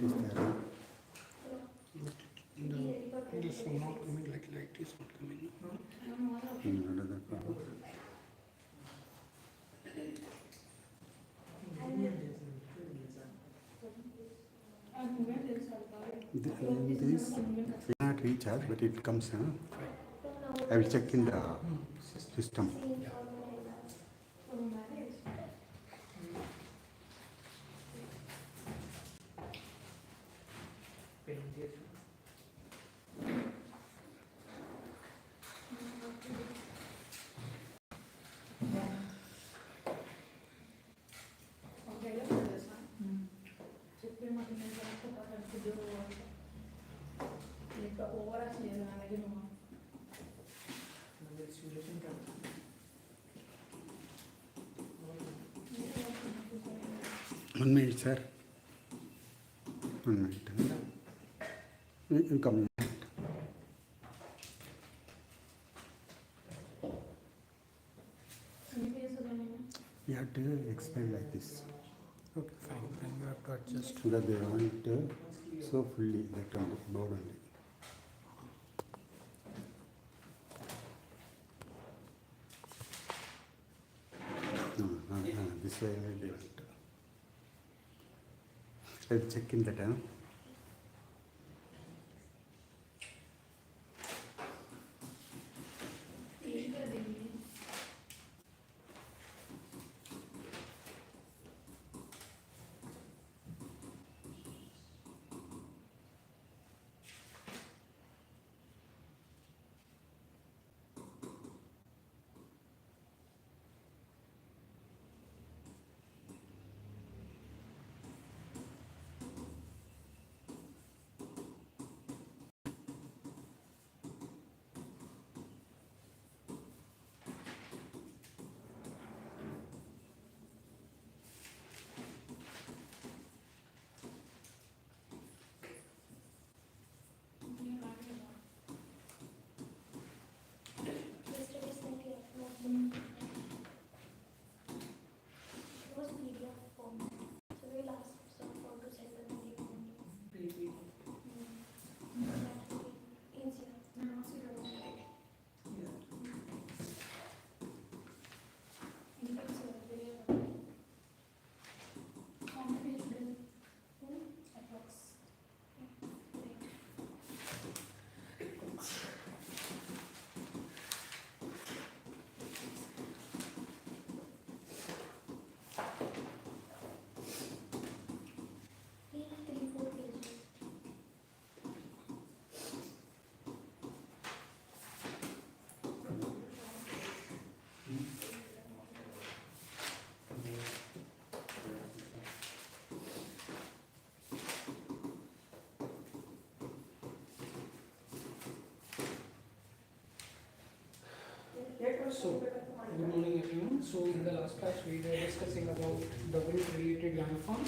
light is there. The sun not coming, like light is not coming. Another problem. This cannot recharge, but it comes. I will check in the system. One minute, sir. 1 minute. You come. You have to explain like this. Okay, fine. Then you have to adjust. So that they want so fully that on the board only. No, this way they want. Let's check in the time. So, good morning everyone. So, in the last class we were discussing about the wind related landform,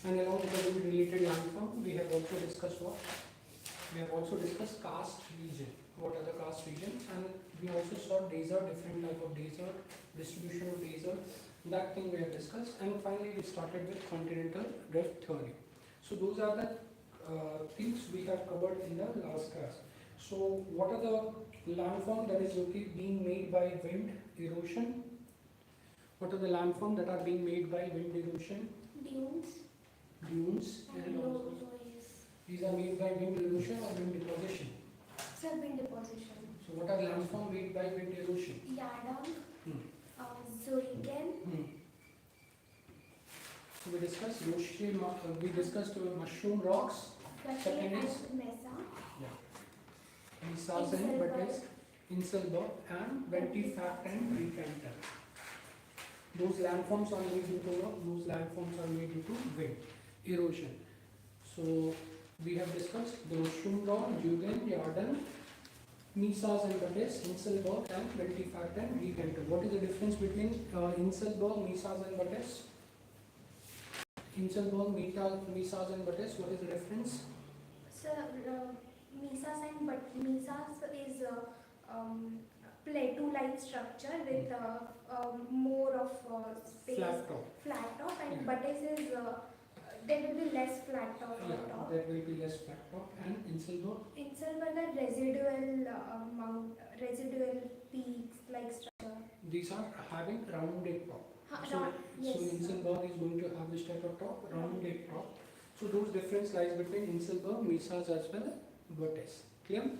and along with the wind related landform we have also discussed what? We have also discussed karst region. What are the karst regions? And we also saw desert, different type of desert, distribution of desert. That thing we have discussed, and finally we started with continental drift theory. So, those are the things we have covered in the last class. So, what are the landform that is being made by wind erosion? What are the landform that are being made by wind erosion? Dunes. Dunes. And these are made by wind erosion or wind deposition? Sir, wind deposition. So, what are landform made by wind erosion? Yadam. Zurigan. So, we discussed mushroom rocks. Second is Mesa. Mesas and buttes, Inselberg and Ventifact and Recanter. Those landforms are made due to wind erosion. So we have discussed the mushroom rock, Jugen, Yarden, Mesas and buttes, Inselberg and Ventifact and Recanter. What is the difference between Inselberg, Mesas and buttes? Inselberg, Mesas and buttes. What is the difference? Sir, Mesas is plateau-like structure with more of space, Flat top, and buttes is there will be less flat top. Yeah. there will be less flat top, and Inselberg. Inselberg are residual peaks like structure. These are having rounded top. So Yes. Inselberg is going to have this type of top, rounded top. So those difference lies between Inselberg, mesas as well as vertex. Clear?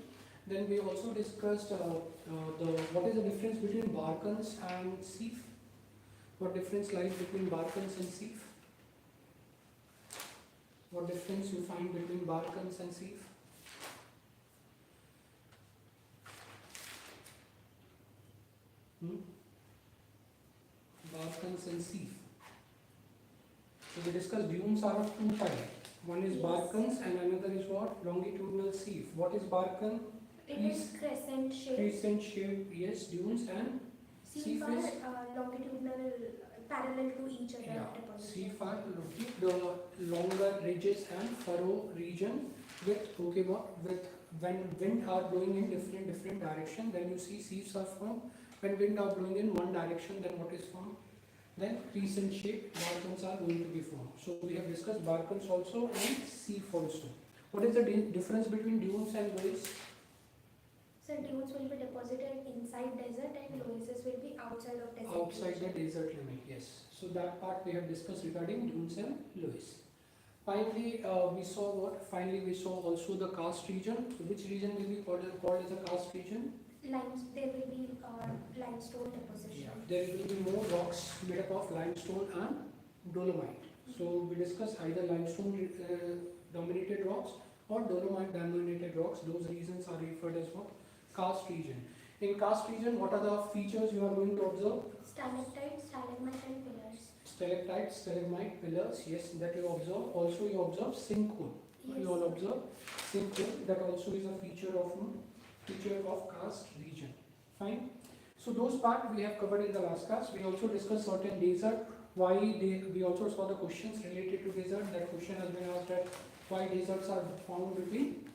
Then we also discussed what is the difference between Barkans and Seef. What difference lies between Barkans and Seef? What difference you find between Barkans and Seef? Barkans and Seef. So we discussed dunes are of two types. One is Yes. Barkans and another is what? Longitudinal Seef. What is Barkan? It is crescent shape. Crescent shape, yes, dunes, and Seef Seef are is longitudinal, parallel to each other. yeah. deposition. Seef are the longer ridges and furrow region with with when wind are blowing in different direction, then you see seefs are formed. When wind are blowing in one direction, then what is formed? Then crescent shape Barkans are going to be formed. So we have discussed Barkans also and Seef also. What is the difference between dunes and loess? So dunes will be deposited inside desert and loess will be outside of desert. Outside the desert limit, yes. So that part we have discussed regarding dunes and loess. Finally, we saw what? Finally, we saw also the karst region. So which region will be called as a karst region? There will be limestone deposition. There will be more rocks made up of limestone and dolomite. So we discussed either limestone dominated rocks or dolomite dominated rocks. Those regions are referred as what? Karst region. In karst region, what are the features you are going to observe? Stalactites, stalagmite and pillars. Stalactites, stalagmite, pillars, yes, that you observe. Also you observe sinkhole. Yes. You all observe sinkhole, that also is a feature of karst region. Fine. So those part we have covered in the last class. We also discussed certain desert. We also saw the questions related to desert. That question has been asked that why deserts are found between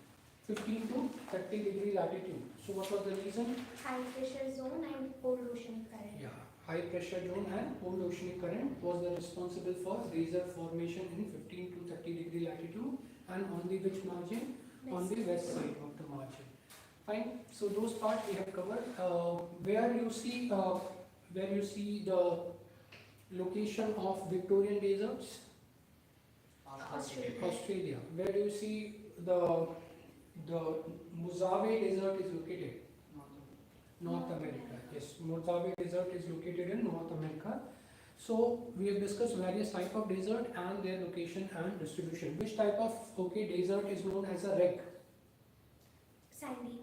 15 to 30 degree latitude. So what was the reason? High pressure zone and cold ocean current. Yeah, high pressure zone and cold oceanic current was the responsible for desert formation in 15 to 30 degree latitude, and on the which margin? On the west side of the margin. Fine. So those parts we have covered. Where you see the location of Victorian deserts? Australia. Where do you see the Mojave Desert is located? North America. Yes, Mojave Desert is located in North America. So we have discussed various type of desert and their location and distribution. Which type of desert is known as a wreck? Sandy.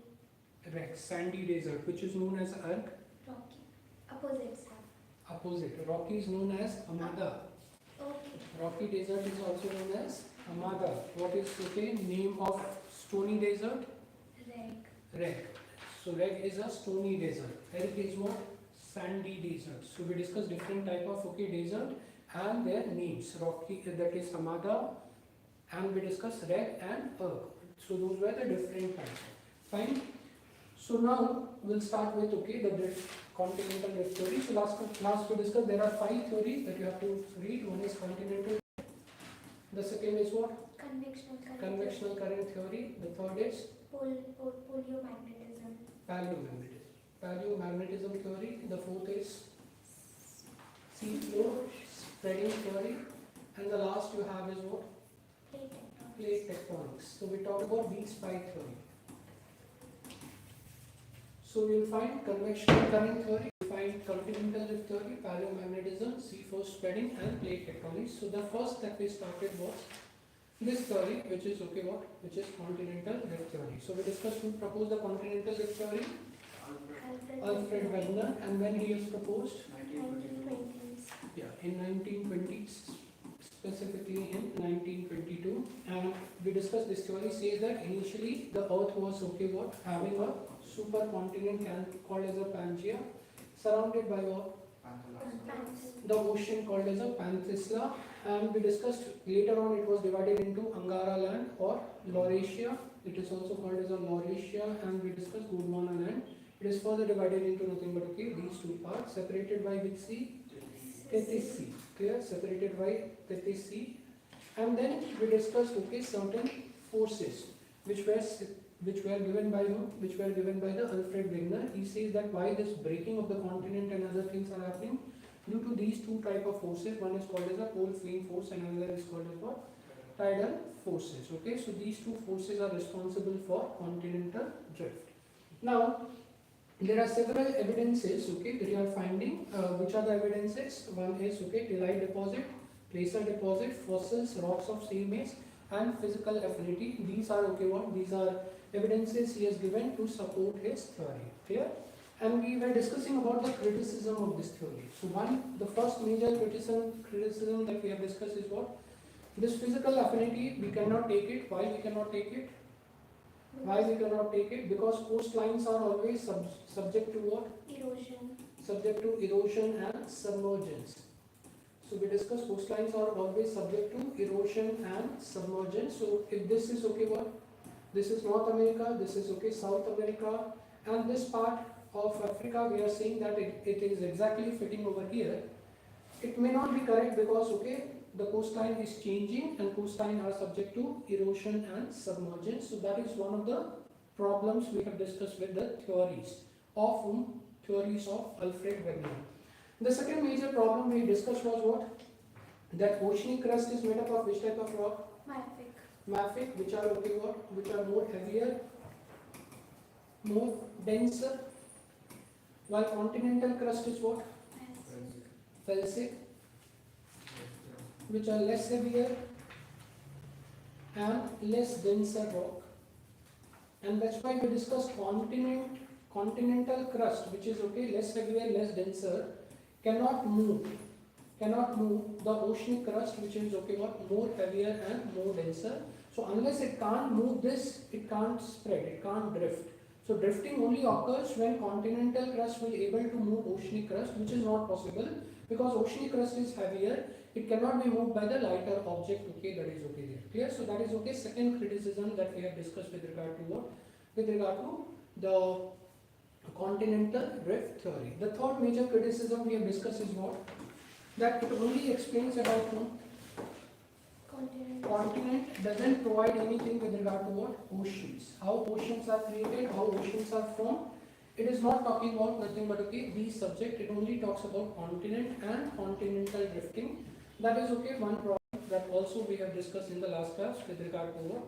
Wreck, sandy desert, which is known as erg. Rocky. Opposites. Opposite. Rocky is known as Amada. Okay. Rocky desert is also known as Amada. What is name of stony desert? Reg. Reg. So Reg is a stony desert. Erg is what? Sandy desert. So we discuss different type of desert and their names. Rocky, that is Amada, and we discuss Reg and Erg. So those were the different types. Fine. So now we'll start with the continental drift theory. So last we discussed there are 5 theories that you have to read. One is continental. The second is what? Convectional current. Convectional current theory. The third is Paleomagnetism. Paleomagnetism theory. The fourth is sea floor spreading theory. And the last you have is what? Plate tectonics. Plate tectonics. So we talk about these 5 theories. So we will find convectional current theory, we find continental drift theory, paleomagnetism, seafloor spreading, and plate tectonics. So the first that we started was this theory, which is which is continental drift theory. So we discussed who proposed the continental drift theory. Alfred Wegener, and when he has proposed? 1920s. Yeah, in 1920s, specifically in 1922. And we discussed this theory says that initially the Earth was having a supercontinent called as a Pangaea, surrounded by what? The ocean called as a Peninsula. And we discussed later on it was divided into Angara land or Laurasia. It is also called as a Laurasia, and we discussed Gondwana land. It is further divided into nothing but these two parts, separated by which sea? Tethys Sea. Clear? Separated by Tethys Sea. And then we discussed okay certain forces which were given by whom? Which were given by the Alfred Wegener. He says that why this breaking of the continent and other things are happening due to these two type of forces. One is called as a pole flame force and another is called as what? Tidal forces. Okay, so these two forces are responsible for continental drift. Now there are several evidences okay that you are finding. Which are the evidences? One is okay tillite deposit, placer deposit, fossils, rocks of shale mix, and physical affinity. These are okay what? These are evidences he has given to support his theory. Clear? And we were discussing about the criticism of this theory. So the first major criticism that we have discussed is what? This physical affinity, we cannot take it. Why we cannot take it? Why we cannot take it? Because coastlines are always subject to what? Erosion. Subject to erosion and submergence. So we discussed coastlines are always subject to erosion and submergence. So if this is okay what? This is North America, this is okay South America, and this part of Africa we are saying that it is exactly fitting over here. It may not be correct because okay the coastline is changing and coastline are subject to erosion and submergence. So that is one of the problems we have discussed with the theories of Alfred Wegener. The second major problem we discussed was what? That oceanic crust is made up of which type of rock? Mafic, which are okay what? Which are more heavier, more denser, while continental crust is what? Felsic, which are less heavier and less denser rock. And that's why we discussed continental crust, which is okay less heavier, less denser, cannot move the oceanic crust, which is okay what? More heavier and more denser. So unless it can't move this, it can't spread, it can't drift. So drifting only occurs when continental crust will able to move oceanic crust, which is not possible because oceanic crust is heavier. It cannot be moved by the lighter object. Okay, that is okay there. Clear? So that is okay. Second criticism that we have discussed with regard to what? With regard to the continental drift theory. The third major criticism we have discussed is what? That it only explains about continent doesn't provide anything with regard to what? Oceans. How oceans are created, how oceans are formed. It is not talking about nothing but okay, these subject. It only talks about continent and continental drifting. That is okay, one problem that also we have discussed in the last class with regard to what?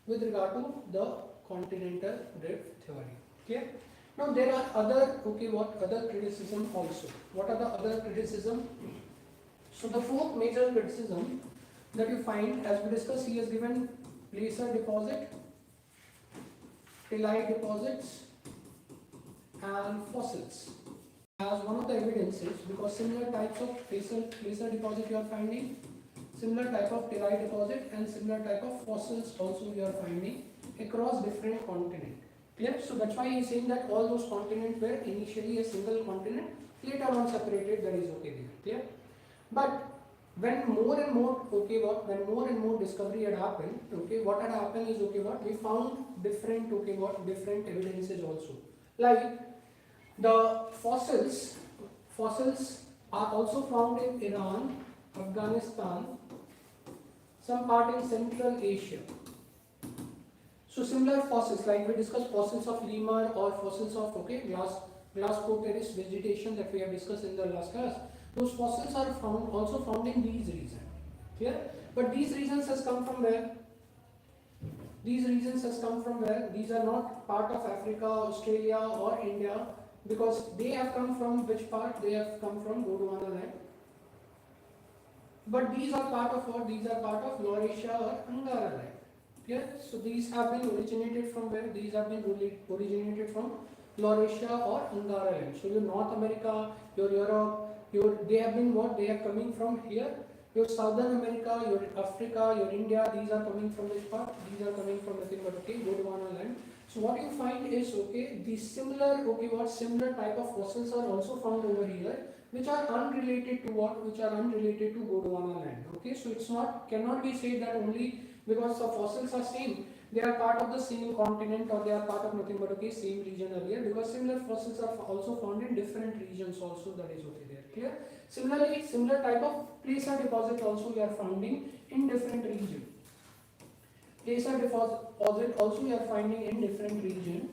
With regard to the continental drift theory. Okay? Now there are other other criticism also. What are the other criticism? So the fourth major criticism that you find, as we discussed, he has given placer deposit, tillite deposits, and fossils as one of the evidences, because similar types of placer deposit you are finding, similar type of tillite deposit, and similar type of fossils also you are finding across different continents. Clear? So that's why he is saying that all those continents were initially a single continent, later on separated. That is okay there. Clear? But when more and more discovery had happened, what had happened is we found different evidences also. Like the fossils are also found in Iran, Afghanistan, some part in Central Asia. So similar fossils, like we discussed fossils of lemur or fossils of glass terrace vegetation that we have discussed in the last class. Those fossils are also found in these regions. Clear? But these regions has come from where? These regions has come from where? These are not part of Africa, Australia or India, because they have come from which part? They have come from Gondwana land. But these are part of what? These are part of Laurasia or Angara land. Clear? So these have been originated from where? These have been originated from Laurasia or Angara land. So your North America, your Europe, they have been what? They are coming from here. Your Southern America, your Africa, your India, these are coming from which part? These are coming from nothing but Gondwana land. So what you find is these similar similar type of fossils are also found over here, which are unrelated to what? Which are unrelated to Gondwana land. Okay, so it's not cannot be said that only because the fossils are same, they are part of the same continent or they are part of nothing but okay same region earlier, because similar fossils are also found in different regions also, that is okay there. Clear? Similarly, similar type of placer deposit also we are finding in different region. Placer deposit also we are finding in different region.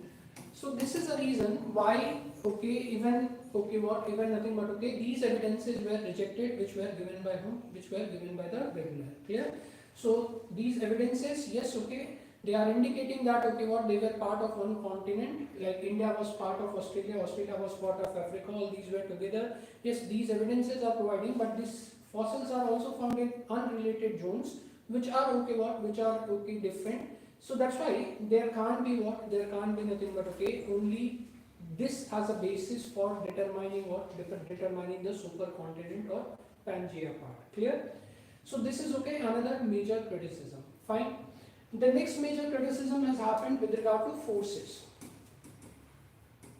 So this is the reason why okay even okay what even nothing but okay these evidences were rejected, which were given by whom? Which were given by the beginner. Clear? So these evidences, yes, okay, they are indicating that okay what they were part of one continent, like India was part of Australia, Australia was part of Africa, all these were together. Yes, these evidences are providing, but these fossils are also found in unrelated zones, which are okay what? Which are okay different. So that's why there can't be what? There can't be nothing but okay only this as a basis for determining what? Determining the supercontinent or Pangea part. Clear? So this is okay another major criticism. Fine. The next major criticism has happened with regard to forces.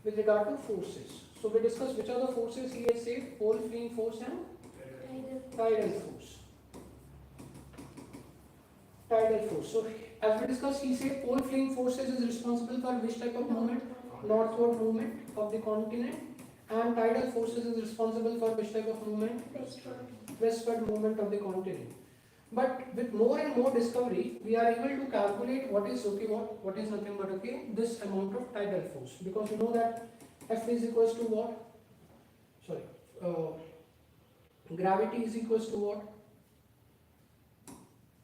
With regard to forces. So we discussed which are the forces he has said: pole fleeing force and tidal force. Tidal force. So as we discussed, he said pole fleeing forces is responsible for which type of movement? Northward movement of the continent. And tidal forces is responsible for which type of movement? Westward movement of the continent. But with more and more discovery, we are able to calculate what is okay, what is nothing but okay, this amount of tidal force, because you know that F is equals to what? Sorry, gravity is equals to what?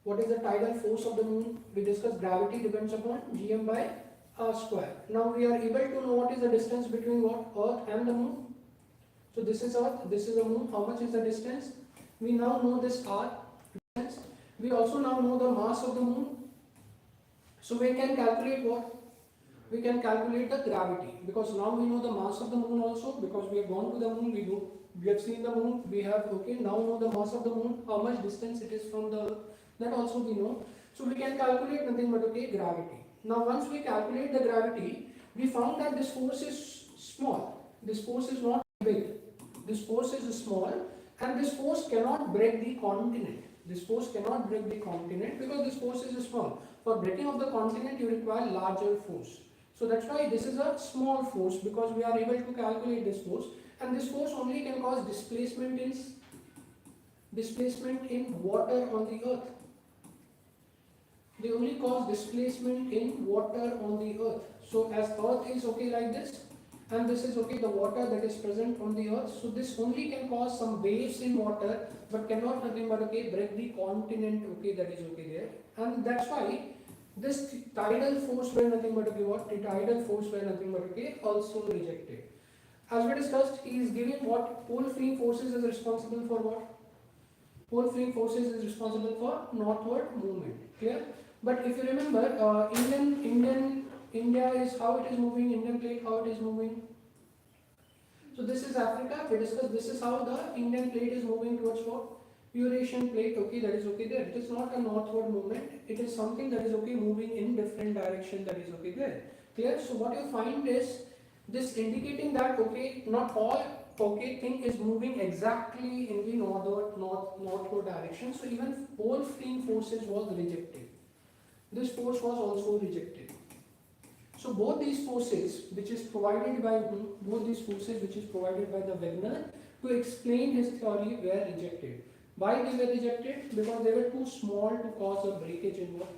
What is the tidal force of the moon? We discussed gravity depends upon gm by r square. Now we are able to know what is the distance between what? Earth and the moon. So this is Earth, this is the moon. How much is the distance? We now know this r. We also now know the mass of the moon. So we can calculate what? We can calculate the gravity, because now we know the mass of the moon also, because we have gone to the moon, we have seen the moon, we have okay now know the mass of the moon, how much distance it is from the earth, that also we know. So we can calculate nothing but okay gravity. Now once we calculate the gravity, we found that this force is small. This force is not big. This force is small, and this force cannot break the continent. This force cannot break the continent because this force is small. For breaking of the continent, you require larger force. So that's why this is a small force, because we are able to calculate this force, and this force only can cause displacement in water on the earth. They only cause displacement in water on the earth. So as earth is okay like this, and this is okay the water that is present on the earth, so this only can cause some waves in water, but cannot nothing but okay break the continent okay that is okay there. And that's why this tidal force were nothing but okay what? The tidal force were nothing but okay also rejected. As we discussed, he is giving what? Pole fleeing forces is responsible for what? Pole fleeing forces is responsible for northward movement. Clear? But if you remember, India is how it is moving, Indian plate how it is moving. So this is Africa. We discussed this is how the Indian plate is moving towards what? Eurasian plate. Okay, that is okay there. It is not a northward movement. It is something that is okay moving in different direction. That is okay there. Clear? So what you find is this indicating that okay, not all okay thing is moving exactly in the northward direction. So even pole fleeing forces was rejected. This force was also rejected. So both these forces, which is provided by the Wegener to explain his theory, were rejected. Why they were rejected? Because they were too small to cause a breakage in what?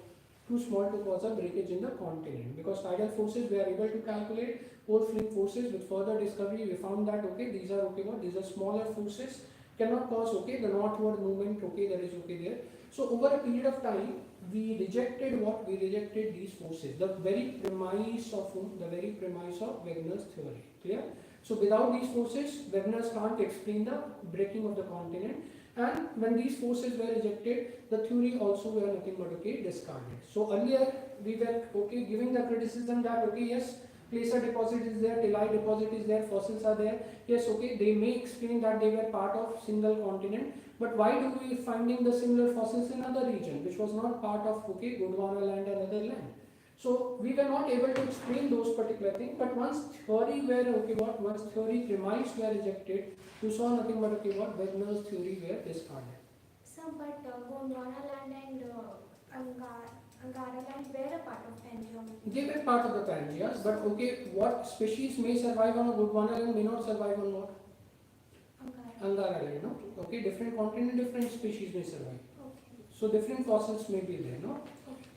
Too small to cause a breakage in the continent. Because tidal forces we are able to calculate, pole fleeing forces with further discovery we found that okay these are okay what? These are smaller forces, cannot cause okay the northward movement okay that is okay there. So over a period of time we rejected what? We rejected these forces, the very premise of Wegener's theory. Clear? So without these forces, Wegener can't explain the breaking of the continent. And when these forces were rejected, the theory also were nothing but okay discarded. So earlier we were okay giving the criticism that okay yes, placer deposit is there, tellite deposit is there, fossils are there. Yes, okay, they may explain that they were part of single continent, but why do we finding the similar fossils in other region which was not part of okay Gondwana land and other land? So we were not able to explain those particular things, but once theory were okay what? Once theory premise were rejected, you saw nothing but okay what? Wegener's theory were discarded. So, but Gondwana land and Angara land were a part of Pangea. They were part of the Pangeas, but okay, what species may survive on a Gondwana and may not survive on what? Angara land, no? Okay, different continent, different species may survive. Okay. So different fossils may be there, no?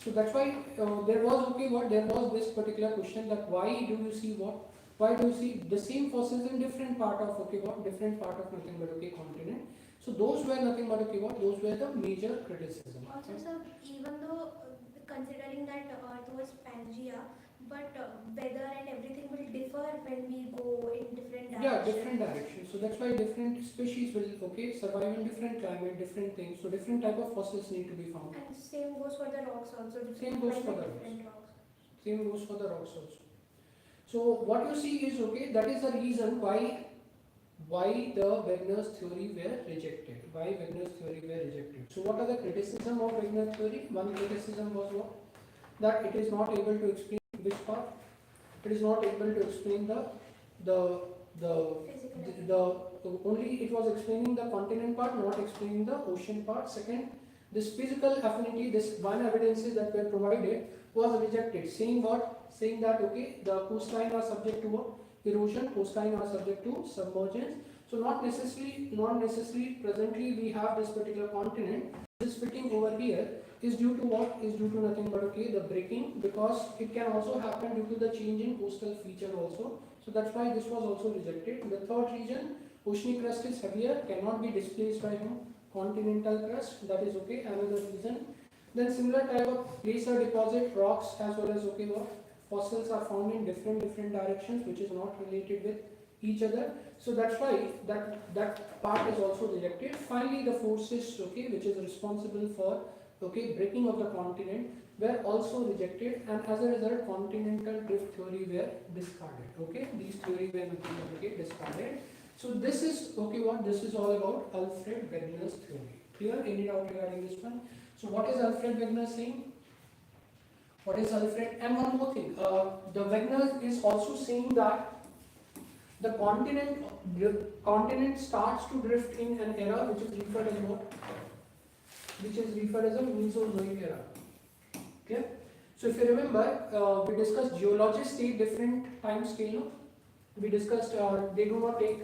So that's why there was this particular question that why do you see what? Why do you see the same fossils in different part of different part of nothing but continent? So those were nothing but those were the major criticism. Also, sir, even though considering that Earth was Pangea, but weather and everything will differ when we go in different directions. Yeah, different directions. So that's why different species will survive in different climate, different things. So different type of fossils need to be found. And same goes for the rocks also. Same goes for the different rocks. Same goes for the rocks also. So what you see is that is the reason why the Wegener's theory were rejected. Why Wegener's theory were rejected. So what are the criticism of Wegener theory? One criticism was what? That it is not able to explain which part? It is not able to explain only it was explaining the continent part, not explaining the ocean part. Second, this physical affinity, this one evidences that were provided was rejected, saying what? Saying that the coastline are subject to what? Erosion, coastline are subject to submergence. So not necessarily presently we have this particular continent. This fitting over here is due to what? Is due to nothing but the breaking, because it can also happen due to the change in coastal feature also. So that's why this was also rejected. The third reason, oceanic crust is heavier, cannot be displaced by continental crust. That is another reason. Then similar type of placer deposit, rocks as well as fossils are found in different directions, which is not related with each other. So that's why that part is also rejected. Finally, the forces which is responsible for breaking of the continent were also rejected, and as a result continental drift theory were discarded. These theories were discarded. So this is this is all about Alfred Wegener's theory. Clear? Any doubt regarding this one? So what is Alfred Wegener saying? What is Alfred? And one more thing, the Wegener is also saying that the continent starts to drift in an era which is referred as what? Which is referred as a Mesozoic era. Okay? So if you remember, we discussed geologists take different time scale. We discussed they do not take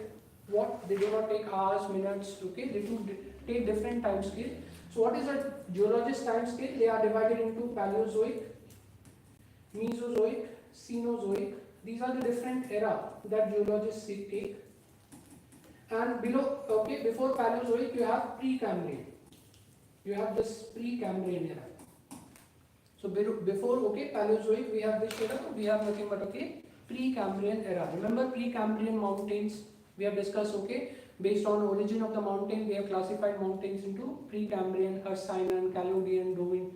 what? They do not take hours, minutes. They do take different time scale. So what is a geologist time scale? They are divided into Paleozoic, Mesozoic, Cenozoic. These are the different era that geologists take. And below, before Paleozoic, you have Precambrian. You have this Precambrian era. So before Paleozoic, we have this era. We have nothing but Precambrian era. Remember Precambrian mountains? We have discussed based on origin of the mountain, we have classified mountains into Precambrian, Hercynian, Calodian, Dovin.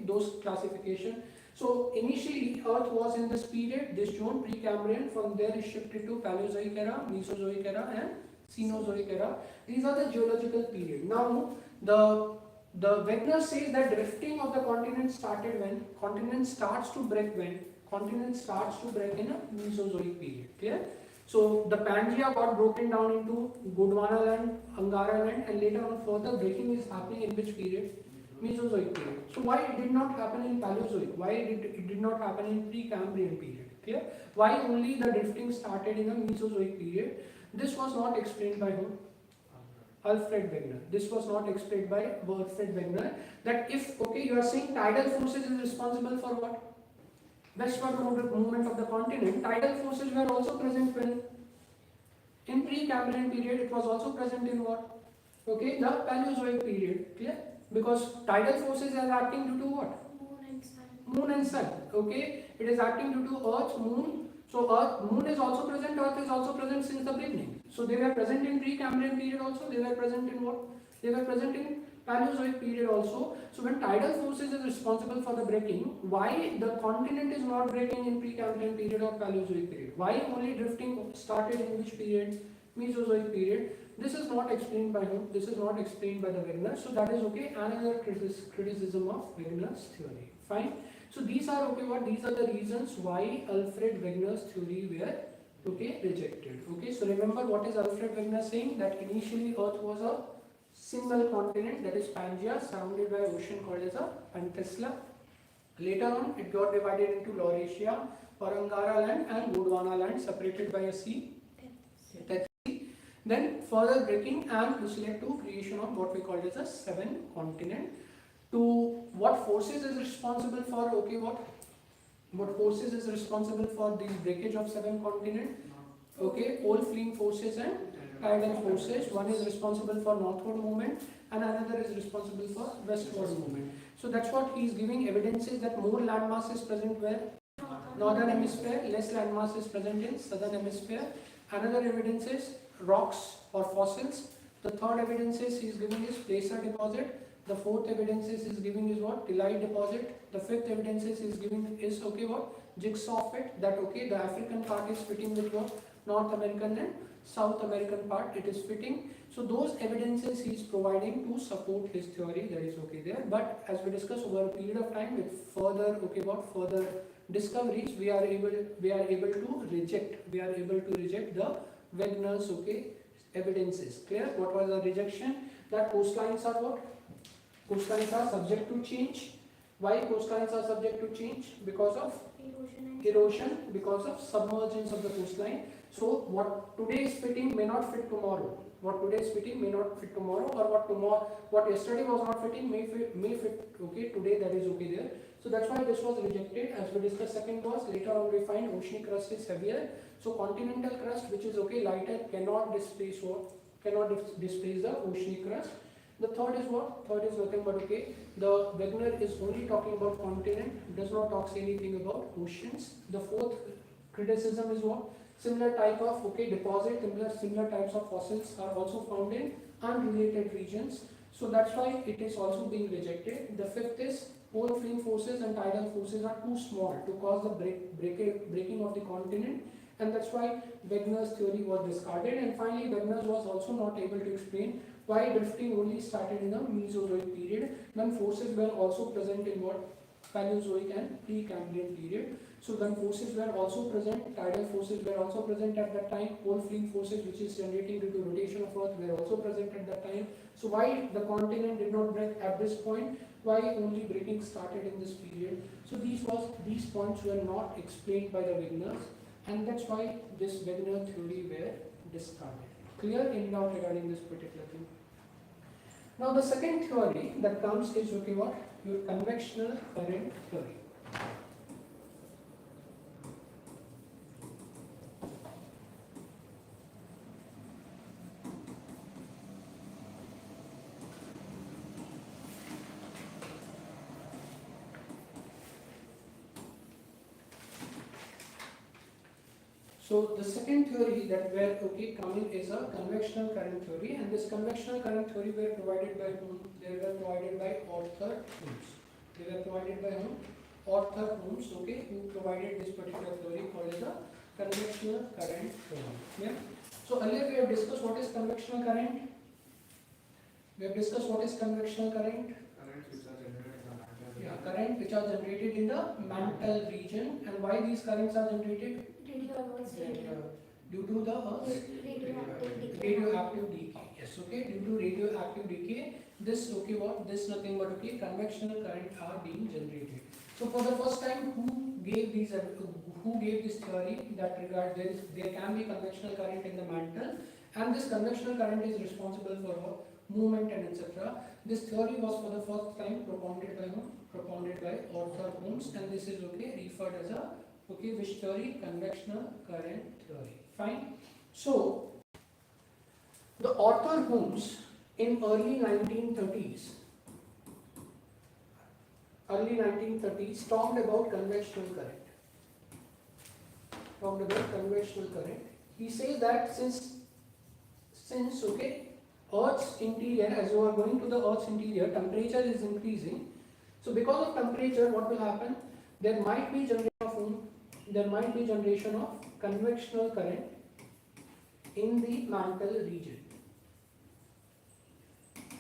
Those classification. So initially Earth was in this period, this zone Precambrian. From there it shifted to Paleozoic era, Mesozoic era, and Cenozoic era. These are the geological period. Now the Wegener says that drifting of the continent started when? Continent starts to break when? Continent starts to break in a Mesozoic period. Clear? So the Pangea got broken down into Gondwana land, Angara land, and later on further breaking is happening in which period? Mesozoic period. So why it did not happen in Paleozoic? Why it did not happen in Precambrian period? Clear? Why only the drifting started in the Mesozoic period? This was not explained by whom? Alfred Wegener. This was not explained by Alfred Wegener. That if you are saying tidal forces is responsible for what? Westward movement of the continent. Tidal forces were also present when? In Precambrian period, it was also present in what? The Paleozoic period. Clear? Because tidal forces are acting due to what? Moon and sun. Moon and sun. It is acting due to Earth, Moon. So Moon is also present, Earth is also present since the beginning. So they were present in Precambrian period also. They were present in what? They were present in Paleozoic period also. So when tidal forces is responsible for the breaking, why the continent is not breaking in Precambrian period or Paleozoic period? Why only drifting started in which period? Mesozoic period. This is not explained by whom? This is not explained by the Wegener. So that is another criticism of Wegener's theory. Fine. So these are These are the reasons why Alfred Wegener's theory were rejected. So remember what is Alfred Wegener saying? That initially Earth was a single continent, that is Pangea, surrounded by ocean called as a peninsula. Later on, it got divided into Laurasia, Parangara land and Gondwana land, separated by a sea. Then further breaking, and this led to creation of what we call as a seven continent. To what forces is responsible for, okay, what forces is responsible for the breakage of seven continent? Okay, all fleeing forces and tidal forces. One is responsible for northward movement and another is responsible for westward movement. So that's what he is giving evidences that more landmass is present where? Northern hemisphere, less landmass is present in southern hemisphere. Another evidence is rocks or fossils. The third evidence is he is giving is placer deposit. The fourth evidence is giving is what? Tillite deposit. The fifth evidence is giving is okay what? Jigsaw fit, that okay the African part is fitting with what? North American and South American part, it is fitting. So those evidences he is providing to support his theory, that is okay there. But as we discussed over a period of time with further okay what further discoveries, we are able to reject the Wegener's okay evidences. Clear? What was the rejection? That coastlines are what? Coastlines are subject to change. Why coastlines are subject to change? Because of erosion, because of submergence of the coastline. So what today is fitting may not fit tomorrow. What today is fitting may not fit tomorrow, or what yesterday was not fitting may fit okay today, that is okay there. So that's why this was rejected. As we discussed, second was later on we find oceanic crust is heavier. So continental crust, which is okay lighter, cannot displace what? Cannot displace the oceanic crust. The third is what? Third is nothing but okay. The Wegener is only talking about continent, does not talk anything about oceans. The fourth criticism is what? Similar type of okay deposit, similar types of fossils are also found in unrelated regions. So that's why it is also being rejected. The fifth is pole fleeing forces and tidal forces are too small to cause the breaking of the continent, and that's why Wegener's theory was discarded. And finally, Wegener was also not able to explain why drifting only started in the Mesozoic period when forces were also present in what? Paleozoic and Precambrian period. So when forces were also present, tidal forces were also present at that time, pole fleeing forces which is generating due to rotation of earth were also present at that time. So why the continent did not break at this point? Why only breaking started in this period? So these points were not explained by the Wegeners, and that's why this Wegener theory were discarded. Clear? Any doubt regarding this particular thing? Now the second theory that comes is okay what? Your convectional current theory. So the second theory that were okay coming is a convectional current theory, and this convectional current theory were provided by whom? They were provided by Arthur Holmes. They were provided by whom? Arthur Holmes, okay, who provided this particular theory called as a convectional current theory. Yeah. So earlier we have discussed what is convectional current. We have discussed what is convectional current. Current which are generated in the mantle region, and why these currents are generated? Due to the radioactive decay. Yes, okay. Due to radioactive decay, this okay what? This nothing but okay convectional current are being generated. So for the first time, who gave this theory that regard there can be convectional current in the mantle, and this convectional current is responsible for what? Movement and etc. This theory was for the first time propounded by whom? Propounded by Arthur Holmes, and this is okay referred as a okay which theory? Convectional current theory. Fine. So the Arthur Holmes in early 1930s talked about convectional current. He says that since okay Earth's interior, as you are going to the Earth's interior, temperature is increasing. So because of temperature, what will happen? There might be generation of convectional current in the mantle region.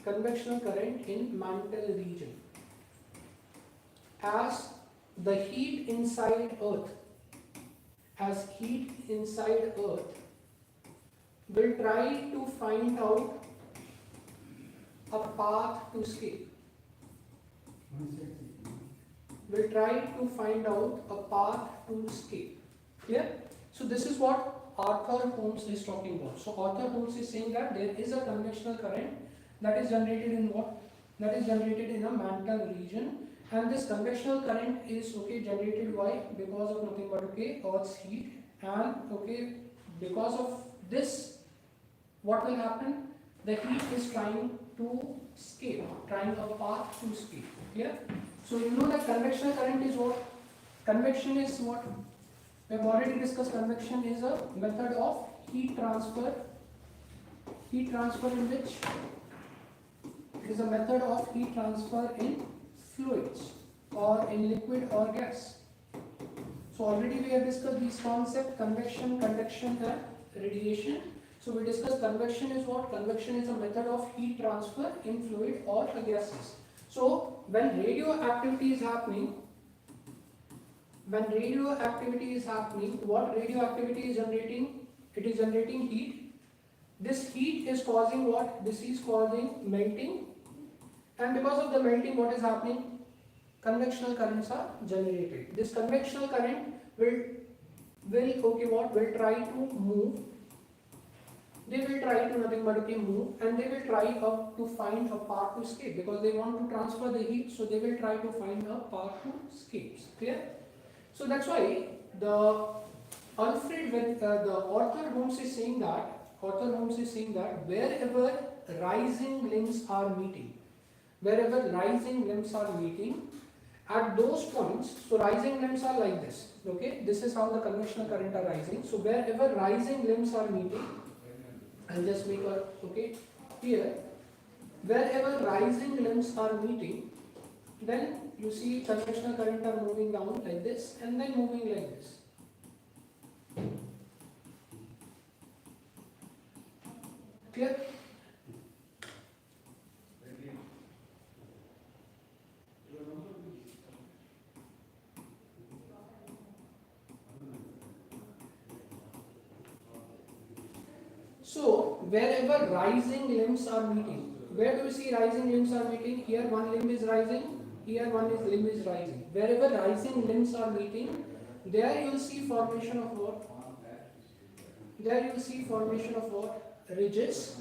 Convectional current in mantle region. As the heat inside Earth will try to find out a path to escape. will try to find out a path to escape. Clear? So this is what Arthur Holmes is talking about. So Arthur Holmes is saying that there is a convectional current that is generated in what? That is generated in a mantle region, and this convectional current is generated why? Because of nothing but Earth's heat, and because of this, what will happen? The heat is trying to escape, trying a path to escape. Yeah. So you know that convectional current is what? Convection is what? We have already discussed convection is a method of heat transfer. Heat transfer in which? It is a method of heat transfer in fluids or in liquid or gas. So already we have discussed these concepts: convection, conduction and radiation. So we discussed convection is what? Convection is a method of heat transfer in fluid or gases. So when radioactivity is happening, what radioactivity is generating? It is generating heat. This heat is causing what? This is causing melting, and because of the melting, what is happening? Convectional currents are generated. This convectional current will try to move. They will try to nothing but move, and they will try to find a path to escape, because they want to transfer the heat. So they will try to find a path to escape. Clear? So that's why the Arthur Holmes is saying that wherever rising limbs are meeting, at those points, so rising limbs are like this. Okay, this is how the convectional current are rising. So wherever rising limbs are meeting, I'll just make a here. Wherever rising limbs are meeting, then you see convectional current are moving down like this and then moving like this. Clear? So wherever rising limbs are meeting, where do you see rising limbs are meeting? Here one limb is rising, here limb is rising. Wherever rising limbs are meeting, there you will see formation of what? Ridges.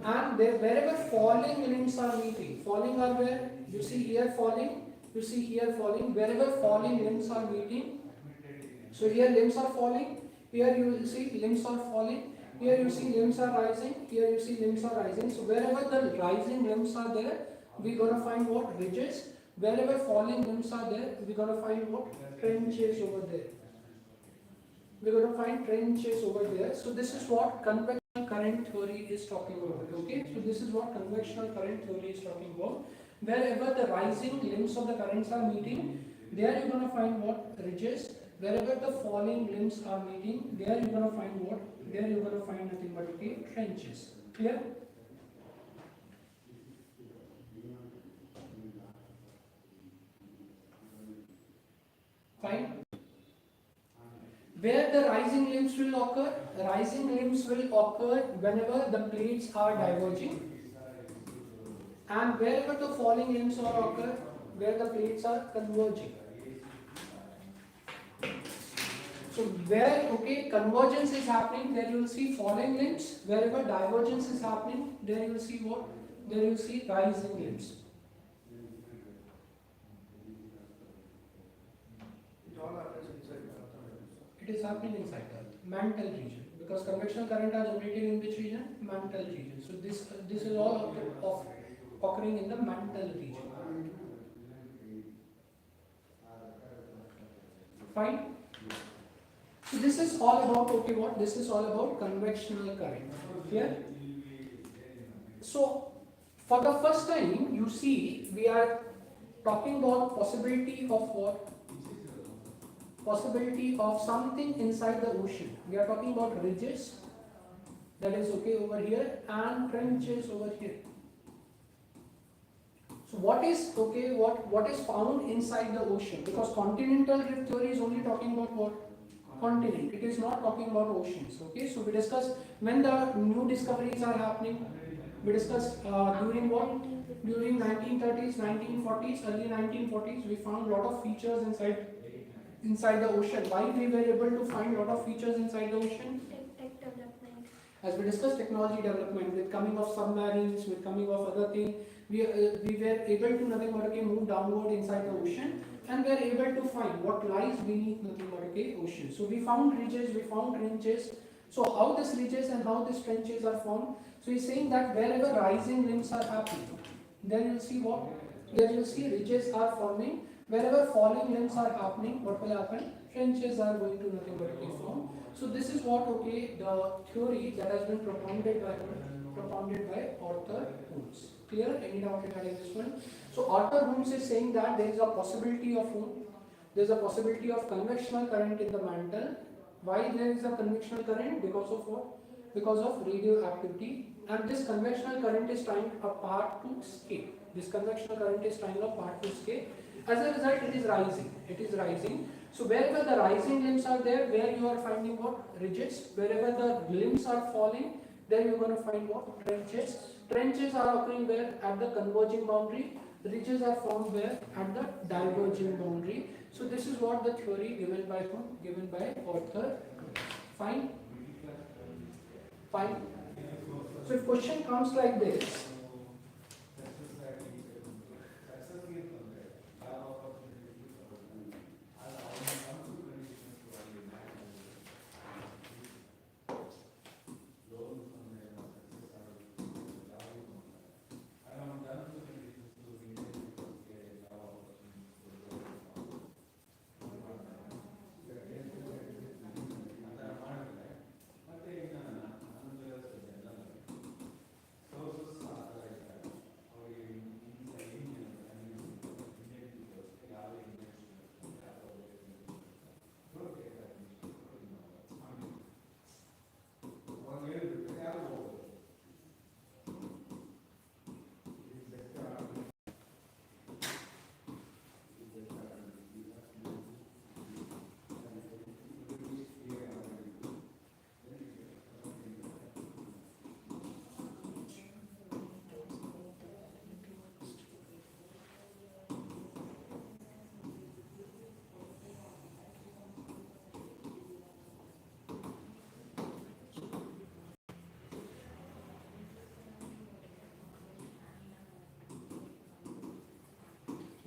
And there, wherever falling limbs are meeting, falling are where? You see here falling, you see here falling. Wherever falling limbs are meeting, so here limbs are falling, here you will see limbs are falling. Here you see limbs are rising, here you see limbs are rising. So wherever the rising limbs are there, we're going to find what? Ridges. Wherever falling limbs are there, we're going to find what? Trenches over there. So this is what convectional current theory is talking about. Okay, so this is what convectional current theory is talking about. Wherever the rising limbs of the currents are meeting, there you're going to find what? Ridges. Wherever the falling limbs are meeting, there you're going to find what? There you're going to find nothing but trenches. Clear? Fine. Where the rising limbs will occur? Rising limbs will occur whenever the plates are diverging, and wherever the falling limbs will occur, where the plates are converging. So where convergence is happening, there you will see falling limbs. Wherever divergence is happening, there you will see what? There you will see rising limbs. It is happening inside the mantle region, because convectional current are generated in which region? Mantle region. So this is all occurring in the mantle region. Fine. So this is all about what? This is all about convectional current. Clear? So for the first time, you see, we are talking about possibility of what? Possibility of something inside the ocean. We are talking about ridges, that is over here, and trenches over here. So what is what is found inside the ocean? Because continental drift theory is only talking about what? Continent. It is not talking about oceans. Okay, so we discussed when the new discoveries are happening. We discussed during what? During 1930s, 1940s, early 1940s, we found a lot of features inside the ocean. Why we were able to find a lot of features inside the ocean? Tech development. As we discussed, technology development, with coming of submarines, with coming of other things, we were able to nothing but okay, move downward inside the ocean, and we are able to find what lies beneath nothing but okay, ocean. So we found ridges, we found trenches. So how these ridges and how these trenches are formed? So he's saying that wherever rising limbs are happening, then you'll see what? There you'll see ridges are forming. Wherever falling limbs are happening, what will happen? Trenches are going to nothing but okay, form. So this is what okay the theory that has been propounded by Arthur Holmes. Clear? Any doubt regarding this one? So Arthur Holmes is saying that there is a possibility of there is a possibility of convectional current in the mantle. Why there is a convectional current? Because of what? Because of radioactivity, and this convectional current is trying apart to escape. This convectional current is trying apart to escape. As a result, it is rising. It is rising. So wherever the rising limbs are there, where you are finding what? Ridges. Wherever the limbs are falling, there you are going to find what? Trenches. Trenches are occurring where? At the converging boundary. Ridges are formed where? At the diverging boundary. So this is what the theory given by whom? Given by Arthur. Fine. Fine. So if question comes like this,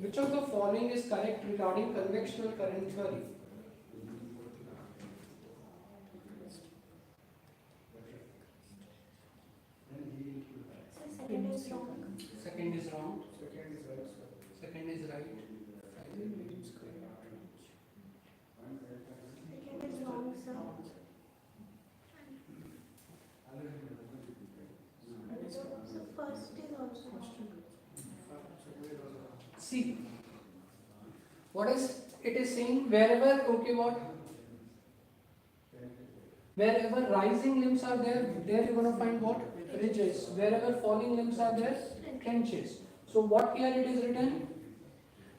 which of the following is correct regarding convectional current theory? So second is wrong. Second is wrong. Second is right. Second is wrong, sir. So first is also wrong. See, what is it is saying? Wherever okay, what? Wherever rising limbs are there, there you're going to find what? Ridges. Wherever falling limbs are there, trenches. So what here it is written?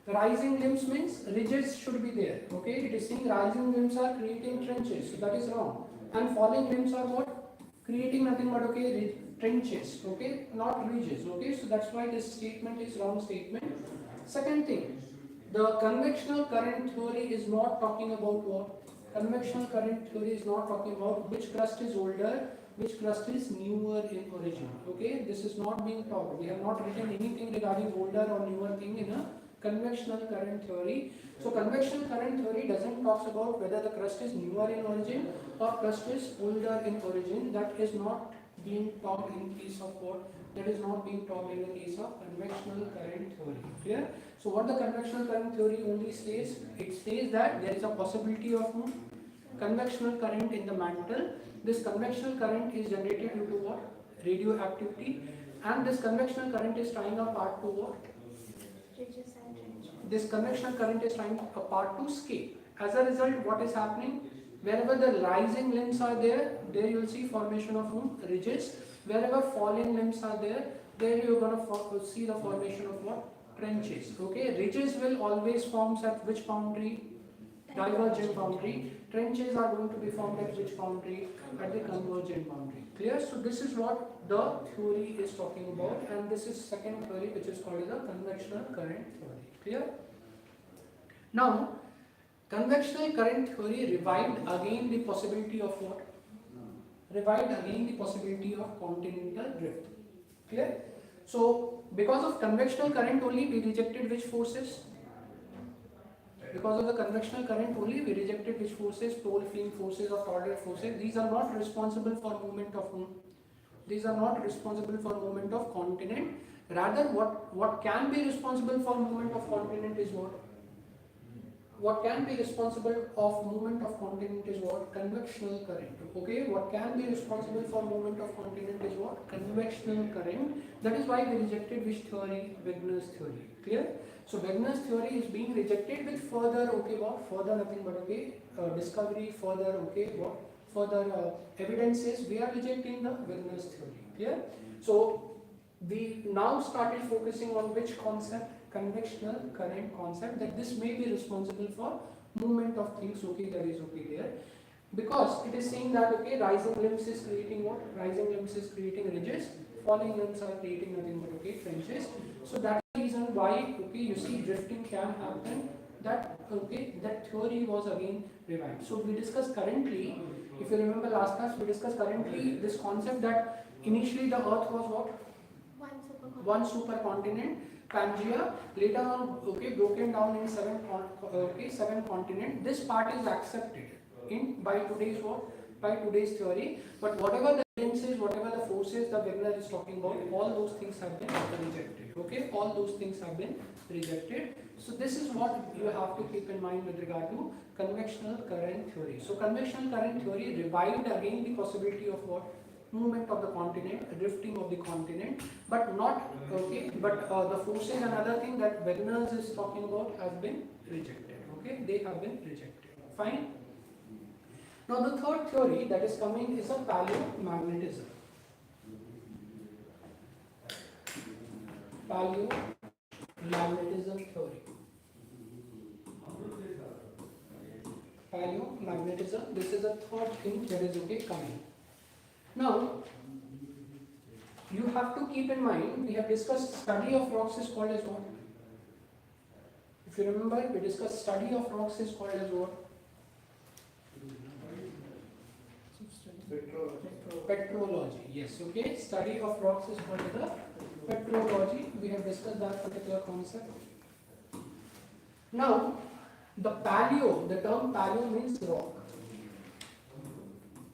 Rising limbs means ridges should be there. Okay, it is saying rising limbs are creating trenches. So that is wrong. And falling limbs are what? Creating nothing but okay, trenches. Okay, not ridges. Okay, so that's why this statement is wrong statement. Second thing, the convectional current theory is not talking about what? Convectional current theory is not talking about which crust is older, which crust is newer in origin. Okay, this is not being taught. We have not written anything regarding older or newer thing in a convectional current theory. So convectional current theory doesn't talk about whether the crust is newer in origin or crust is older in origin. That is not being taught in case of what? That is not being taught in the case of convectional current theory. Clear? So what the convectional current theory only says, it says that there is a possibility of convectional current in the mantle. This convectional current is generated due to what? Radioactivity, and this convectional current is trying apart to what? Ridges and trenches. This convectional current is trying apart to escape. As a result, what is happening? Wherever the rising limbs are there, there you will see formation of ridges. Wherever falling limbs are there, there you are going to see the formation of what? Trenches. Okay, ridges will always form at which boundary? Divergent boundary. Trenches are going to be formed at which boundary? At the convergent boundary. Clear? So this is what the theory is talking about, and this is second theory, which is called the convectional current theory. Clear? Now, convectional current theory revived again the possibility of what? Revived again the possibility of continental drift. Clear? So, because of convectional current only, we rejected which forces? Because of the convectional current only, we rejected which forces? Pole-filling forces or toroidal forces. These are not responsible for movement of moon. These are not responsible for movement of continent. Rather, what can be responsible for movement of continent is what? What can be responsible of movement of continent is what? Convectional current. Okay, what can be responsible for movement of continent is what? Convectional current. That is why we rejected which theory? Wegener's theory. Clear? So Wegener's theory is being rejected with further, okay, what? Further nothing but okay, discovery, further, okay, what? Further evidences. We are rejecting the Wegener's theory. Clear? So we now started focusing on which concept? Convectional current concept, that this may be responsible for movement of things, okay, that is okay there, because it is saying that okay, rising limbs is creating what? Rising limbs is creating ridges, falling limbs are creating nothing but okay, trenches. So that's the reason why okay, you see drifting can happen. That okay, that theory was again revived. So we discussed currently, if you remember last class, we discussed currently this concept that initially the earth was what? One supercontinent, Pangea, later on okay, broken down in seven continents. This part is accepted in by today's what? By today's theory. But whatever the evidences, whatever the forces the Wegener is talking about, all those things have been rejected. Okay, all those things have been rejected. So this is what you have to keep in mind with regard to convectional current theory. So convectional current theory revived again the possibility of what? Movement of the continent, drifting of the continent, but not okay. But the forces and other thing that Wegener is talking about has been rejected. Okay, they have been rejected. Fine. Now the third theory that is coming is a paleomagnetism. Paleomagnetism theory. Paleomagnetism. This is a third thing that is okay coming. Now, you have to keep in mind, we have discussed study of rocks is called as what? If you remember, we discussed study of rocks is called as what? Petrology. Yes, okay. Study of rocks is called as the petrology. We have discussed that particular concept. Now, the term paleo means rock.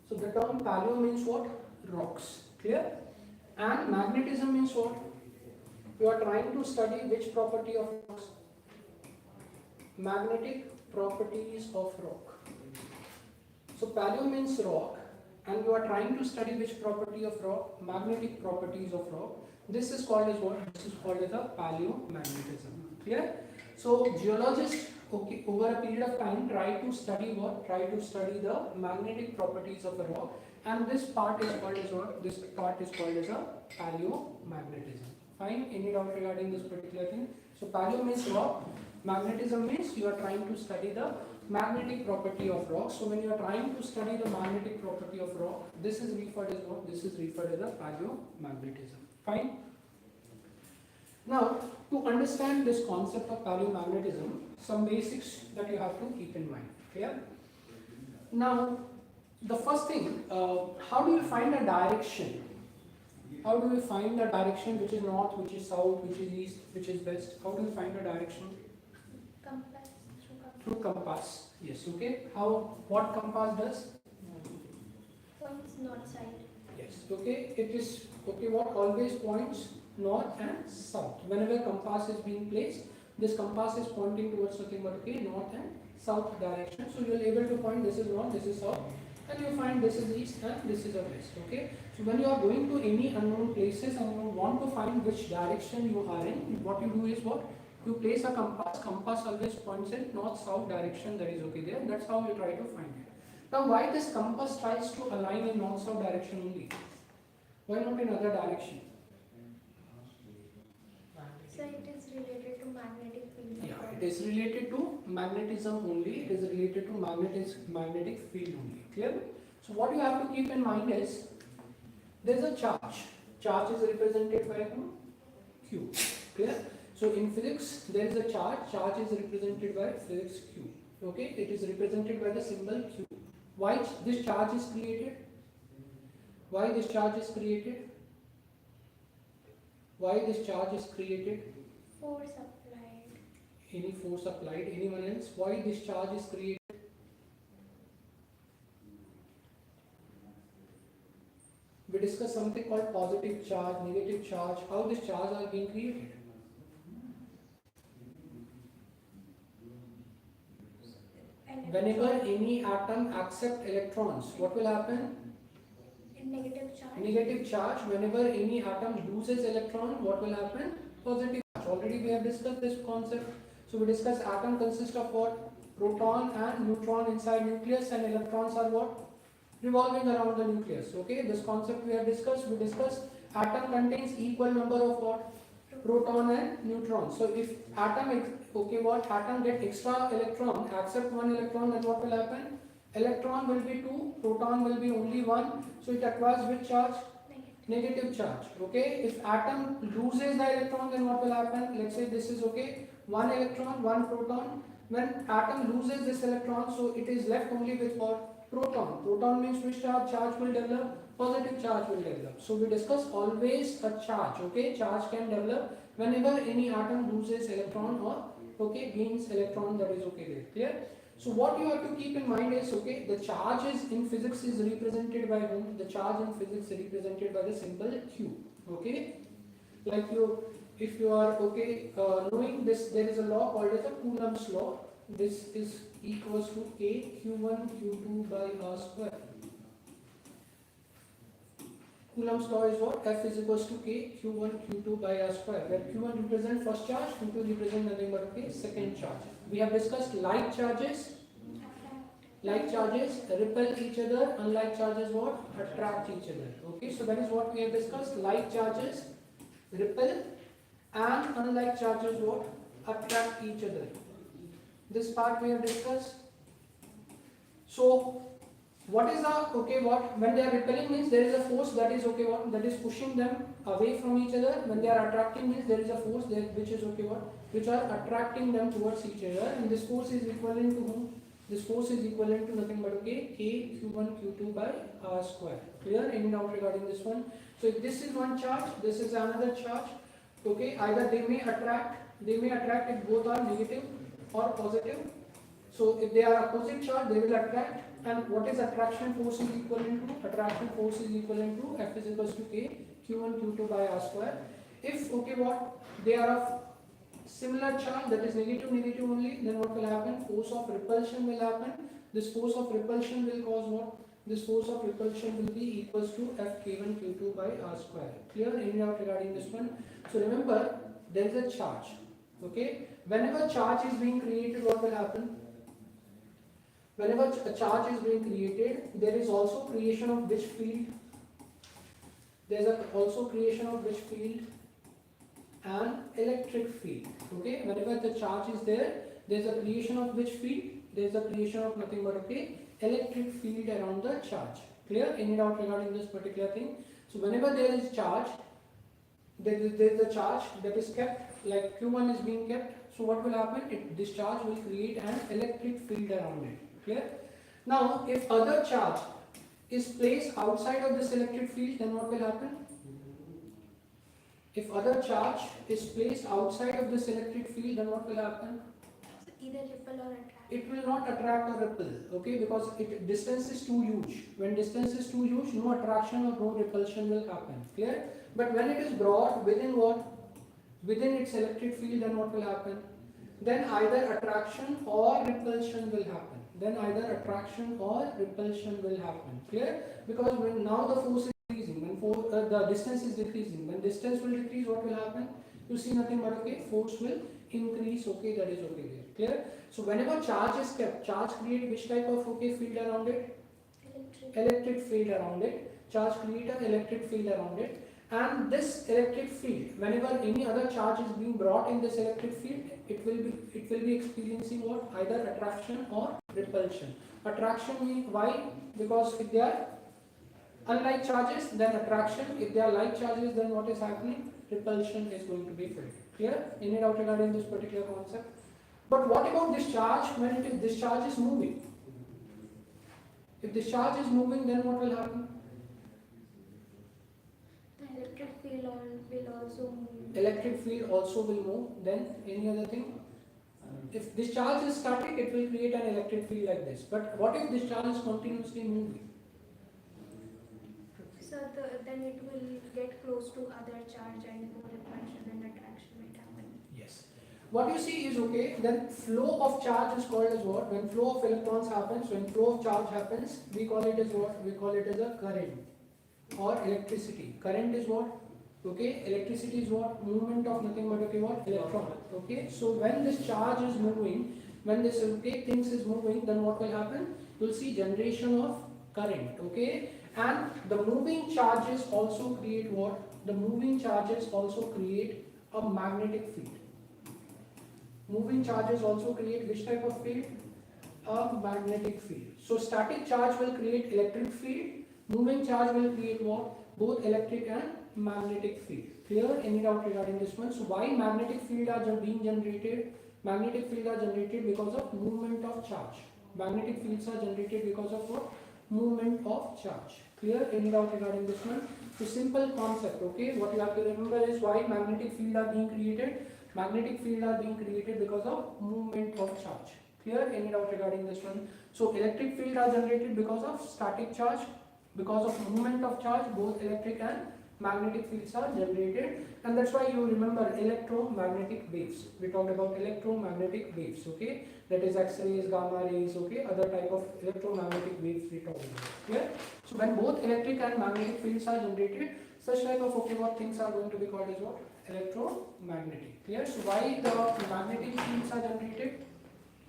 So the term paleo means what? Rocks. Clear? And magnetism means what? You are trying to study which property of rocks? Magnetic properties of rock. So paleo means rock, and you are trying to study which property of rock? Magnetic properties of rock. This is called as what? This is called as a paleomagnetism. Clear? So geologists okay, over a period of time try to study what? Try to study the magnetic properties of a rock, and this part is called as what? This part is called as a paleomagnetism. Fine? Any doubt regarding this particular thing? So paleo means rock, magnetism means you are trying to study the magnetic property of rock. So when you are trying to study the magnetic property of rock, this is referred as what? This is referred as a paleomagnetism. Fine? Now, to understand this concept of paleomagnetism, some basics that you have to keep in mind. Clear? Now, the first thing, how do you find a direction? How do you find a direction which is north, which is south, which is east, which is west? How do you find a direction? Compass. Through compass. Yes, okay. How? What compass does? Points north side. Yes, okay. It is, okay, what always points north and south. Whenever compass is being placed, this compass is pointing towards nothing but okay, north and south direction. So you are able to point this is north, this is south, and you find this is east and this is a west. Okay. So when you are going to any unknown places and you want to find which direction you are in, what you do is what? You place a compass. Compass always points in north-south direction. That is okay there. That's how you try to find it. Now, why this compass tries to align in north-south direction only? Why not in other direction? So it is related to magnetic field. Yeah, It is related to magnetism only. It is related to magnetic field only. Clear? So what you have to keep in mind is there is a charge. Charge is represented by Q. Clear? So in physics there is a charge. Charge is represented by physics Q. Okay? It is represented by the symbol Q. Why this charge is created? Why this charge is created? Why this charge is created? Force applied. Any force applied? Anyone else? Why this charge is created? We discussed something called positive charge, negative charge, how these charges are being created. Whenever any atom accepts electrons, what will happen? Negative charge. Negative charge. Whenever any atom loses electron, what will happen? Positive charge. Already we have discussed this concept. So we discussed atom consists of what? Proton and neutron inside nucleus, and electrons are what? Revolving around the nucleus. Okay, this concept we have discussed. We discussed atom contains equal number of what? Proton and neutron. So if atom atom get extra electron, accept one electron, then what will happen? Electron will be 2, proton will be only 1. So it acquires which charge? Negative charge. Okay, if atom loses the electron, then what will happen? Let's say this is okay, 1 electron, 1 proton. When atom loses this electron, so it is left only with what? Proton. Proton means which charge? Charge will develop, positive charge will develop. So we discuss always a charge. Okay, charge can develop whenever any atom loses electron or gains electron. That is okay. Clear? So what you have to keep in mind is the charges in physics is represented by whom? The charge in physics is represented by the symbol Q. Okay, like if you are knowing this, there is a law called as a Coulomb's law. This is equals to A Q1 Q2 by R square. Coulomb's law is what? F is equals to K Q1 Q2 by R square, where Q1 represents first charge, Q2 represents nothing but second charge. We have discussed like charges. Like charges repel each other, unlike charges what? Attract each other. Okay, so that is what we have discussed. Like charges repel and unlike charges what? Attract each other. This part we have discussed. So what is the when they are repelling means there is a force that is that is pushing them away from each other. When they are attracting means there is a force there which is which are attracting them towards each other, and this force is equivalent to whom? This force is equivalent to nothing but K Q1 Q2 by R square. Clear? Any doubt regarding this one? So if this is one charge, this is another charge. Okay, either they may attract if both are negative or positive. So if they are opposite charge, they will attract. And what is attraction force is equivalent to? Attraction force is equivalent to F is equals to K Q1 Q2 by R square. If they are of similar charge, that is negative only, then what will happen? Force of repulsion will happen. This force of repulsion will cause what? This force of repulsion will be equals to F K1 Q2 by R square. Clear? Any doubt regarding this one? So remember, there is a charge. Okay? Whenever charge is being created, what will happen? Whenever a charge is being created, there is also creation of which field? There is also creation of which field? An electric field. Okay, whenever the charge is there is a creation of which field? There is a creation of nothing but electric field around the charge. Clear? Any doubt regarding this particular thing? So whenever there is charge, there is a charge that is kept, like Q1 is being kept. So what will happen? This charge will create an electric field around it. Clear? Now if other charge is placed outside of this electric field, then what will happen? If other charge is placed outside of this electric field, then what will happen? So either repel or attract. It will not attract or repel, okay, because distance is too huge. When distance is too huge, no attraction or no repulsion will happen. Clear? But when it is brought within what? Within its electric field, then what will happen? Then either attraction or repulsion will happen. Clear? Because when now the force is increasing, when the distance is decreasing. When distance will decrease, what will happen? You see nothing but force will increase. Okay, that is okay there. Clear? So whenever charge is kept, charge create which type of field around it? Electric field around it. Charge create an electric field around it. And this electric field, whenever any other charge is being brought in this electric field, it will be experiencing what? Either attraction or repulsion. Attraction means why? Because if they are unlike charges, then attraction. If they are like charges, then what is happening? Repulsion is going to be felt. Clear? Any doubt regarding this particular concept? But what about discharge when discharge is moving? If discharge is moving, then what will happen? The electric field will also move. Electric field also will move. Then any other thing? If discharge is static, it will create an electric field like this. But what if discharge is continuously moving? So then it will get close to other charge and more repulsion and attraction might happen. Yes. What you see is okay, then flow of charge is called as what? When flow of electrons happens, when flow of charge happens, we call it as what? We call it as a current or electricity. Current is what? Okay, electricity is what? Movement of nothing but okay, what? Electron. Okay, so when this charge is moving, when this things is moving, then what will happen? You'll see generation of current. Okay, and the moving charges also create what? The moving charges also create a magnetic field. Moving charges also create which type of field? A magnetic field. So static charge will create electric field. Moving charge will create what? Both electric and magnetic field. Clear? Any doubt regarding this one? So why magnetic field are being generated? Magnetic field are generated because of movement of charge. Magnetic fields are generated because of what? Movement of charge. Clear? Any doubt regarding this one? So simple concept. Okay. What you have to remember is why magnetic field are being created. Magnetic field are being created because of movement of charge. Clear? Any doubt regarding this one? So electric field are generated because of static charge, because of movement of charge, both electric and magnetic fields are generated, and that's why you remember electromagnetic waves. We talked about electromagnetic waves, okay? That is X-rays, gamma rays, okay? Other type of electromagnetic waves we talked about. Clear? So when both electric and magnetic fields are generated, such type of okay, what things are going to be called as what? Electromagnetic. Clear? So why the magnetic fields are generated?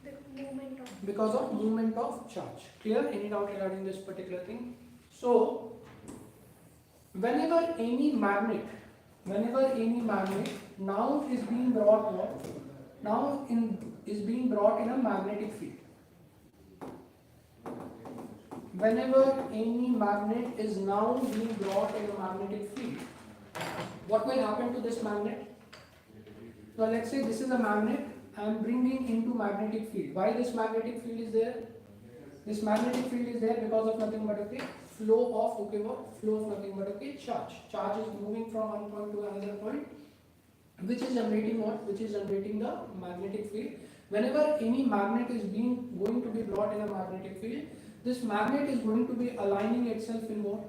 The movement of. Because of movement of charge. Clear? Any doubt regarding this particular thing? So whenever any magnet now is being brought what? Is being brought in a magnetic field. Whenever any magnet is now being brought in a magnetic field, what will happen to this magnet? So let's say this is a magnet I am bringing into magnetic field. Why this magnetic field is there? This magnetic field is there because of nothing but okay, flow of okay, what? Flow of nothing but okay, charge. Charge is moving from one point to another point, which is generating what? Which is generating the magnetic field. Whenever any magnet is going to be brought in a magnetic field, this magnet is going to be aligning itself in what?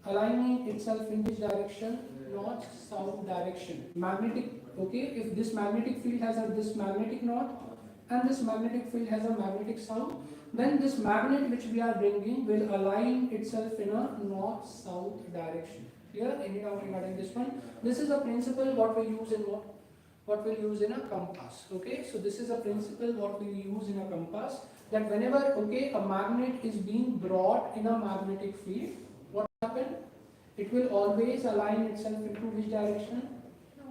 Aligning itself in which direction? North, south direction. Magnetic, okay, if this magnetic field has this magnetic north and this magnetic field has a magnetic south, then this magnet which we are bringing will align itself in a north-south direction. Clear? Any doubt regarding this one? This is a principle what we use in what? What we use in a compass. Okay, so this is a principle what we use in a compass, that whenever okay, a magnet is being brought in a magnetic field, what happens? It will always align itself into which direction?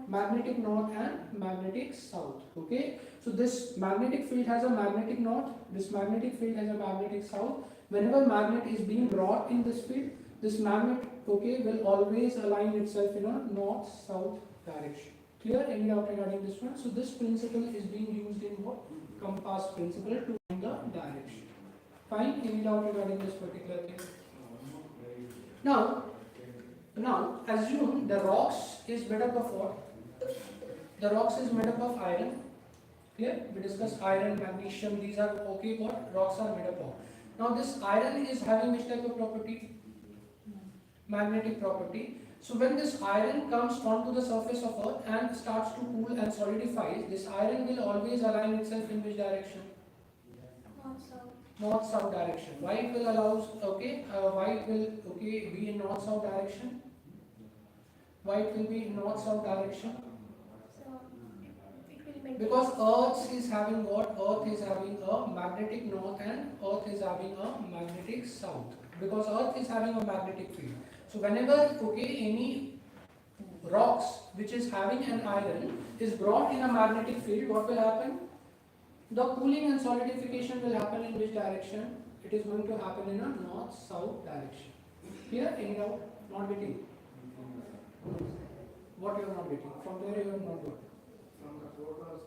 Magnetic north and magnetic south. Okay, so this magnetic field has a magnetic north, this magnetic field has a magnetic south. Whenever magnet is being brought in this field, this magnet okay, will always align itself in a north south direction. Clear? Any doubt regarding this one? So this principle is being used in what? Compass principle to find the direction. Fine? Any doubt regarding this particular thing? Now assume the rocks is made up of what? The rocks is made up of iron. Clear? We discussed iron, magnesium, these are okay, what rocks are made up of. Now this iron is having which type of property? Magnetic property. So when this iron comes onto the surface of earth and starts to cool and solidifies, this iron will always align itself in which direction? North-south. North-south direction. Why it will allows okay? Why it will okay be in north-south direction? Why it will be in north-south direction? So it will maintain. Because Earth is having what? Earth is having a magnetic north and Earth is having a magnetic south. Because Earth is having a magnetic field. So whenever okay any rocks which is having an iron is brought in a magnetic field, what will happen? The cooling and solidification will happen in which direction? It is going to happen in a north-south direction. Here, any doubt? Not getting? What you are not getting? From where you are not getting? From the protons.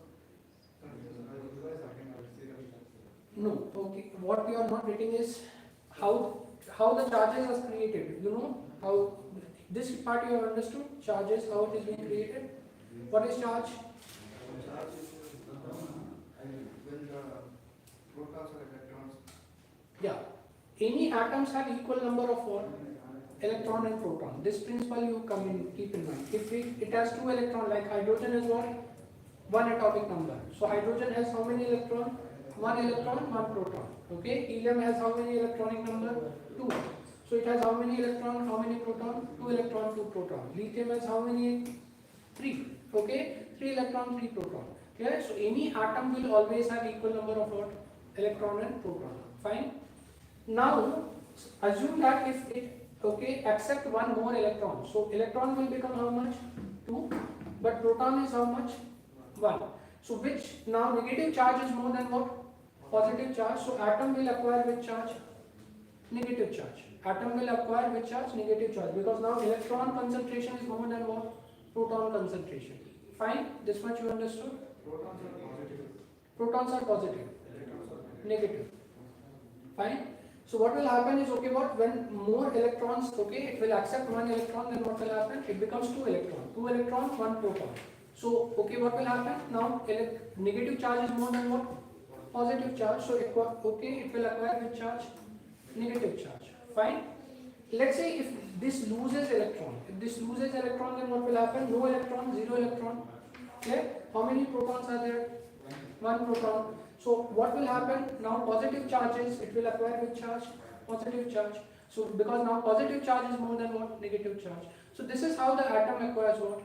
No, okay. What you are not getting is how the charges are created. You know how this part you have understood? Charges, how it is being created? What is charge? Charge is when the protons or electrons. Yeah. Any atoms have equal number of what? Electron and proton. This principle you keep in mind. If it has two electrons, like hydrogen is what? One atomic number. So hydrogen has how many electrons? One electron, one proton. Okay. Helium has how many electronic number? Two. So it has how many electron? How many proton? Two electron, two proton. Lithium has how many? Three. Okay. Three electron, three proton. Okay. So any atom will always have equal number of what? Electron and proton. Fine. Now assume that if it accept one more electron, so electron will become how much? 2, but proton is how much? 1. So which now negative charge is more than what? Positive charge. So atom will acquire which charge? Negative charge. Atom will acquire which charge? Negative charge, because now electron concentration is more than what? Proton concentration. Fine. This much you understood? Protons are positive. Protons are positive. Electrons are Negative. Fine. So what will happen is, when more electrons, it will accept one electron, then what will happen? It becomes two electrons. Two electrons, one proton. So, what will happen? Now, negative charge is more than what? Positive charge. So, it will acquire which charge? Negative charge. Fine. Let's say if this loses electron. If this loses electron, then what will happen? No electron, zero electron. Okay? How many protons are there? One proton. So what will happen? Now positive charges, it will acquire which charge? Positive charge. So because now positive charge is more than what? Negative charge. So this is how the atom acquires what?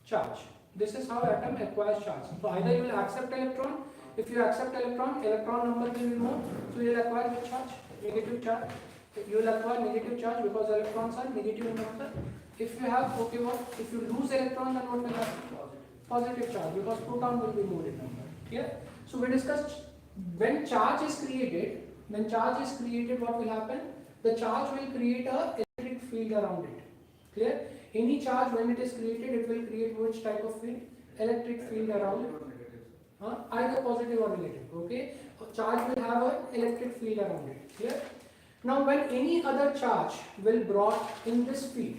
Charge. This is how atom acquires charge. So either you will accept electron. If you accept electron, electron number will be more. So you will acquire which charge? Negative charge. You will acquire negative charge because electrons are negative in number. If you have, if you lose electron, then what will happen? Positive charge, because proton will be more in number. Clear? So we discussed when charge is created, what will happen? The charge will create a electric field around it. Clear? Any charge when it is created, it will create which type of field? Electric field around it. Either positive or negative. Okay? A charge will have an electric field around it. Clear? Now when any other charge will brought in this field,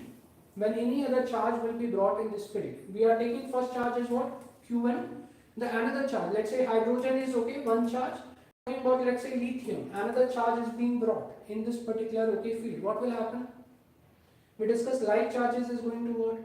we are taking first charge is what? Q1. The another charge, let's say hydrogen is one charge. Talking about, let's say, lithium, another charge is being brought in this particular field. What will happen? We discussed like charges is going to what?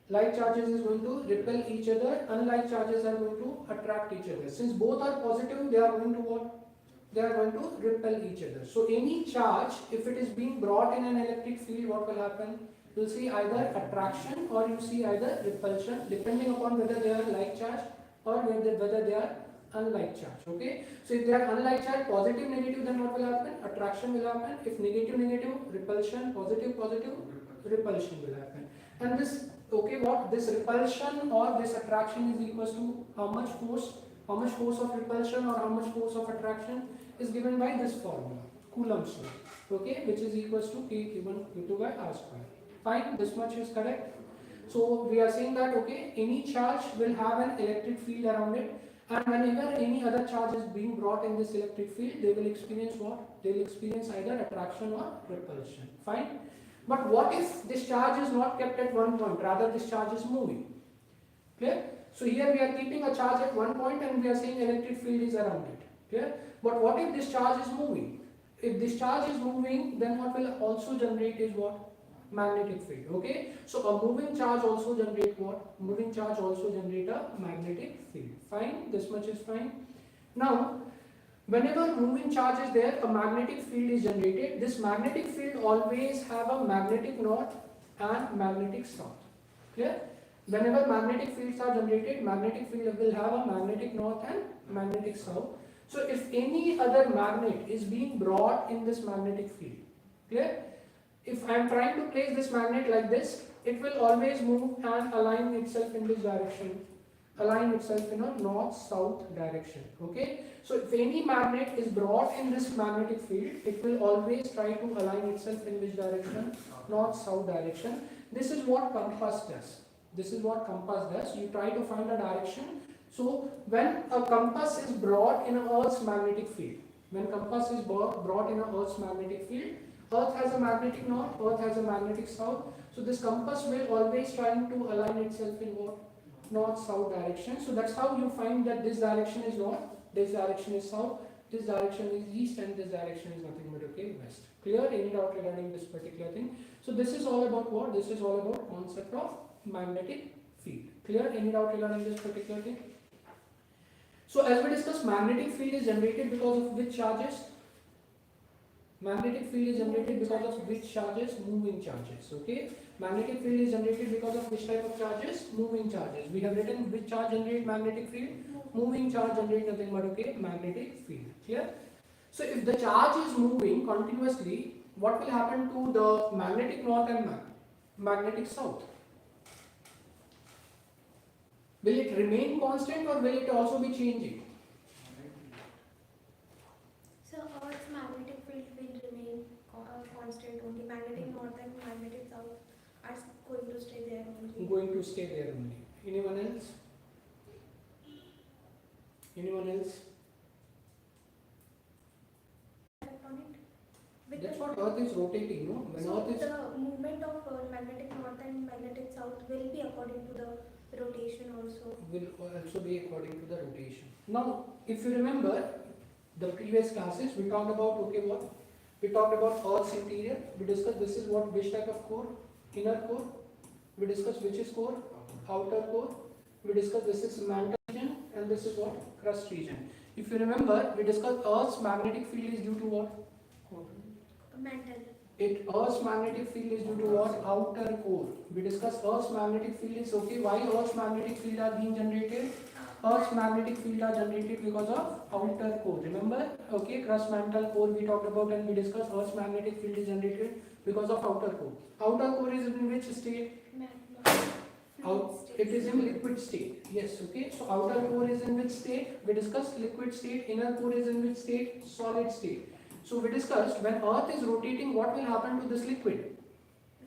Like charges is going to repel each other, unlike charges are going to attract each other. Since both are positive, they are going to what? They are going to repel each other. So any charge, if it is being brought in an electric field, what will happen? You will see either attraction or you see either repulsion, depending upon whether they are like charge or whether they are unlike charge. Okay. So if they are unlike charge, positive, negative, then what will happen? Attraction will happen. If negative, negative, repulsion, positive, positive, repulsion will happen. And this, this repulsion or this attraction is equals to how much force? How much force of repulsion or how much force of attraction is given by this formula, Coulomb's law. Okay, which is equals to K Q1 Q2 by R square. Fine, this much is correct. So we are saying that any charge will have an electric field around it, and whenever any other charge is being brought in this electric field, they will experience what? They will experience either attraction or repulsion. Fine. But what if this charge is not kept at one point, rather this charge is moving? Clear? So here we are keeping a charge at one point and we are saying electric field is around it. Clear? But what if this charge is moving? If this charge is moving, then what will also generate is what? Magnetic field. Okay. So a moving charge also generate what? Moving charge also generate a magnetic field. Fine. This much is fine. Now, whenever moving charge is there, a magnetic field is generated. This magnetic field always have a magnetic north and magnetic south. Clear? Whenever magnetic fields are generated, magnetic field will have a magnetic north and magnetic south. So if any other magnet is being brought in this magnetic field, clear? If I am trying to place this magnet like this, it will always move and align itself in this direction. Align itself in a north-south direction. Okay. So if any magnet is brought in this magnetic field, it will always try to align itself in which direction? North-south direction. This is what compass does. This is what compass does. You try to find a direction. So when a compass is brought in Earth's magnetic field, when compass is brought in Earth's magnetic field, Earth has a magnetic north, Earth has a magnetic south. So this compass will always trying to align itself in what? North-south direction. So that's how you find that this direction is north, this direction is south, this direction is east, and this direction is nothing but okay, west. Clear? Any doubt regarding this particular thing? So this is all about what? This is all about concept of magnetic field. Clear? Any doubt regarding this particular thing? So as we discussed, magnetic field is generated because of which charges? Magnetic field is generated because of which charges? Moving charges. Okay. Magnetic field is generated because of which type of charges? Moving charges. We have written which charge generate magnetic field? Moving charge generate nothing but okay, magnetic field. Clear? So if the charge is moving continuously, what will happen to the magnetic north and magnetic south? Will it remain constant or will it also be changing? So Earth's magnetic field will remain constant only. Magnetic north and magnetic south are going to stay there only. Going to stay there only. Anyone else? Anyone else? On it? That's Because what Earth is rotating, no? When so Earth is the movement of magnetic north and magnetic south will be according to the rotation also. will also be according to the rotation. Now, if you remember the previous classes, we talked about okay what? We talked about Earth's interior. We discussed this is what which type of core? Inner core. We discussed which is core? Outer core. We discussed this is mantle region and this is what? Crust region. If you remember, we discussed Earth's magnetic field is due to what? Mantle. Earth's magnetic field is due to what? Outer core. We discussed Earth's magnetic field is okay. Why Earth's magnetic field are being generated? Earth's magnetic field are generated because of outer core. Remember? Okay, crust, mantle, core we talked about and we discussed Earth's magnetic field is generated because of outer core. Outer core is in which state? It is in liquid state. Yes, okay. So outer core is in which state? We discussed liquid state. Inner core is in which state? Solid state. So we discussed when Earth is rotating, what will happen to this liquid?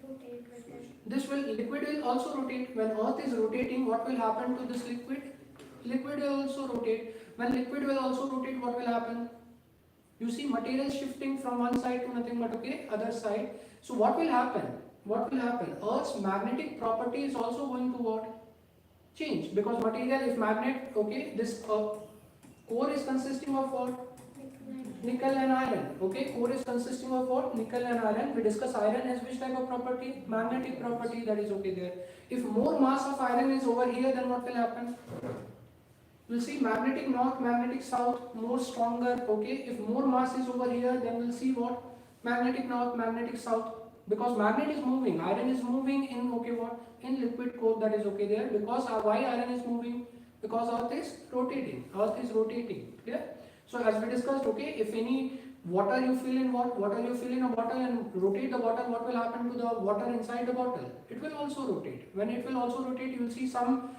Rotate with it. Liquid will also rotate. When Earth is rotating, what will happen to this liquid? Liquid will also rotate. When liquid will also rotate, what will happen? You see material shifting from one side to nothing but okay, other side. So what will happen? What will happen? Earth's magnetic property is also going to what? Change. Because material, if magnet, okay, this core is consisting of what? Nickel and iron. Okay, core is consisting of what? Nickel and iron. We discuss iron has which type of property? Magnetic property, that is okay there. If more mass of iron is over here, then what will happen? We'll see magnetic north, magnetic south, more stronger. Okay, if more mass is over here, then we'll see what? Magnetic north, magnetic south. Because magnet is moving, iron is moving in okay what? In liquid core, that is okay there. Because why iron is moving? Because Earth is rotating. Earth is rotating. Clear? So as we discussed, okay, if any water you fill in what? Water you fill in a bottle and rotate the water, what will happen to the water inside the bottle? It will also rotate. When it will also rotate, you will see some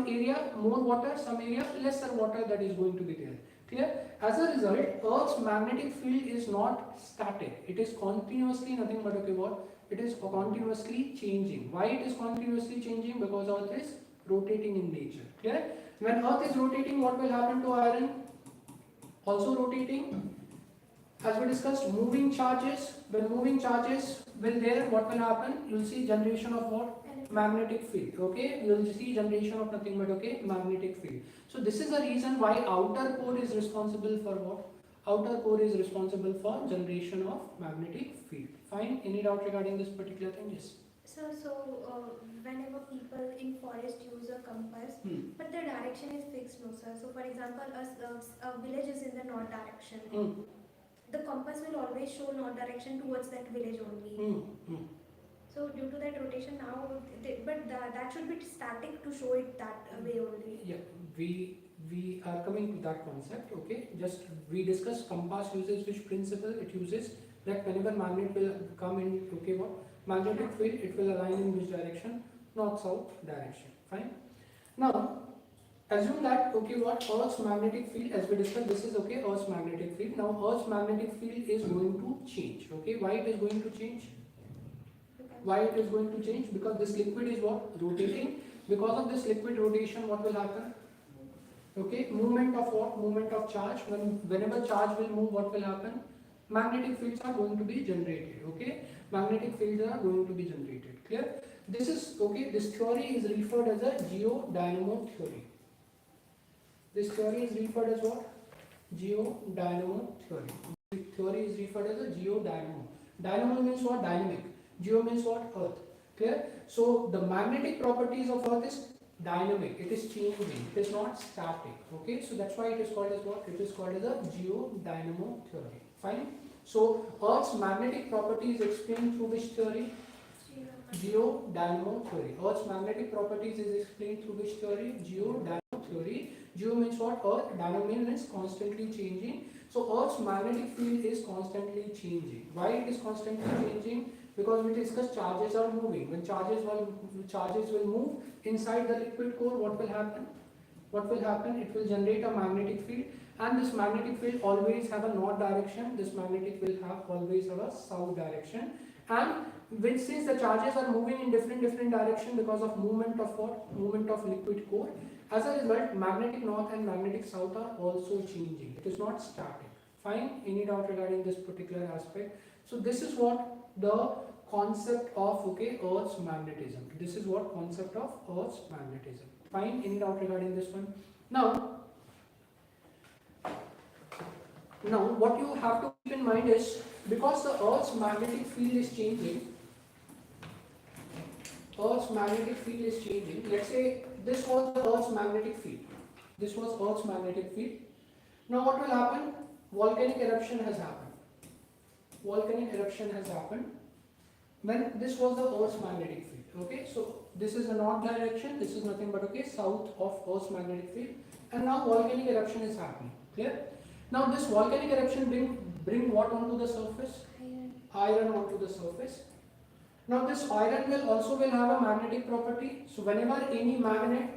area more water, some area lesser water that is going to be there. Clear? As a result, Earth's magnetic field is not static. It is continuously nothing but okay what? It is continuously changing. Why it is continuously changing? Because Earth is rotating in nature. Clear? When Earth is rotating, what will happen to iron? Also rotating. As we discussed, moving charges. When moving charges will there, what will happen? You will see generation of what? Magnetic field. Okay, you will see generation of nothing but okay, magnetic field. So this is the reason why outer core is responsible for what? Outer core is responsible for generation of magnetic field. Fine. Any doubt regarding this particular thing? Yes. So whenever people in forest use a compass, but the direction is fixed, no sir. So for example, a village is in the north direction. The compass will always show north direction towards that village only. So due to that rotation now, that should be static to show it that way only. Yeah, we are coming to that concept. Okay, just we discussed compass uses which principle it uses. That whenever magnet will come in, okay, what Magnetic field, it will align in which direction? North-south direction. Fine. Now, assume that, okay, what Earth's magnetic field, as we discussed, this is okay, Earth's magnetic field. Now, Earth's magnetic field is going to change. Okay, why it is going to change? Why it is going to change? Because this liquid is what? Rotating. Because of this liquid rotation, what will happen? Okay, movement of what? Movement of charge. Whenever charge will move, what will happen? Magnetic fields are going to be generated. Okay, magnetic fields are going to be generated. Clear? This is okay. This theory is referred as a geodynamo theory. This theory is referred as what? Geodynamo theory. This theory is referred as a geodynamo. Dynamo means what? Dynamic. Geo means what? Earth. Clear? So the magnetic properties of Earth is dynamic. It is changing. It is not static. Okay. So that's why it is called as what? It is called as a geodynamo theory. Fine. So Earth's magnetic property is explained through which theory? Geodynamo theory. Earth's magnetic properties is explained through which theory? Geodynamo theory. Geo means what? Earth. Dynamo means constantly changing. So Earth's magnetic field is constantly changing. Why it is constantly changing? Because we discussed charges are moving. When charges will move inside the liquid core, what will happen? What will happen? It will generate a magnetic field, and this magnetic field always have a north direction. This magnetic will have always have a south direction. And since the charges are moving in different direction because of movement of what? Movement of liquid core. As a result, magnetic north and magnetic south are also changing. It is not static. Fine. Any doubt regarding this particular aspect? So this is what the concept of Earth's magnetism. This is what concept of Earth's magnetism. Fine. Any doubt regarding this one? Now what you have to keep in mind is, because the Earth's magnetic field is changing, Earth's magnetic field is changing. Let's say this was the Earth's magnetic field. This was Earth's magnetic field. Now what will happen? Volcanic eruption has happened. Volcanic eruption has happened when this was the Earth's magnetic field. Okay, so this is the north direction. This is nothing but south of Earth's magnetic field, and now volcanic eruption is happening. Clear? Now this volcanic eruption bring what onto the surface? Iron onto the surface. Now this iron will have a magnetic property. So whenever any magnet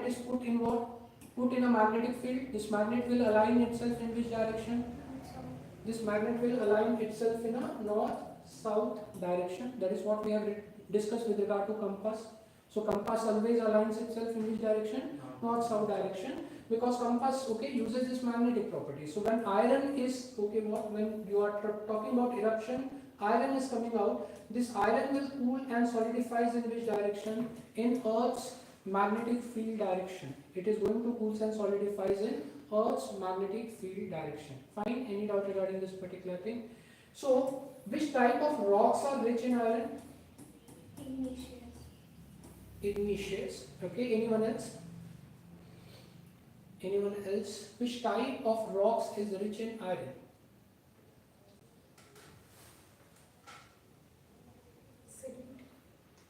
is put in what? Put in a magnetic field, this magnet will align itself in which direction? This magnet will align itself in a north-south direction. That is what we have discussed with regard to compass. So compass always aligns itself in which direction? North-south direction. Because compass uses this magnetic property. So when iron is when you are talking about eruption, iron is coming out. This iron will cool and solidifies in which direction? In Earth's magnetic field direction. It is going to cool and solidifies in Earth's magnetic field direction. Fine. Any doubt regarding this particular thing? So which type of rocks are rich in iron? Igneous. Okay. Anyone else? Anyone else? Which type of rocks is rich in iron?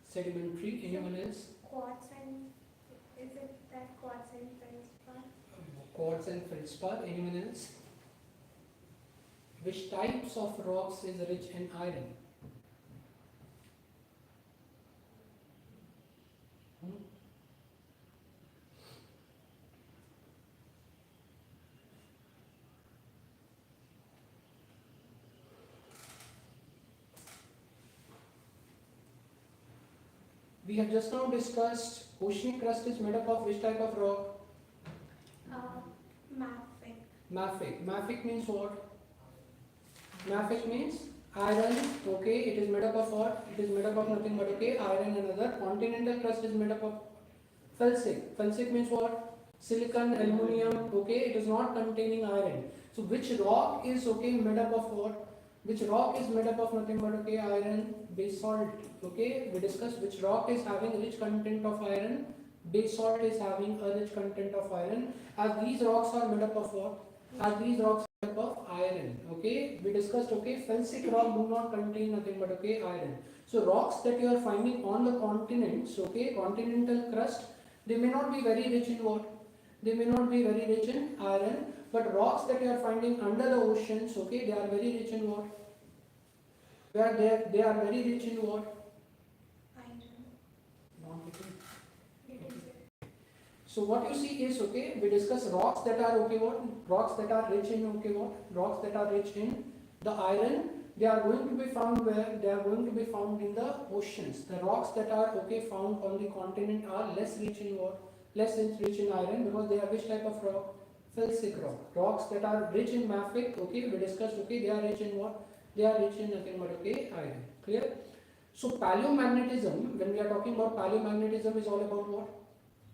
Sedimentary. Anyone else? Quartz and is it that quartz and feldspar? Quartz and feldspar. Anyone else? Which types of rocks is rich in iron? We have just now discussed oceanic crust is made up of which type of rock? Mafic. Mafic means what? Mafic means iron. Okay, it is made up of what? It is made up of nothing but iron and other. Continental crust is made up of felsic. Felsic means what? Silicon, aluminium. Okay, it is not containing iron. So which rock is made up of what? Which rock is made up of nothing but iron? Basalt. Okay, we discussed which rock is having rich content of iron. Basalt is having a rich content of iron. As these rocks are made up of what? As these rocks are made up of iron. Okay, we discussed felsic rock do not contain nothing but iron. So rocks that you are finding on the continents, continental crust, they may not be very rich in what? They may not be very rich in iron, but rocks that you are finding under the oceans, they are very rich in what? where they are very rich in what? Iron. Not getting. Didn't say. So what you see is, okay, we discuss rocks that are, okay, what? Rocks that are rich in, okay, what? Rocks that are rich in the iron, they are going to be found where? They are going to be found in the oceans. The rocks that are, okay, found on the continent are less rich in what? Less rich in iron, because they are which type of rock? Felsic rock. Rocks that are rich in mafic, okay, we discussed, okay, they are rich in what? They are rich in nothing but, okay, iron. Clear? So paleomagnetism, when we are talking about paleomagnetism, is all about what?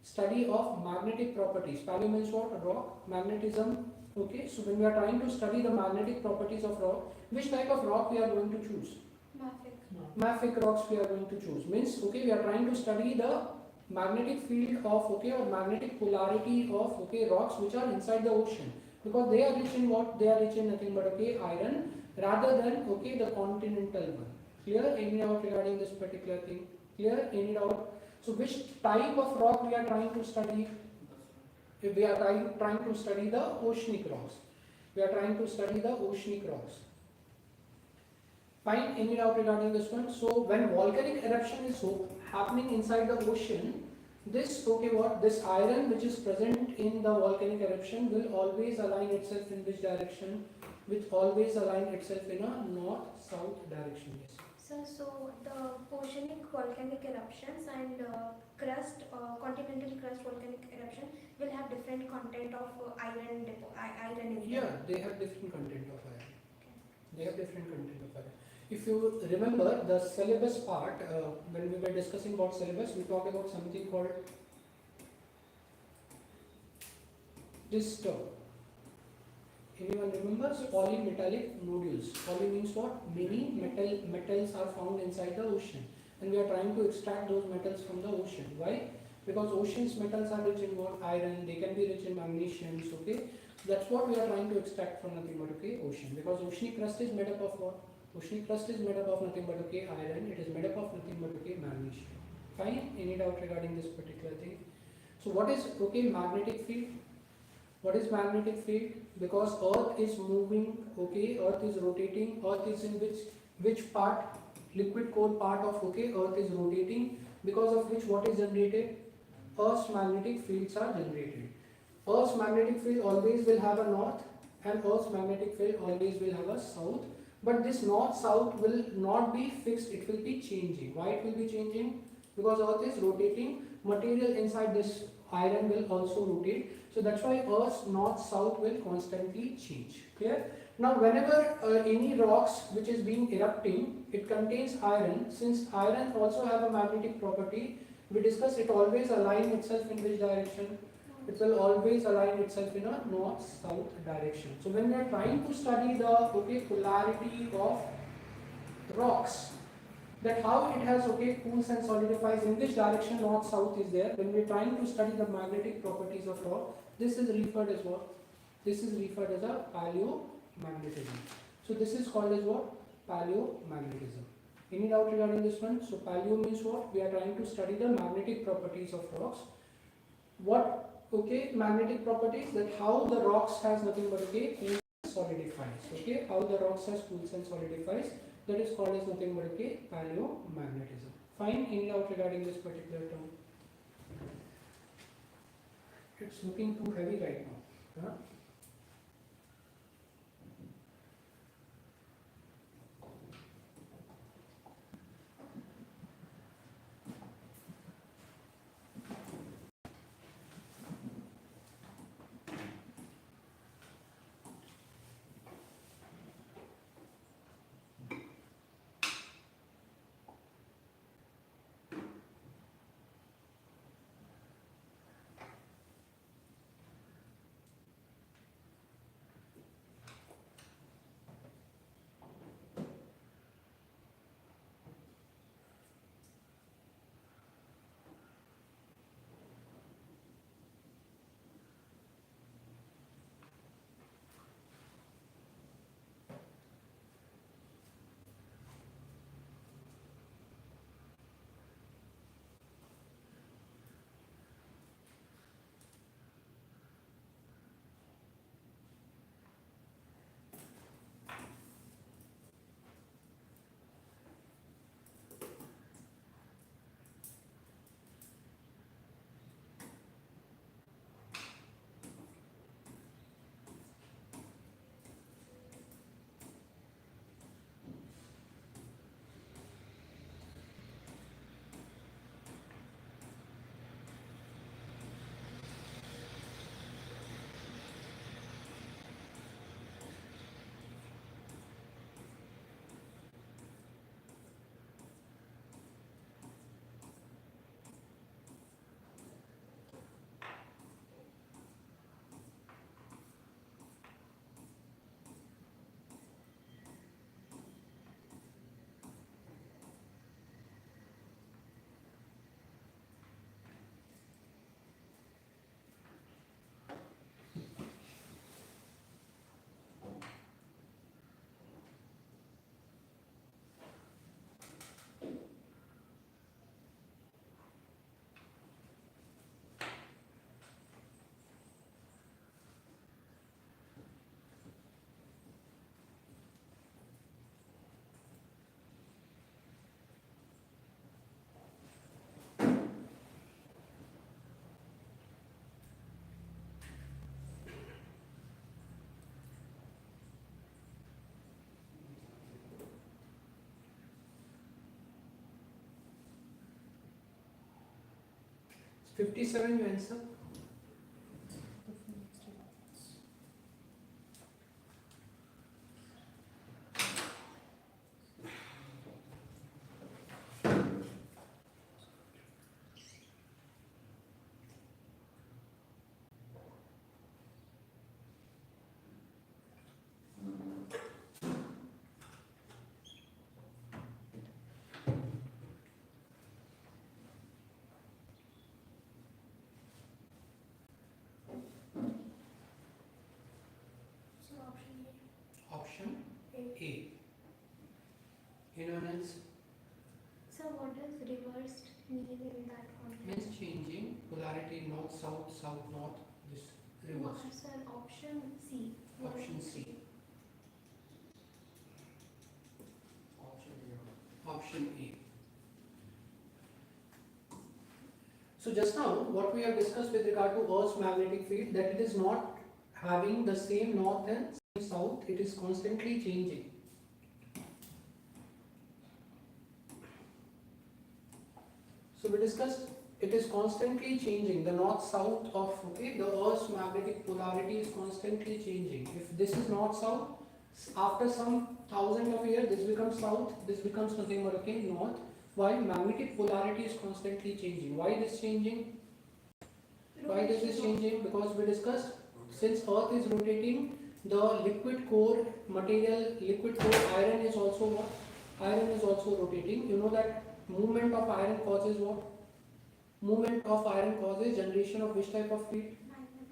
Study of magnetic properties. Paleo means what? Rock. Magnetism. Okay. So when we are trying to study the magnetic properties of rock, which type of rock we are going to choose? Mafic. Mafic rocks we are going to choose. Means, okay, we are trying to study the magnetic field of, okay, or magnetic polarity of, okay, rocks which are inside the ocean, because they are rich in what? They are rich in nothing but, okay, iron, rather than, okay, the continental one. Clear? Any doubt regarding this particular thing? Clear? Any doubt? So which type of rock we are trying to study? If we are trying to study the oceanic rocks. We are trying to study the oceanic rocks. Fine, any doubt regarding this one? So when volcanic eruption is happening inside the ocean, this, okay, what? This iron which is present in the volcanic eruption will always align itself in which direction? Which always align itself in a north-south direction. Yes. So the oceanic volcanic eruptions and continental crust volcanic eruption will have different content of iron iron in them. Yeah, they have different content of iron. They have different content of iron. If you remember the syllabus part, when we were discussing about syllabus, we talked about something called this term. Anyone remembers? Polymetallic nodules. Poly means what? Many metals are found inside the ocean, and we are trying to extract those metals from the ocean. Why? Because ocean's metals are rich in what? Iron. They can be rich in magnesium. Okay, that's what we are trying to extract from nothing but, okay, ocean. Because oceanic crust is made up of what? Oceanic crust is made up of nothing but, okay, iron. It is made up of nothing but, okay, magnesium. Fine. Any doubt regarding this particular thing? So what is, okay, magnetic field? What is magnetic field? Because Earth is moving, okay, Earth is rotating. Earth is in which part? Liquid core part of, okay, Earth is rotating, because of which what is generated? Earth's magnetic fields are generated. Earth's magnetic field always will have a north, and Earth's magnetic field always will have a south. But this north-south will not be fixed, it will be changing. Why it will be changing? Because Earth is rotating, material inside this iron will also rotate. So that's why Earth's north-south will constantly change. Clear? Now whenever any rocks which is being erupting, it contains iron. Since iron also have a magnetic property, we discussed it always align itself in which direction? It will always align itself in a north-south direction. So when we are trying to study the, okay, polarity of rocks, that how it has, okay, cools and solidifies, in which direction north-south is there, when we are trying to study the magnetic properties of rock, this is referred as what? This is referred as a paleomagnetism. So this is called as what? Paleomagnetism. Any doubt regarding this one? So paleo means what? We are trying to study the magnetic properties of rocks. What, okay, magnetic properties? That how the rocks has nothing but, okay, cools and solidifies. Okay, how the rocks has cools and solidifies. That is called as nothing but, okay, paleomagnetism. Fine. Any doubt regarding this particular term? It's looking too heavy right now. Huh? 57 you answer. So option A. Option A. A. Anyone else? So what does reversed mean in that context? Means changing polarity north south south north. This reverse. Sir, option C. Option C. Option A. So just now what we have discussed with regard to Earth's magnetic field, that it is not having the same north and same south, it is constantly changing. So we discussed it is constantly changing. The north-south of the Earth's magnetic polarity is constantly changing. If this is north-south, after some thousands of years, this becomes south, this becomes nothing but north. While magnetic polarity is constantly changing. Why this changing? Why this is changing? Because we discussed since Earth is rotating, the liquid core material, liquid core iron is also what? Iron is also rotating. You know that movement of iron causes what? Movement of iron causes generation of which type of field?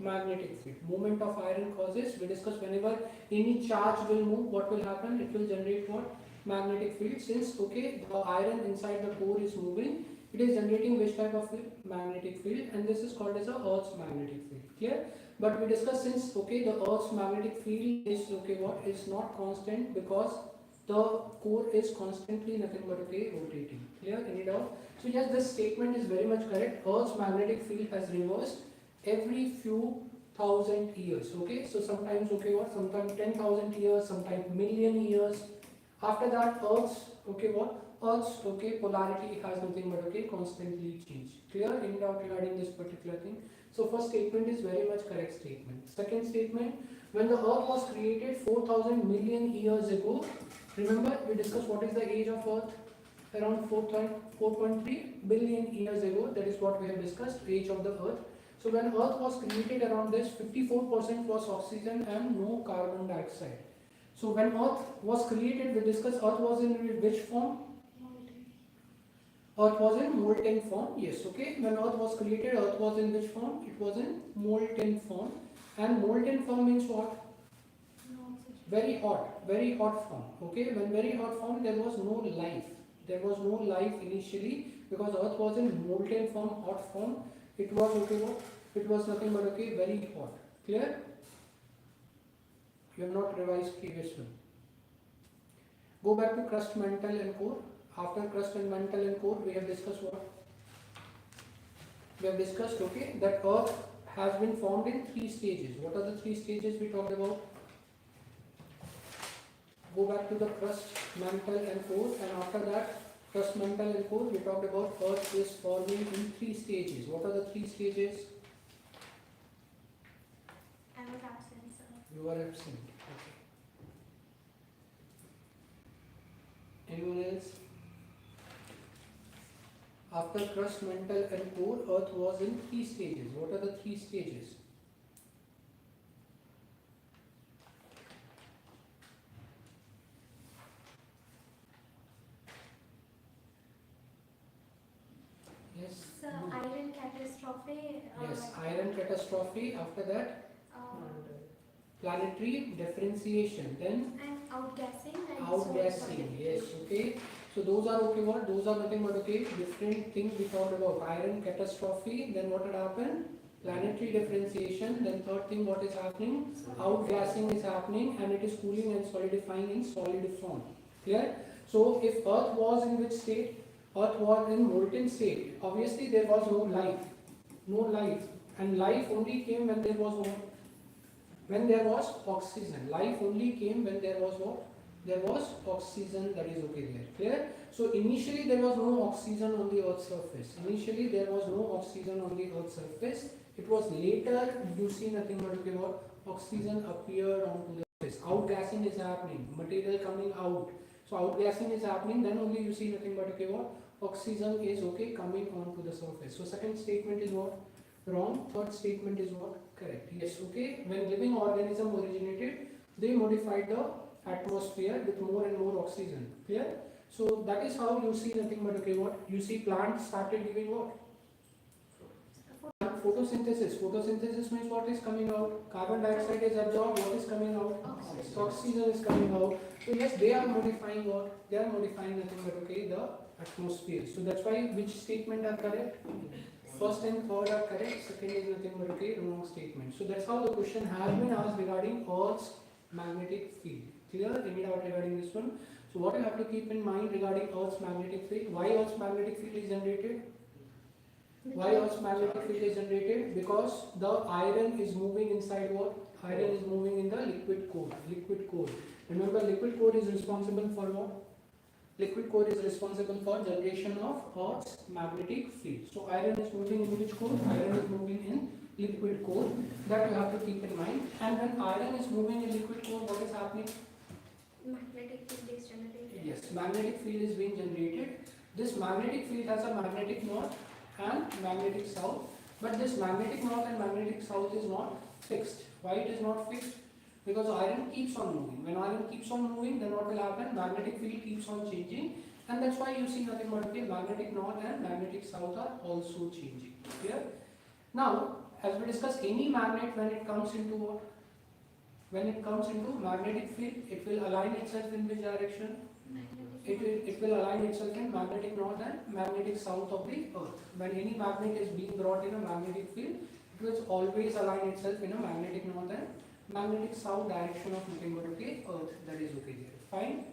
Magnetic field. Movement of iron causes, we discussed whenever any charge will move, what will happen? It will generate what? Magnetic field. Since the iron inside the core is moving, it is generating which type of field? Magnetic field, and this is called as a Earth's magnetic field. Clear? But we discussed since the Earth's magnetic field is what? Is not constant because the core is constantly nothing but rotating. Clear? Any doubt? So yes, this statement is very much correct. Earth's magnetic field has reversed every few thousand years. So sometimes sometimes 10,000 years, sometimes million years. After that, Earth's Earth's polarity has nothing but constantly changed. Clear? Any doubt regarding this particular thing? So first statement is very much correct statement. Second statement, when the Earth was created 4,000 million years ago, remember we discussed what is the age of Earth? Around 4.3 billion years ago. That is what we have discussed, age of the Earth. So when Earth was created around this, 54% was oxygen and no carbon dioxide. So when Earth was created, we discussed Earth was in which form? Earth was in molten form. Yes, When Earth was created, Earth was in which form? It was in molten form. And molten form means what? Very hot form. When very hot form, there was no life. There was no life initially because Earth was in molten form, hot form. It was It was nothing but very hot. Clear? You have not revised previous one. Go back to crust, mantle and core. After crust and mantle and core, we have discussed what? We have discussed that Earth has been formed in 3 stages. What are the 3 stages we talked about? Go back to the crust, mantle and core, and after that crust, mantle and core, we talked about Earth is forming in 3 stages. What are the 3 stages? I was absent, sir. You are absent. Anyone else? After crust, mantle and core, Earth was in 3 stages. What are the 3 stages? Yes. So iron catastrophe. Yes, iron catastrophe. After that, planetary differentiation. Then and outgassing and outgassing. Yes. So those are what? Those are nothing but different things we talked about. Iron catastrophe. Then what had happened? Planetary differentiation. Then third thing, what is happening? Outgassing is happening, and it is cooling and solidifying in solid form. Clear? So if Earth was in which state? Earth was in molten state. Obviously there was no life. No life. And life only came when there was what? When there was oxygen. Life only came when there was what? There was oxygen, that is okay there. Clear? So initially there was no oxygen on the Earth's surface. Initially there was no oxygen on the Earth's surface. It was later you see nothing but okay, what oxygen appeared onto the surface. Outgassing is happening, material coming out. So outgassing is happening, then only you see nothing but okay, what oxygen is okay coming onto the surface. So second statement is what? Wrong. Third statement is what? Correct. Yes, okay. When living organism originated, they modified the atmosphere with more and more oxygen. Clear? So that is how you see nothing but okay, what? You see plants started giving what? Photosynthesis. Photosynthesis means what is coming out? Carbon dioxide is absorbed. What is coming out? Oxygen is coming out. So yes, they are modifying what? They are modifying nothing but okay, the atmosphere. So that's why which statement are correct? First and third are correct. Second is nothing but okay, wrong statement. So that's how the question has been asked regarding Earth's magnetic field. Clear? Any doubt regarding this one? So what you have to keep in mind regarding Earth's magnetic field? Why Earth's magnetic field is generated? Why Earth's magnetic field is generated? Because the iron is moving inside what? Iron is moving in the liquid core. Liquid core. Remember, liquid core is responsible for what? Liquid core is responsible for generation of Earth's magnetic field. So iron is moving in which core? Iron is moving in liquid core. That you have to keep in mind. And when iron is moving in liquid core, what is happening? Magnetic field is generated. Yes, magnetic field is being generated. This magnetic field has a magnetic north and magnetic south. But this magnetic north and magnetic south is not fixed. Why it is not fixed? Because iron keeps on moving. When iron keeps on moving, then what will happen? Magnetic field keeps on changing, and that's why you see nothing but okay, magnetic north and magnetic south are also changing. Clear? Now, as we discussed, any magnet when it comes into what? When it comes into magnetic field, it will align itself in which direction? It will align itself in magnetic north and magnetic south of the Earth. When any magnet is being brought in a magnetic field, it will always align itself in a magnetic north and magnetic south direction of nothing but okay, Earth. That is okay there. Fine.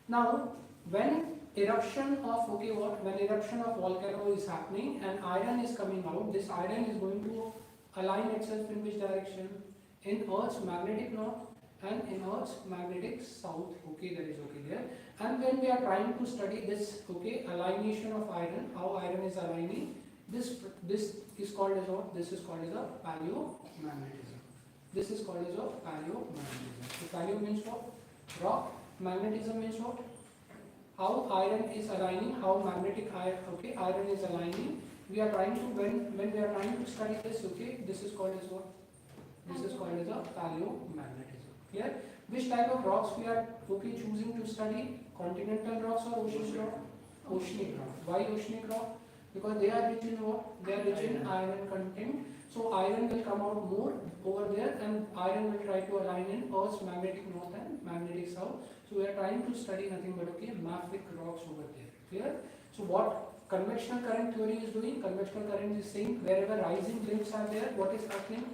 Now, when eruption of okay, what? When eruption of volcano is happening and iron is coming out, this iron is going to align itself in which direction? In Earth's magnetic north and in Earth's magnetic south. Okay, that is okay there. And when we are trying to study this okay, alignation of iron, how iron is aligning, this is called as what? This is called as a paleomagnetism. This is called as a paleomagnetism. So paleo means what? Rock. Magnetism means what? How iron is aligning, how magnetic iron, okay, iron is aligning. We are trying to when we are trying to study this, okay, this is called as what? This is called as a paleomagnetism. Clear? Which type of rocks we are okay choosing to study? Continental rocks or oceanic rock? Oceanic rock. Why oceanic rock? Because they are rich in what? They are rich in iron content. So iron will come out more over there, and iron will try to align in Earth's magnetic north and magnetic south. So we are trying to study nothing but okay, mafic rocks over there. Clear? So what convectional current theory is doing? Convectional current is saying wherever rising cliffs are there, what is happening?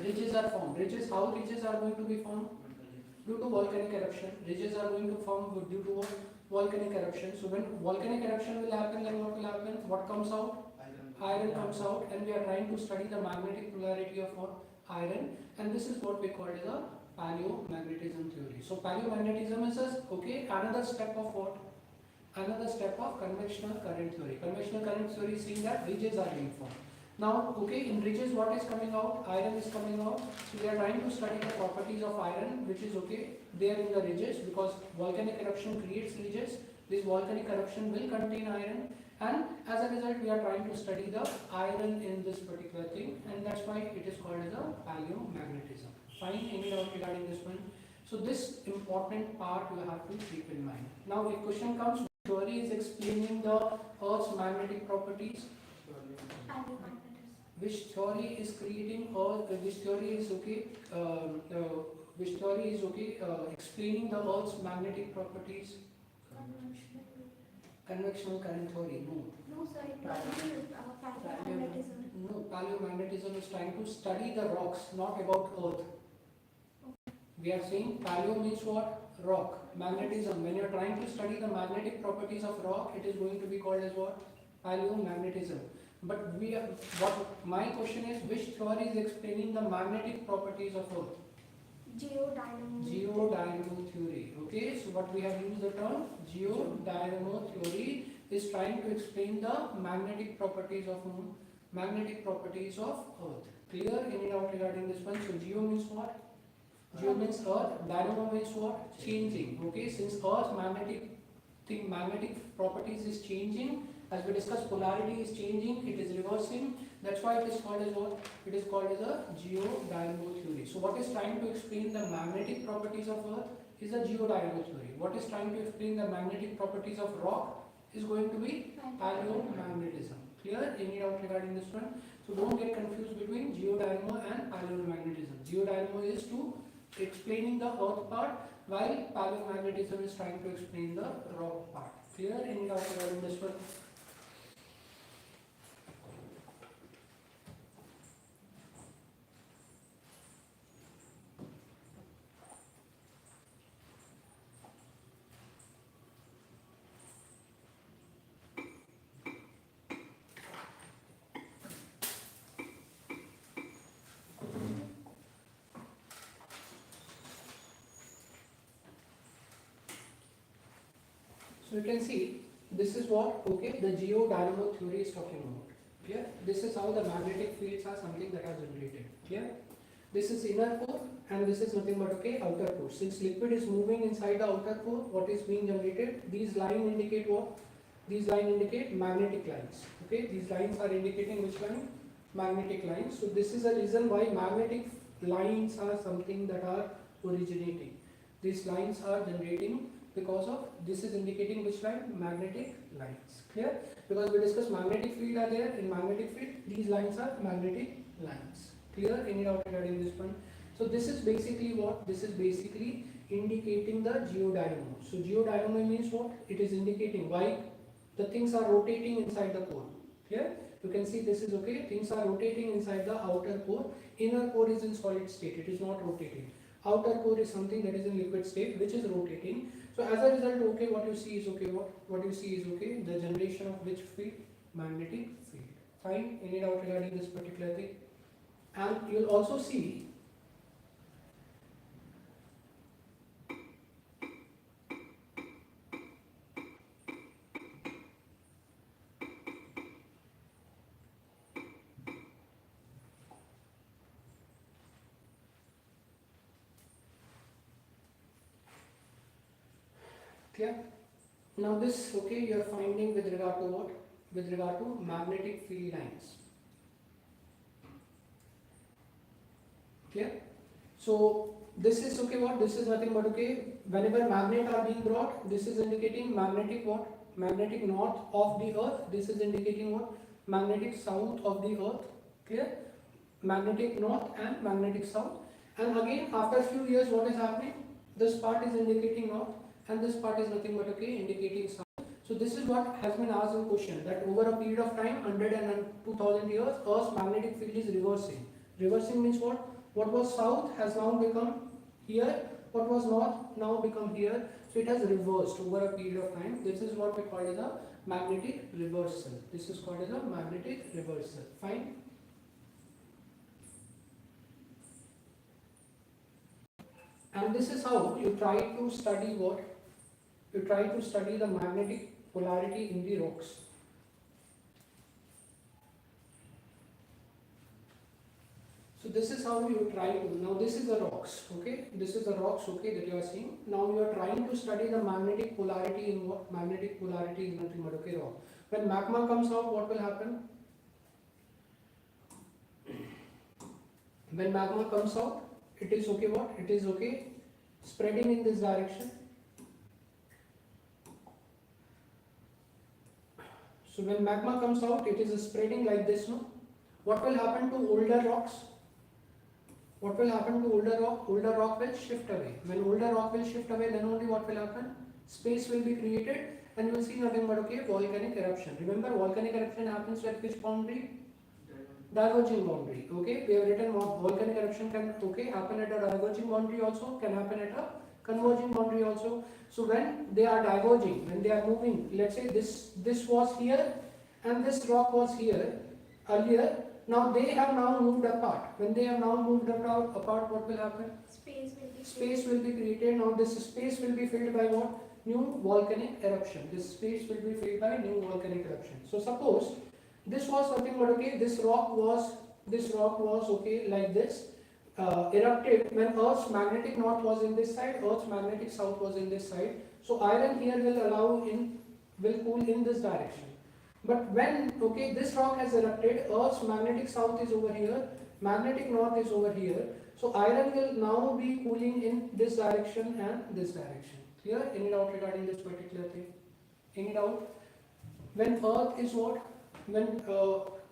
Ridges are formed. Ridges, how ridges are going to be formed? Due to volcanic eruption. Ridges are going to form due to what? Volcanic eruption. So when volcanic eruption will happen, then what will happen? What comes out? Iron comes out, and we are trying to study the magnetic polarity of what? Iron, and this is what we call as a paleomagnetism theory. So paleomagnetism is okay, another step of what? Another step of convectional current theory. Convectional current theory is saying that ridges are being formed. Now, okay, in ridges what is coming out? Iron is coming out. So we are trying to study the properties of iron, which is okay, there in the ridges, because volcanic eruption creates ridges. This volcanic eruption will contain iron, and as a result we are trying to study the iron in this particular thing, and that's why it is called as a paleomagnetism. Fine, any doubt regarding this one? So this important part you have to keep in mind. Now if question comes, theory is explaining the Earth's magnetic properties. Which theory is creating or which theory is okay? Which theory is okay explaining the Earth's magnetic properties? Convectional current theory. No. No, sir, it was paleomagnetism. No, paleomagnetism is trying to study the rocks, not about Earth. We are saying paleo means what? Rock. Magnetism. When you are trying to study the magnetic properties of rock, it is going to be called as what? Paleomagnetism. But what my question is, which theory is explaining the magnetic properties of Earth? Geodynamo theory. Okay, so what we have used the term geodynamo theory is trying to explain the magnetic properties of moon, magnetic properties of Earth. Clear? Any doubt regarding this one? So geo means what? Geo means Earth. Dynamo means what? Changing. Okay, since Earth's magnetic properties is changing, as we discussed, polarity is changing, it is reversing. That's why it is called as what? It is called as a geodynamo theory. So what is trying to explain the magnetic properties of Earth is a geodynamo theory. What is trying to explain the magnetic properties of rock is going to be paleomagnetism. Clear? Any doubt regarding this one? So don't get confused between geodynamo and paleomagnetism. Geodynamo is to explaining the earth part, while paleomagnetism is trying to explain the rock part. Clear? Any doubt regarding this one? So you can see this is what, okay, the geodynamo theory is talking about. Clear? This is how the magnetic fields are something that are generated. Clear? This is inner core and this is nothing but, okay, outer core. Since liquid is moving inside the outer core, what is being generated? These lines indicate what? These lines indicate magnetic lines. Okay, these lines are indicating which line? Magnetic lines. So this is a reason why magnetic lines are something that are originating. These lines are generating because of this is indicating which line? Magnetic lines. Clear? Because we discussed magnetic field are there. In magnetic field, these lines are magnetic lines. Clear? Any doubt regarding this one? So this is basically what? This is basically indicating the geodynamo. So geodynamo means what? It is indicating why the things are rotating inside the core. Clear? You can see this is okay. Things are rotating inside the outer core. Inner core is in solid state. It is not rotating. Outer core is something that is in liquid state, which is rotating. So as a result, okay, what you see is okay. What you see is okay. The generation of which field? Magnetic field. Fine. Any doubt regarding this particular thing? And you'll also see clear? Now this, okay, you are finding with regard to what? With regard to magnetic field lines. Clear? So this is okay what? This is nothing but okay. Whenever magnet are being brought, this is indicating magnetic what? Magnetic north of the earth. This is indicating what? Magnetic south of the earth. Clear? Magnetic north and magnetic south. And again after a few years what is happening? This part is indicating north and this part is nothing but okay indicating south. So this is what has been asked in question, that over a period of time 100 and 2000 years Earth's magnetic field is reversing. Reversing means what? What was south has now become here, what was north now become here. So it has reversed over a period of time. This is what we call as a magnetic reversal. This is called as a magnetic reversal. Fine. And this is how you try to study what? You try to study the magnetic polarity in the rocks. So this is how you try to, now this is the rocks, okay? This is the rocks, okay, that you are seeing. Now you are trying to study the magnetic polarity in what? Magnetic polarity is nothing but, okay, rock. When magma comes out, what will happen? When magma comes out, it is okay what? It is okay spreading in this direction. So when magma comes out, it is spreading like this, no? What will happen to older rocks? What will happen to older rock? Older rock will shift away. When older rock will shift away, then only what will happen? Space will be created and you will see nothing but, okay, volcanic eruption. Remember, volcanic eruption happens at which boundary? Diverging boundary. Okay, we have written volcanic eruption can, okay, happen at a diverging boundary also, can happen at a converging boundary also. So when they are diverging, when they are moving, let's say this was here and this rock was here earlier. Now they have now moved apart. When they have now moved apart, what will happen? Space will be created. Now this space will be filled by what? New volcanic eruption. This space will be filled by new volcanic eruption. So suppose this was something but okay, this rock was okay like this, erupted when Earth's magnetic north was in this side, Earth's magnetic south was in this side. So iron here will cool in this direction. But when okay, this rock has erupted, Earth's magnetic south is over here, magnetic north is over here. So iron will now be cooling in this direction and this direction. Clear? Any doubt regarding this particular thing? Any doubt? When Earth is what? When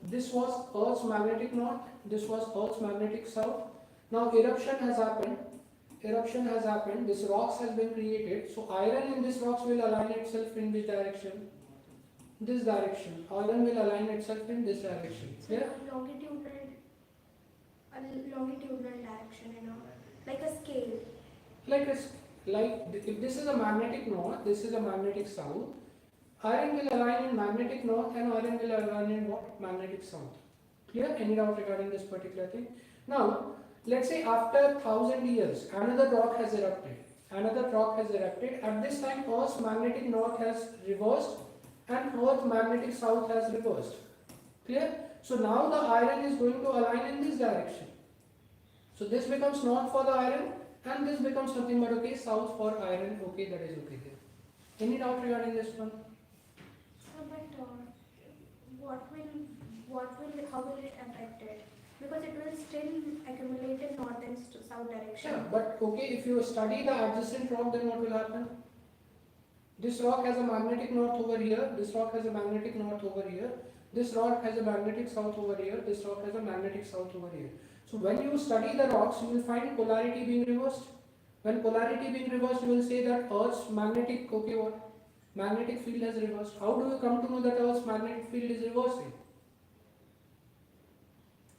this was Earth's magnetic north, this was Earth's magnetic south. Now eruption has happened. This rocks has been created. So iron in this rocks will align itself in which direction? This direction. Iron will align itself in this direction. So Yeah? longitudinal direction, like a scale. Like if this is a magnetic north, this is a magnetic south. Iron will align in magnetic north and iron will align in what? Magnetic south. Clear? Any doubt regarding this particular thing? Now, let's say after 1000 years, another rock has erupted. At this time, Earth's magnetic north has reversed and Earth's magnetic south has reversed. Clear? So now the iron is going to align in this direction. So this becomes north for the iron and this becomes something but okay, south for iron. Okay, that is okay there. Any doubt regarding this one? But how will it affect it? Because it will still accumulate in north and south direction. Yeah, but okay, if you study the adjacent rock, then what will happen? This rock has a magnetic north over here, this rock has a magnetic north over here, this rock has a magnetic south over here, this rock has a magnetic south over here. So when you study the rocks, you will find polarity being reversed. When polarity being reversed, you will say that Earth's magnetic, okay, what? Magnetic field has reversed. How do you come to know that Earth's magnetic field is reversing?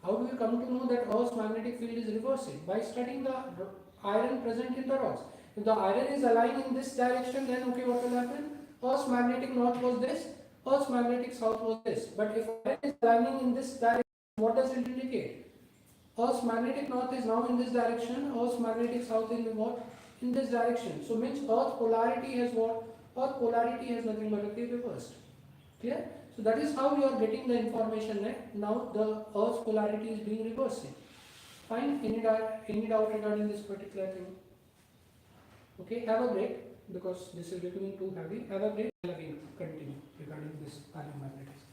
How do you come to know that Earth's magnetic field is reversing? By studying the iron present in the rocks. If the iron is aligned in this direction, then okay, what will happen? Earth's magnetic north was this, Earth's magnetic south was this. But if iron is aligning in this direction, what does it indicate? Earth's magnetic north is now in this direction, Earth's magnetic south is in what? In this direction. So means Earth polarity has what? Earth polarity has nothing but okay, reversed. Clear? So that is how you are getting the information, right? Now the Earth's polarity is being reversed. Fine? Any doubt regarding this particular thing? Okay, have a break because this is becoming too heavy. Have a break. We will continue regarding this paleomagnetism.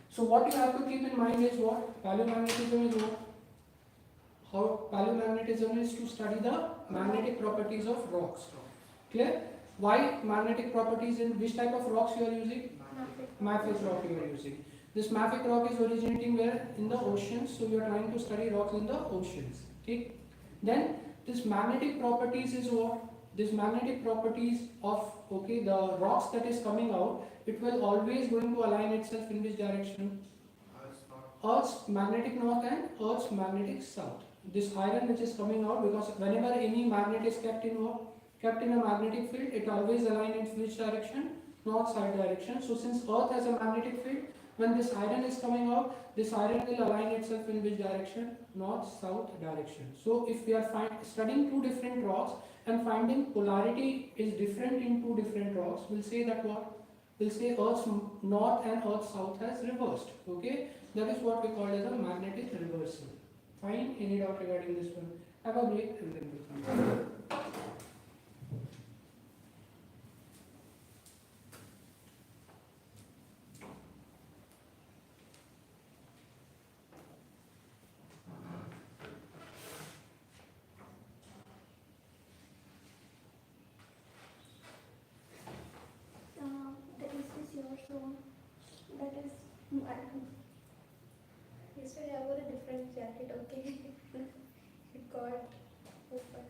So what you have to keep in mind is what? Paleomagnetism is what? How paleomagnetism is to study the magnetic properties of rocks. Clear? Why magnetic properties in which type of rocks you are using? Mafic rock you are using. This mafic rock is originating where? In the oceans. So you are trying to study rocks in the oceans. Okay. Then this magnetic properties is what? This magnetic properties of okay the rocks that is coming out. It will always going to align itself in which direction? Earth's magnetic north and Earth's magnetic south. This iron which is coming out, because whenever any magnet is kept in a magnetic field, it always aligns in which direction? North side direction. So since Earth has a magnetic field, when this iron is coming out, this iron will align itself in which direction? North south direction. So if we are studying two different rocks and finding polarity is different in two different rocks, we'll say that what? We'll say Earth's north and Earth's south has reversed. Okay, that is what we call as a magnetic reversal. Fine. Any doubt regarding this one? Have a break and then we'll continue. Is this yours one? That is yesterday I wore a different jacket, okay? It got opened.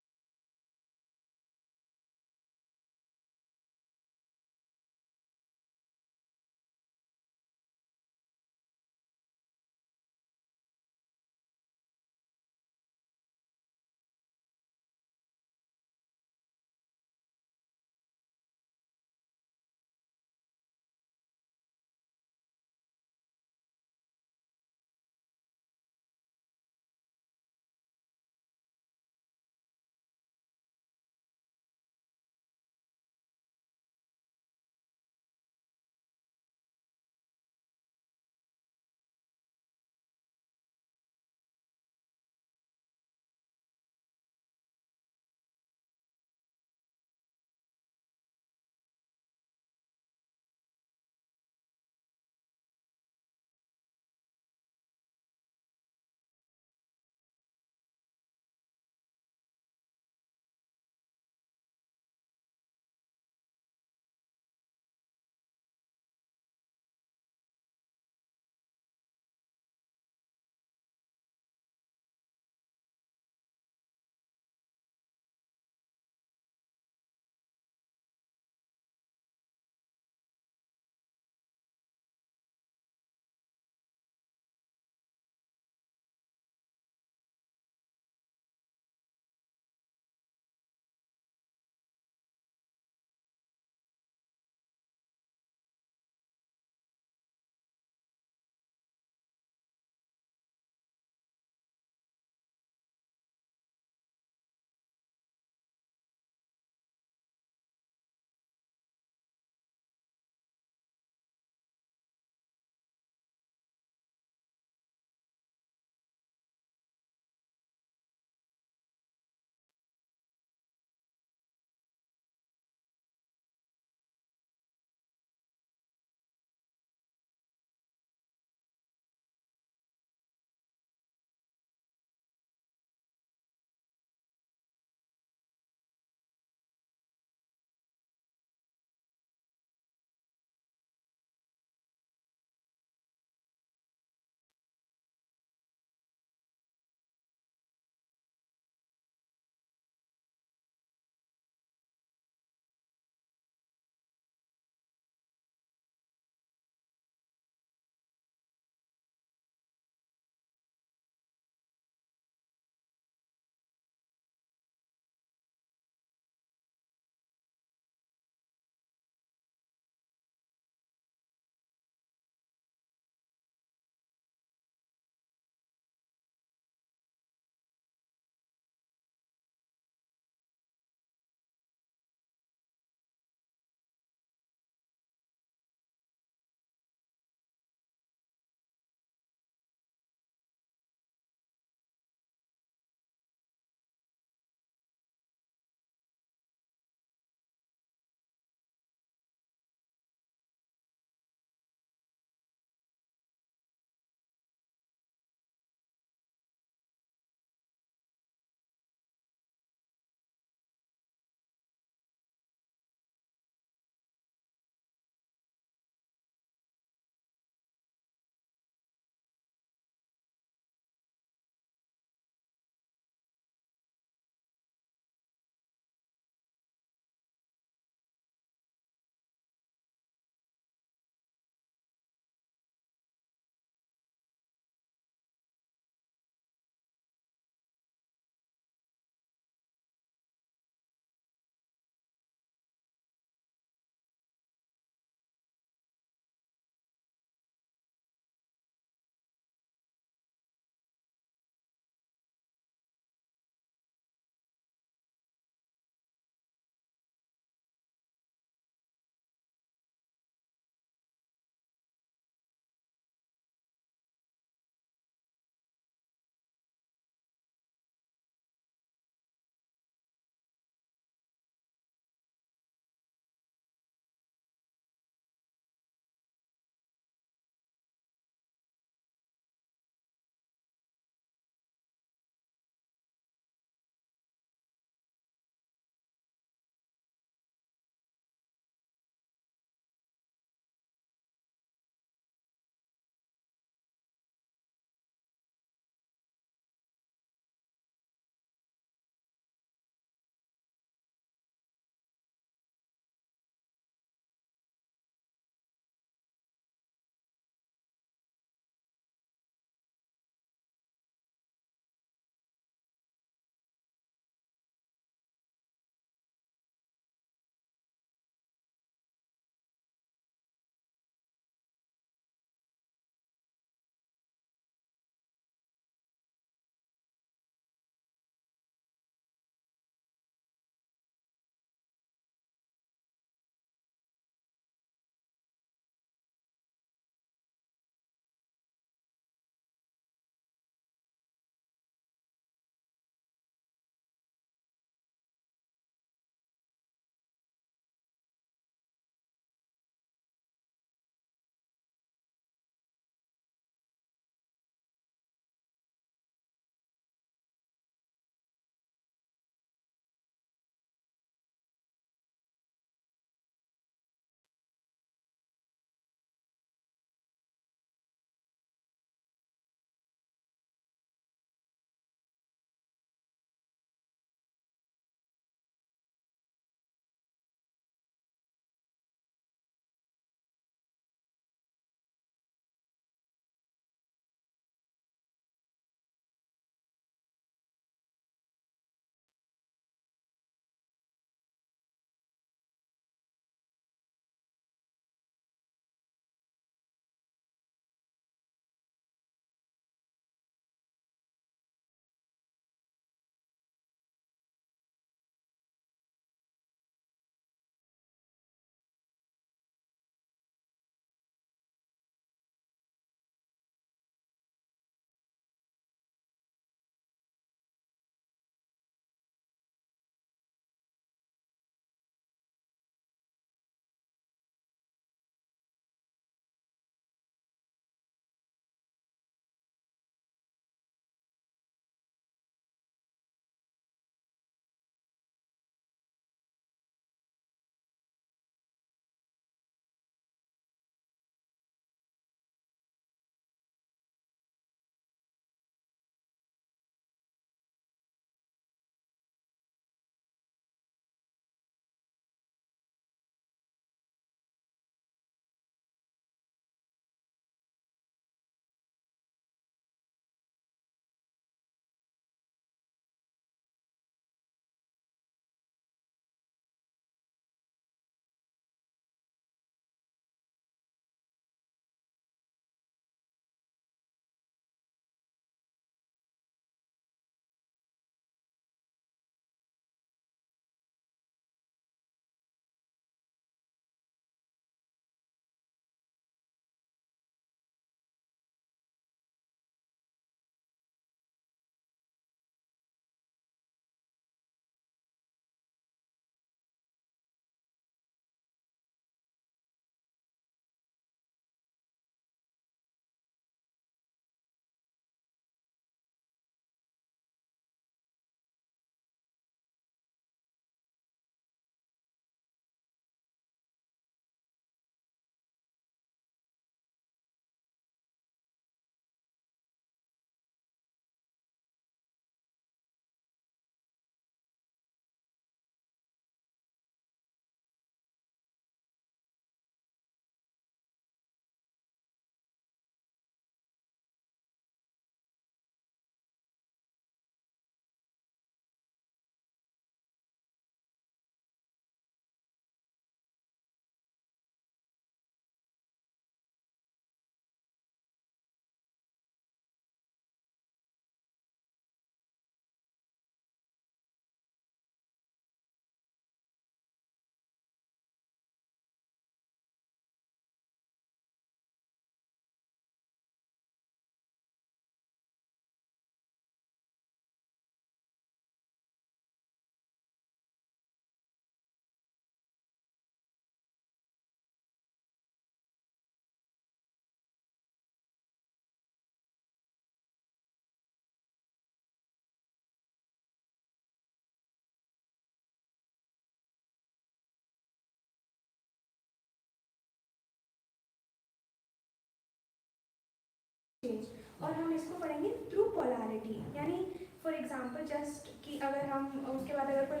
Change, और हम इसको पढ़ेंगे through polarity, यानी for example just कि अगर हम उसके बाद अगर कोई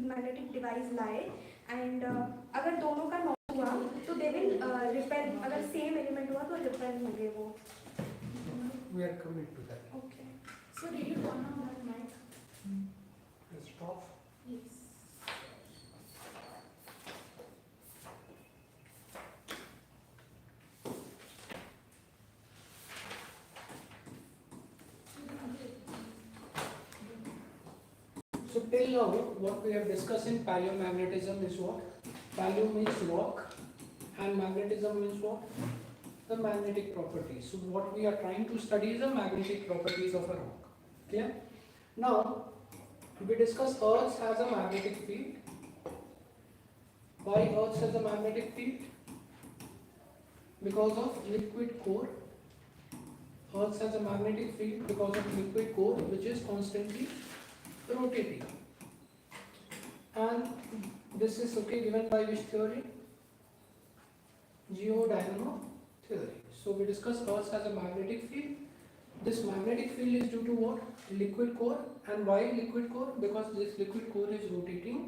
मैग्नेटिक डिवाइस लाए एंड अगर दोनों का नॉट हुआ तो दे विल रिपेल, अगर सेम एलिमेंट हुआ तो रिपेल होंगे वो. We are coming to that. Okay. So did you turn on that mic? Let's stop. Yes. So till now, what we have discussed in paleomagnetism is what? Paleo means rock, and magnetism means what? The magnetic properties. So what we are trying to study is the magnetic properties of a rock. Clear? Now, we discuss Earth has a magnetic field. Why Earth has a magnetic field? Because of liquid core. Earth has a magnetic field because of liquid core, which is constantly rotating. And this is okay given by which theory? Geodynamo theory. So we discuss Earth has a magnetic field. This magnetic field is due to what? Liquid core. And why liquid core? Because this liquid core is rotating,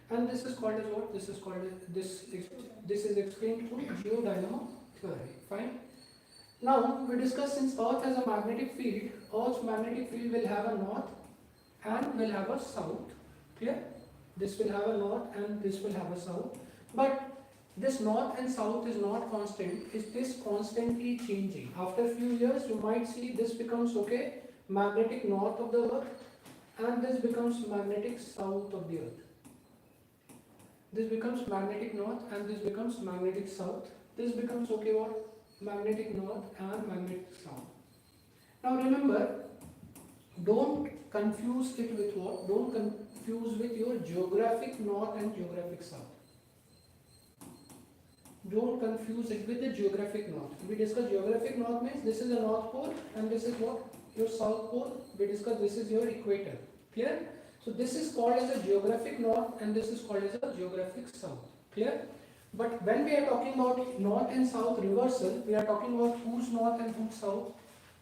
and this is called as what? This is called as this is explained through geodynamo theory. Fine. Now we discuss, since Earth has a magnetic field, Earth's magnetic field will have a north and will have a south. Clear? This will have a north and this will have a south. But this north and south is not constant. It is constantly changing. After a few years, you might see this becomes okay magnetic north of the earth, and this becomes magnetic south of the earth. This becomes magnetic north and this becomes magnetic south. This becomes okay what? Magnetic north and magnetic south. Now remember, don't confuse it with what? Don't confuse with your geographic north and geographic south. Don't confuse it with the geographic north. We discuss geographic north means this is the north pole and this is what? Your south pole. We discuss this is your equator. Clear? So this is called as a geographic north and this is called as a geographic south. Clear? But when we are talking about north and south reversal, we are talking about whose north and whose south?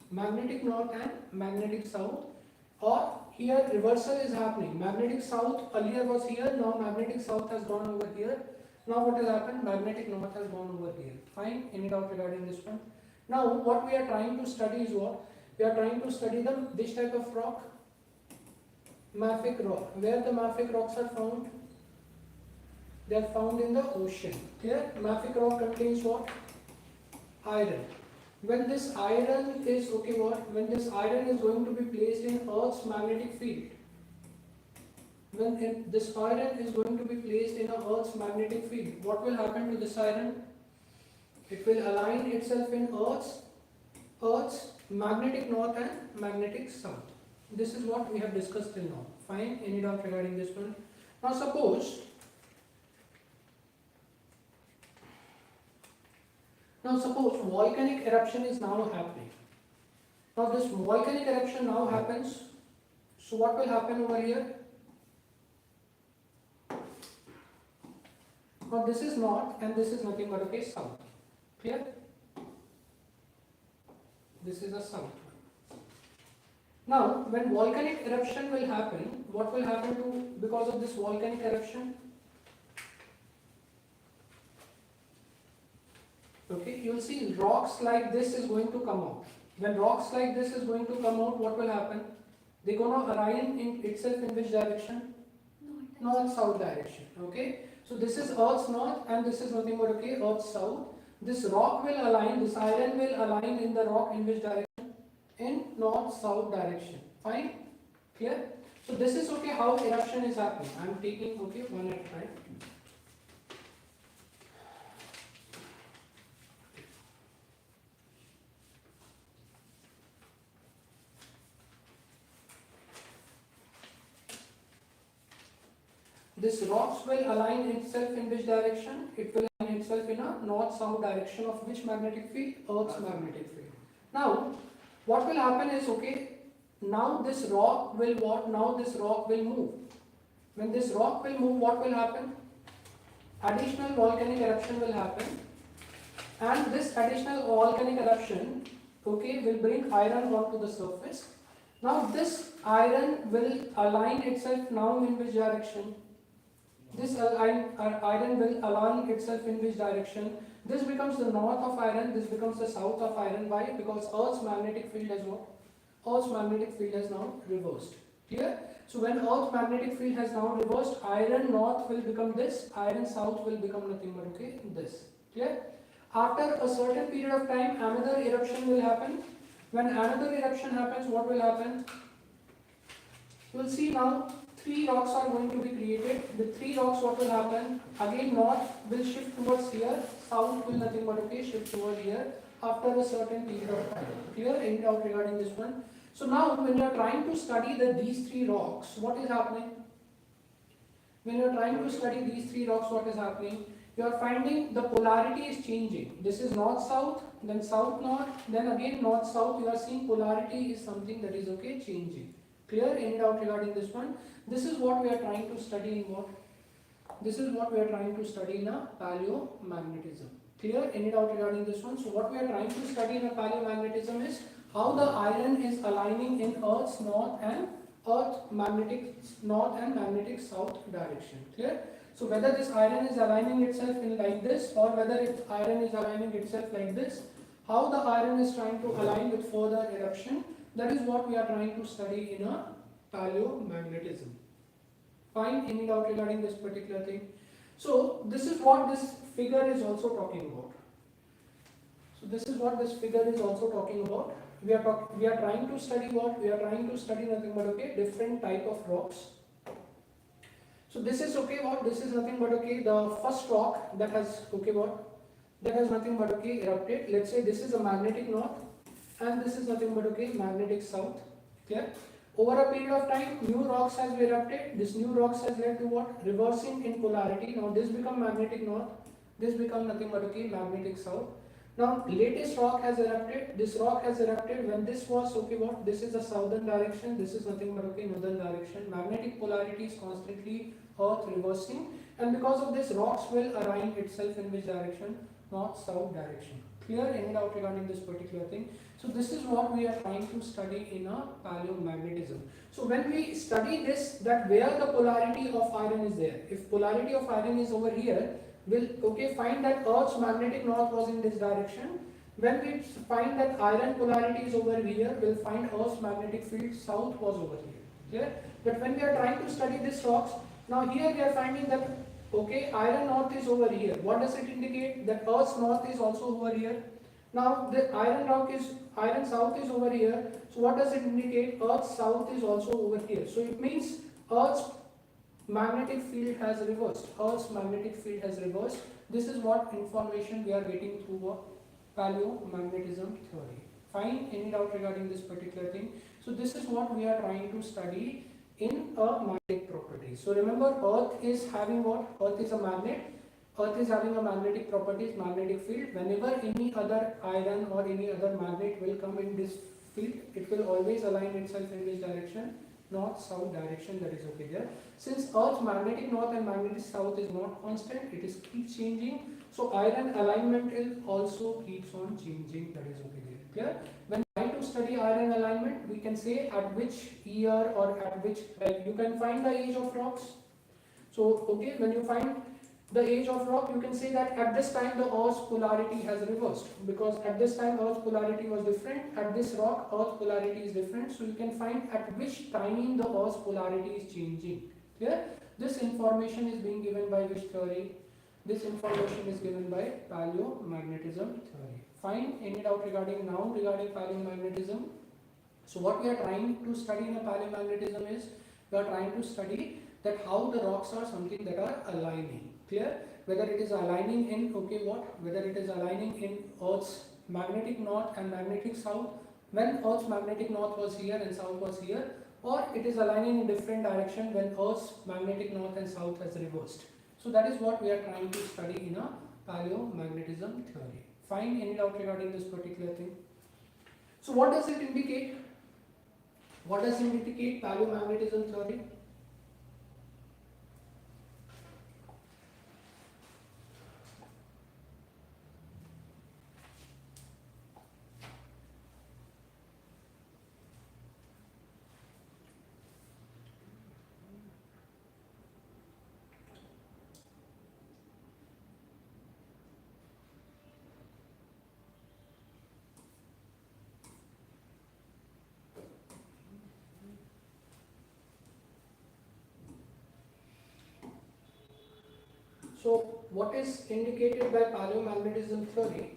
Magnetic north and magnetic south. Or here reversal is happening. Magnetic south earlier was here, now magnetic south has gone over here. Now what has happened? Magnetic north has gone over here. Fine? Any doubt regarding this one? Now what we are trying to study is what? We are trying to study which type of rock? Mafic rock. Where the mafic rocks are found? They are found in the ocean. Clear? Mafic rock contains what? Iron. When this iron is okay what? When this iron is going to be placed in Earth's magnetic field. When this iron is going to be placed in Earth's magnetic field, what will happen to this iron? It will align itself in Earth's magnetic north and magnetic south. This is what we have discussed till now. Fine? Any doubt regarding this one? Now suppose volcanic eruption is now happening. Now this volcanic eruption now happens. So what will happen over here? Now this is north and this is nothing but okay south. Clear? This is a south. Now when volcanic eruption will happen, what will happen to because of this volcanic eruption? Okay, you will see rocks like this is going to come out. When rocks like this is going to come out, what will happen? They're going to align in itself in which direction? North-south direction. Okay, so this is Earth's north and this is nothing but okay Earth's south. This rock will align, this iron will align in the rock in which direction? In north-south direction. Fine? Clear? So this is okay how eruption is happening. I am taking okay one at a time. This rocks will align itself in which direction? It will align itself in a north-south direction of which magnetic field? Earth's magnetic field. Now, what will happen is, okay, now this rock will what? Now this rock will move. When this rock will move, what will happen? Additional volcanic eruption will happen. And this additional volcanic eruption, okay, will bring iron onto the surface. Now this iron will align itself now in which direction? This iron will align itself in which direction? This becomes the north of iron, this becomes the south of iron. Why? Because Earth's magnetic field has what? Earth's magnetic field has now reversed. Clear? So when Earth's magnetic field has now reversed, iron north will become this, iron south will become nothing but okay, this. Clear? After a certain period of time, another eruption will happen. When another eruption happens, what will happen? You will see now three rocks are going to be created. The three rocks, what will happen? Again, north will shift towards here, south will nothing but okay, shift towards here after a certain period of time. Clear? Any doubt regarding this one? So now when you are trying to study these three rocks, what is happening? When you are trying to study these three rocks, what is happening? You are finding the polarity is changing. This is north-south, then south-north, then again north-south. You are seeing polarity is something that is okay, changing. Clear? Any doubt regarding this one? This is what we are trying to study in what? This is what we are trying to study in a paleomagnetism. Clear? Any doubt regarding this one? So what we are trying to study in a paleomagnetism is how the iron is aligning in Earth's north and magnetic south direction. Clear? So whether this iron is aligning itself in like this or whether iron is aligning itself like this, how the iron is trying to align with further eruption, that is what we are trying to study in a paleomagnetism. Fine? Any doubt regarding this particular thing? So this is what this figure is also talking about. So this is what this figure is also talking about. We are trying to study what? We are trying to study nothing but okay, different type of rocks. So this is okay what? This is nothing but okay, the first rock that has okay what? That has nothing but okay erupted. Let's say this is a magnetic north and this is nothing but okay, magnetic south. Clear? Over a period of time, new rocks has erupted. This new rocks has led to what? Reversing in polarity. Now this become magnetic north. This become nothing but okay, magnetic south. Now latest rock has erupted. This rock has erupted when this was okay what? This is a southern direction. This is nothing but okay, northern direction. Magnetic polarity is constantly earth reversing, and because of this, rocks will align itself in which direction? North south direction. Clear? Any doubt regarding this particular thing? So this is what we are trying to study in a paleomagnetism. So when we study this, that where the polarity of iron is there, if polarity of iron is over here, we'll okay find that Earth's magnetic north was in this direction. When we find that iron polarity is over here, we'll find Earth's magnetic field south was over here. Clear? But when we are trying to study these rocks, now here we are finding that okay, iron north is over here. What does it indicate? That Earth's north is also over here. Now the iron south is over here. So what does it indicate? Earth's south is also over here. So it means Earth's magnetic field has reversed. Earth's magnetic field has reversed. This is what information we are getting through what? Paleomagnetism theory. Fine? Any doubt regarding this particular thing? So this is what we are trying to study in a magnetic property. So remember, Earth is having what? Earth is a magnet. Earth is having a magnetic properties, magnetic field. Whenever any other iron or any other magnet will come in this field, it will always align itself in which direction? North south direction, that is okay there. Since Earth's magnetic north and magnetic south is not constant, it is keeps changing. So iron alignment is also keeps on changing, that is okay there. Clear? When we try to study iron alignment, we can say at which year or at which, like you can find the age of rocks. So okay, when you find the age of rock, you can say that at this time the Earth's polarity has reversed, because at this time Earth's polarity was different. At this rock, Earth's polarity is different. So you can find at which time the Earth's polarity is changing. Clear? This information is being given by which theory? This information is given by paleomagnetism theory. Fine? Any doubt regarding paleomagnetism? So what we are trying to study in a paleomagnetism is we are trying to study that how the rocks are something that are aligning. Clear? Whether it is aligning in okay what? Whether it is aligning in Earth's magnetic north and magnetic south, when Earth's magnetic north was here and south was here, or it is aligning in different direction when Earth's magnetic north and south has reversed. So that is what we are trying to study in a paleomagnetism theory. Fine? Any doubt regarding this particular thing? So what does it indicate? What does it indicate, paleomagnetism theory? So what is indicated by paleomagnetism theory?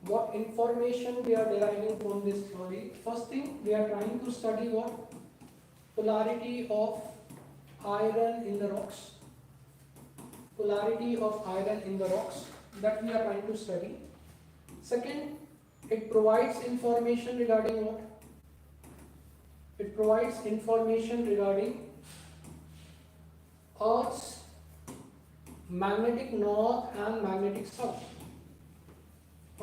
What information we are deriving from this theory? First thing, we are trying to study what? Polarity of iron in the rocks. Polarity of iron in the rocks, that we are trying to study. Second, it provides information regarding what? It provides information regarding Earth's magnetic north and magnetic south.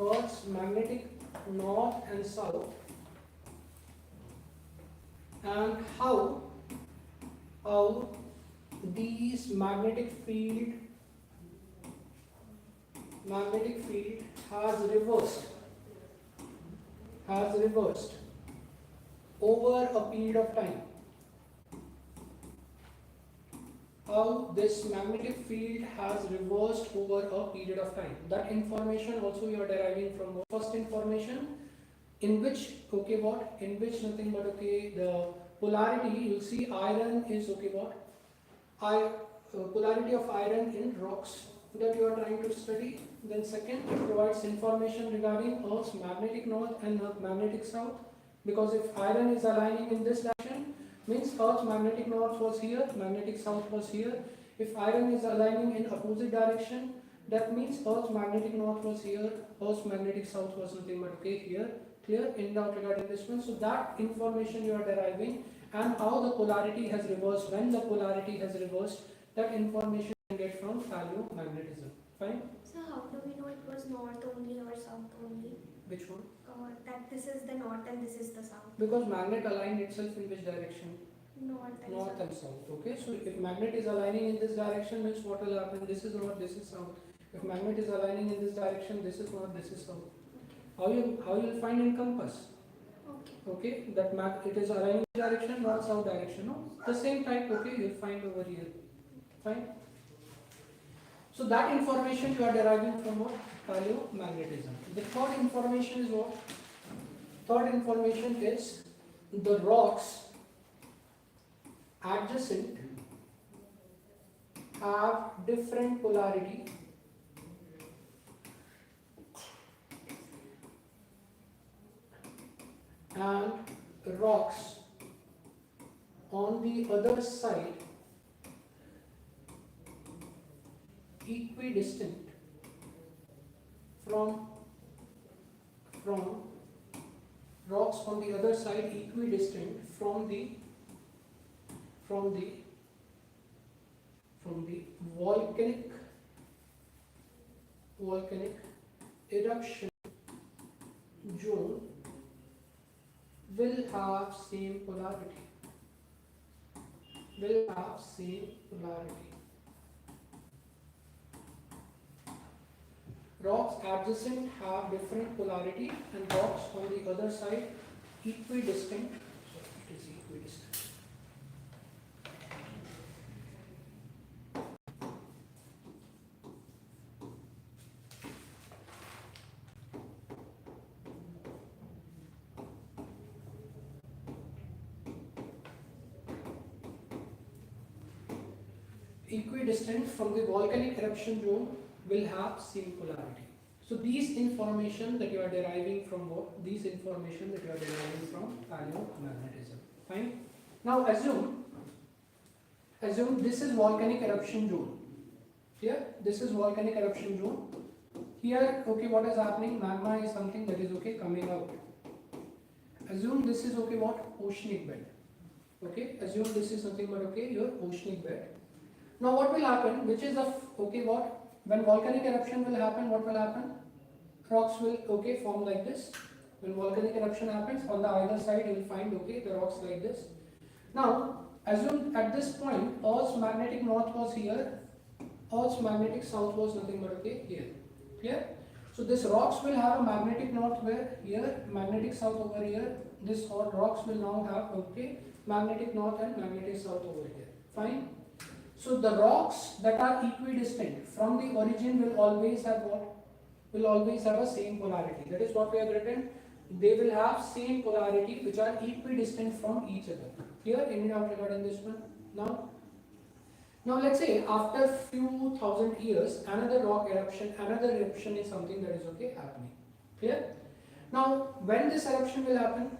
Earth's magnetic north and south, and how these magnetic field has reversed over a period of time. How this magnetic field has reversed over a period of time. That information also you are deriving from first information, in which nothing but the polarity, you'll see iron is polarity of iron in rocks, that you are trying to study. Then second, it provides information regarding Earth's magnetic north and magnetic south, because if iron is aligning in this direction, means Earth's magnetic north was here, magnetic south was here. If iron is aligning in opposite direction, that means Earth's magnetic north was here, Earth's magnetic south was nothing but here. Clear? In doubt regarding this one. So that information you are deriving, and how the polarity has reversed, when the polarity has reversed, that information you can get from paleomagnetism. Fine? So how do we know it was north only or south only? Which one? That this is the north and this is the south. Because magnet aligned itself in which direction? North and North south. and south. Okay, so if magnet is aligning in this direction, means what will happen? This is north, this is south. If magnet is aligning in this direction, this is north, this is south. How you will find in compass? Okay, that it is aligning direction, north south direction. No, the same type. Okay, you'll find over here. Fine. So that information you are deriving from what? Paleomagnetism. The third information is what? Third information is the rocks adjacent have different polarity and rocks on the other side equidistant from rocks on the other side equidistant from the volcanic eruption zone will have same polarity. Rocks adjacent have different polarity and rocks on the other side equidistant. So it is equidistant. Equidistant from the volcanic eruption zone will have same polarity. So these information that you are deriving from what? These information that you are deriving from paleomagnetism. Fine. Now assume this is volcanic eruption zone. Here, this is volcanic eruption zone. Here, okay, what is happening? Magma is something that is okay coming out. Assume this is okay what? Oceanic bed. Okay, assume this is something but okay, your oceanic bed. Now what will happen? Which is of okay what? When volcanic eruption will happen, what will happen? Rocks will okay form like this. When volcanic eruption happens, on the either side you will find okay the rocks like this. Now assume at this point Earth's magnetic north was here, Earth's magnetic south was nothing but okay here. Clear? So this rocks will have a magnetic north where here, magnetic south over here. This rocks will now have okay magnetic north and magnetic south over here. Fine. So the rocks that are equidistant from the origin will always have what? Will always have a same polarity. That is what we have written. they will have same polarity which are equidistant from each other. Clear? Any doubt regarding this one? Now let's say after few thousand years, another eruption is something that is okay happening. Clear? Now when this eruption will happen,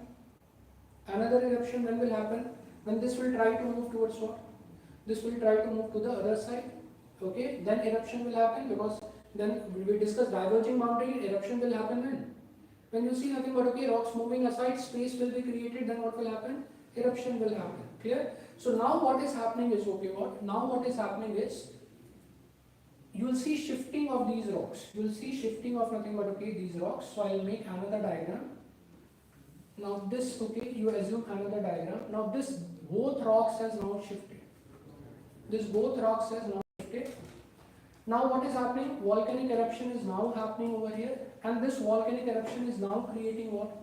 another eruption when will happen? When this will try to move towards what? This will try to move to the other side. Okay, then eruption will happen, because then we discuss diverging boundary. Eruption will happen when you see nothing but okay rocks moving aside, space will be created. Then what will happen? Eruption will happen. Clear? So now what is happening is okay. What is happening is you will see shifting of these rocks. You will see shifting of nothing but okay these rocks. So I will make another diagram. Now this okay, you assume another diagram. Now this both rocks has now shifted. This both rocks has now shifted. Now what is happening? Volcanic eruption is now happening over here, and this volcanic eruption is now creating what?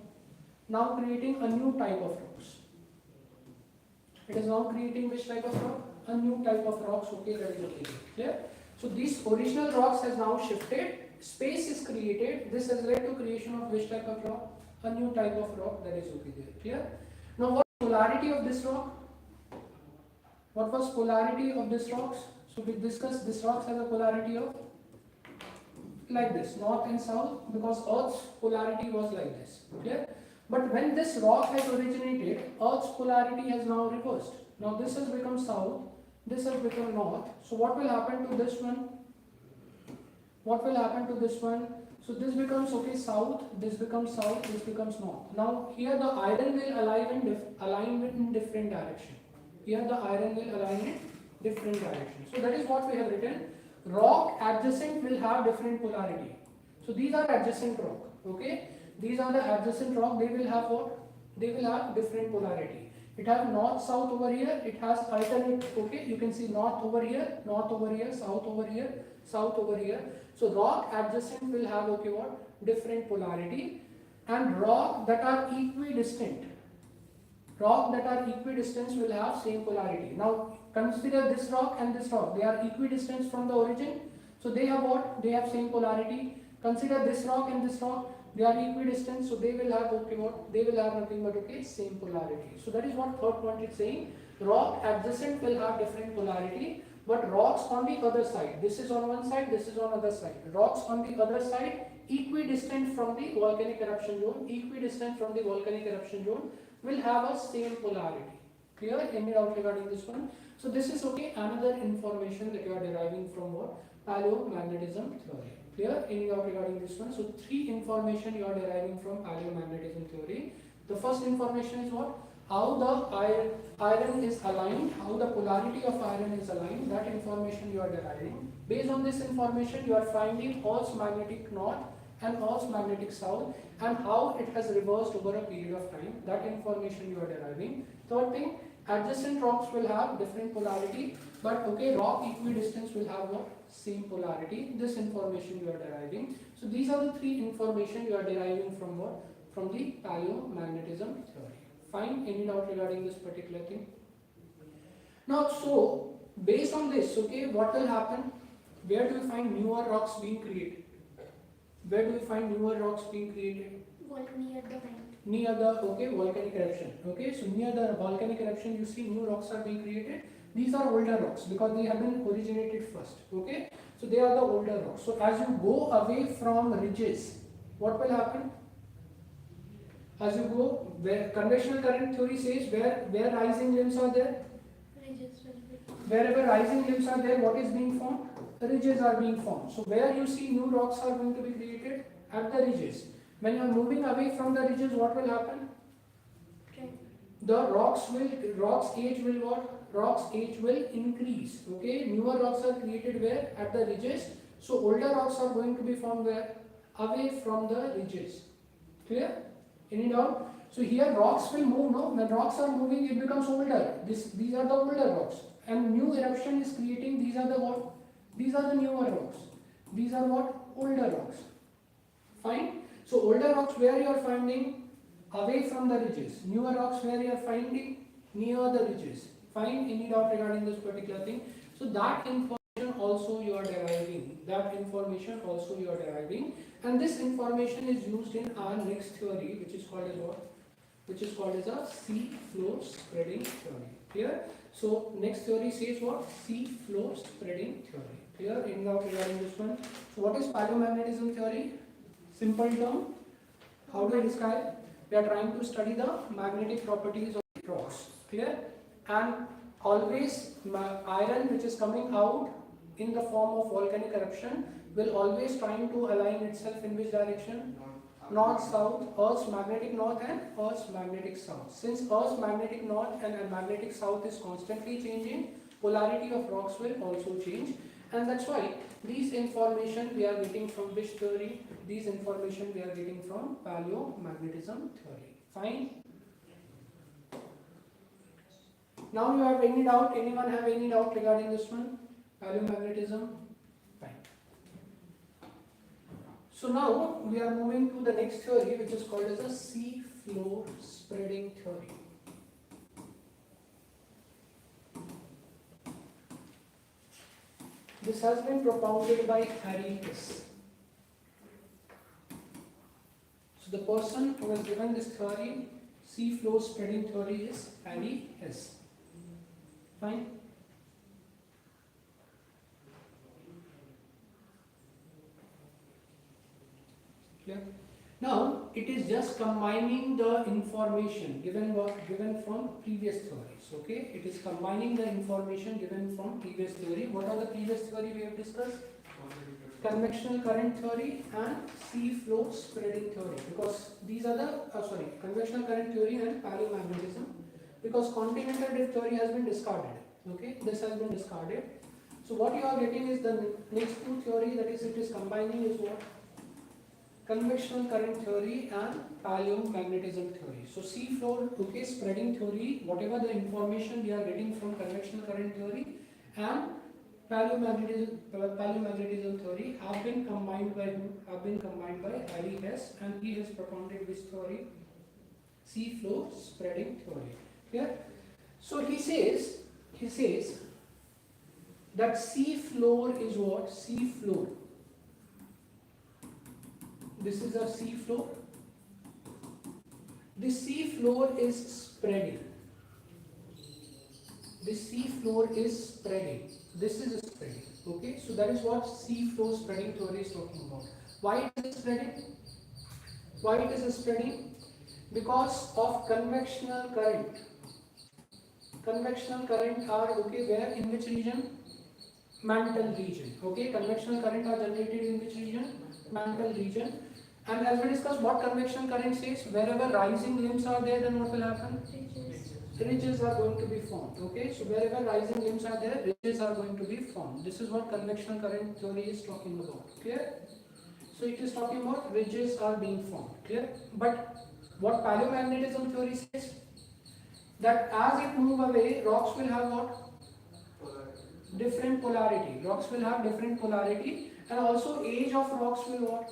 Now creating a new type of rocks. It is now creating which type of rock? A new type of rocks. Okay, that is okay. Clear? So these original rocks has now shifted. Space is created. This has led to creation of which type of rock? A new type of rock. That is okay there. Clear? Now what is polarity of this rock? What was polarity of this rocks? So we discussed this rocks has a polarity of like this, north and south, because Earth's polarity was like this. Clear? But when this rock has originated, Earth's polarity has now reversed. Now this has become south, this has become north. So what will happen to this one? What will happen to this one? So this becomes okay south, this becomes south, this becomes north. Now here the iron will align in different direction. Here the iron will align in different direction. So that is what we have written. Rock adjacent will have different polarity. So these are adjacent rock. Okay, these are the adjacent rock. They will have what? They will have different polarity. It has north south over here. It has alternate. Okay, you can see north over here, south over here, south over here. So rock adjacent will have okay what? Different polarity, and rock that are equidistant. Rock that are equidistant will have same polarity. Now consider this rock and this rock. They are equidistant from the origin. So they have what? They have same polarity. Consider this rock and this rock. They are equidistant. So they will have okay what? They will have nothing but okay same polarity. So that is what third point is saying. Rock adjacent will have different polarity, but rocks on the other side. This is on one side. This is on other side. Rocks on the other side equidistant from the volcanic eruption zone. Equidistant from the volcanic eruption zone will have a same polarity. Clear? Any doubt regarding this one? So this is okay another information that you are deriving from what? Paleomagnetism theory. Clear? Any doubt regarding this one? So three information you are deriving from paleomagnetism theory. The first information is what? How the iron is aligned, how the polarity of iron is aligned. That information you are deriving. Based on this information, you are finding Earth's magnetic north and Earth's magnetic south, and how it has reversed over a period of time. That information you are deriving. Third thing, adjacent rocks will have different polarity, but okay, rock equidistance will have what? Same polarity. This information you are deriving. So these are the three information you are deriving from what? From the paleomagnetism theory. Fine. Any doubt regarding this particular thing? Now, so based on this, okay, what will happen? Where do you find newer rocks being created? Where do we find newer rocks being created? Near the vent. Near the okay volcanic eruption. Okay, so near the volcanic eruption, you see new rocks are being created. These are older rocks because they have been originated first. Okay, so they are the older rocks. So as you go away from ridges, what will happen? As you go, where conventional current theory says where rising limbs are there, Ridges will be. wherever rising limbs are there, what is being formed? Ridges are being formed. So where you see new rocks are going to be created? At the ridges. When you are moving away from the ridges, what will happen? Okay. The rocks age will what? Rocks age will increase. Okay, newer rocks are created where? At the ridges. So older rocks are going to be formed where? Away from the ridges. Clear? Any doubt? So here rocks will move. No, when rocks are moving, it becomes older. These are the older rocks, and new eruption is creating. These are the what? These are the newer rocks. These are what? Older rocks. Fine. So older rocks where you are finding? Away from the ridges. Newer rocks where you are finding? Near the ridges. Fine. Any doubt regarding this particular thing? So that information also also you are deriving. That information also you are deriving. And this information is used in our next theory, which is called as what? Which is called as a sea floor spreading theory. Clear? So next theory says what? Sea floor spreading theory. Clear? In now regarding this one. So what is paleomagnetism theory? Simple term. How do we describe? We are trying to study the magnetic properties of rocks. Clear? And always iron which is coming out in the form of volcanic eruption will always trying to align itself in which direction? North, south, Earth's magnetic north and Earth's magnetic south. Since Earth's magnetic north and magnetic south is constantly changing, polarity of rocks will also change. And that's why these information we are getting from which theory? These information we are getting from paleomagnetism theory. Fine. Now you have any doubt? Anyone have any doubt regarding this one? Paleomagnetism? Fine. So now we are moving to the next theory, which is called as a sea floor spreading theory. This has been propounded by Hess. So the person who has given this theory, sea floor spreading theory, is Hess. Fine. Clear? Now it is just combining the information given from previous theories. Okay, it is combining the information given from previous theory. What are the previous theory we have discussed? Convectional current theory and sea floor spreading theory. Because these are the convectional current theory and paleomagnetism. Because continental drift theory has been discarded. Okay, this has been discarded. So what you are getting is the next two theory, that is, it is combining is what? Convectional current theory and paleomagnetism theory. So sea floor, okay, spreading theory, whatever the information we are getting from convectional current theory and paleomagnetism theory have been combined by who? Have been combined by Hess, and he has propounded which theory? Sea floor spreading theory. Clear? So he says that sea floor is what? Sea floor. This is a sea floor. This sea floor is spreading. This sea floor is spreading. This is spreading. Okay, so that is what sea floor spreading theory is talking about. Why it is spreading? Why it is spreading? Because of convectional current. Convectional current are okay where? In which region? Mantle region. Okay, convectional current are generated in which region? Mantle region. And as we discussed, what convection current says, wherever rising limbs are there, then what will happen? Ridges are going to be formed. Okay, so wherever rising limbs are there, ridges are going to be formed. This is what convectional current theory is talking about. Clear? So it is talking about ridges are being formed. Clear? But what paleomagnetism theory says, that as it move away, rocks will have what? Different polarity. Rocks will have different polarity, and also age of rocks will what?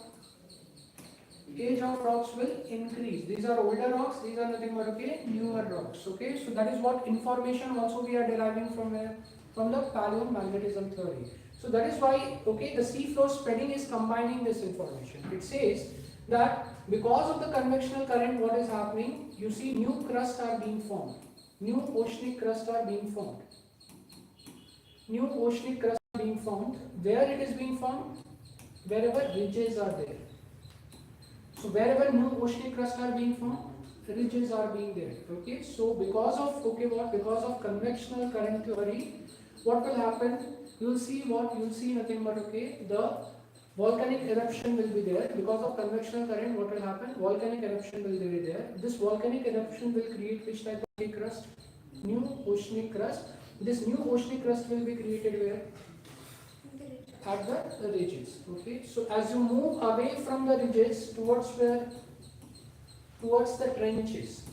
Age of rocks will increase. These are older rocks, these are nothing but okay, newer rocks. Okay, so that is what information also we are deriving from where? From the paleomagnetism theory. So that is why okay, the sea floor spreading is combining this information. It says that because of the convectional current, what is happening? You see, new crusts are being formed. New oceanic crusts are being formed. New oceanic crusts are being formed. Where it is being formed? Wherever ridges are there. So wherever new oceanic crusts are being formed, ridges are being there. Okay, so because of because of convectional current theory, what will happen? You'll see what? You'll see nothing but okay, the volcanic eruption will be there. Because of convectional current, what will happen? Volcanic eruption will be there. This volcanic eruption will create which type of crust? New oceanic crust. This new oceanic crust will be created where? At the ridges. Okay, so as you move away from the ridges towards where? Towards the trenches.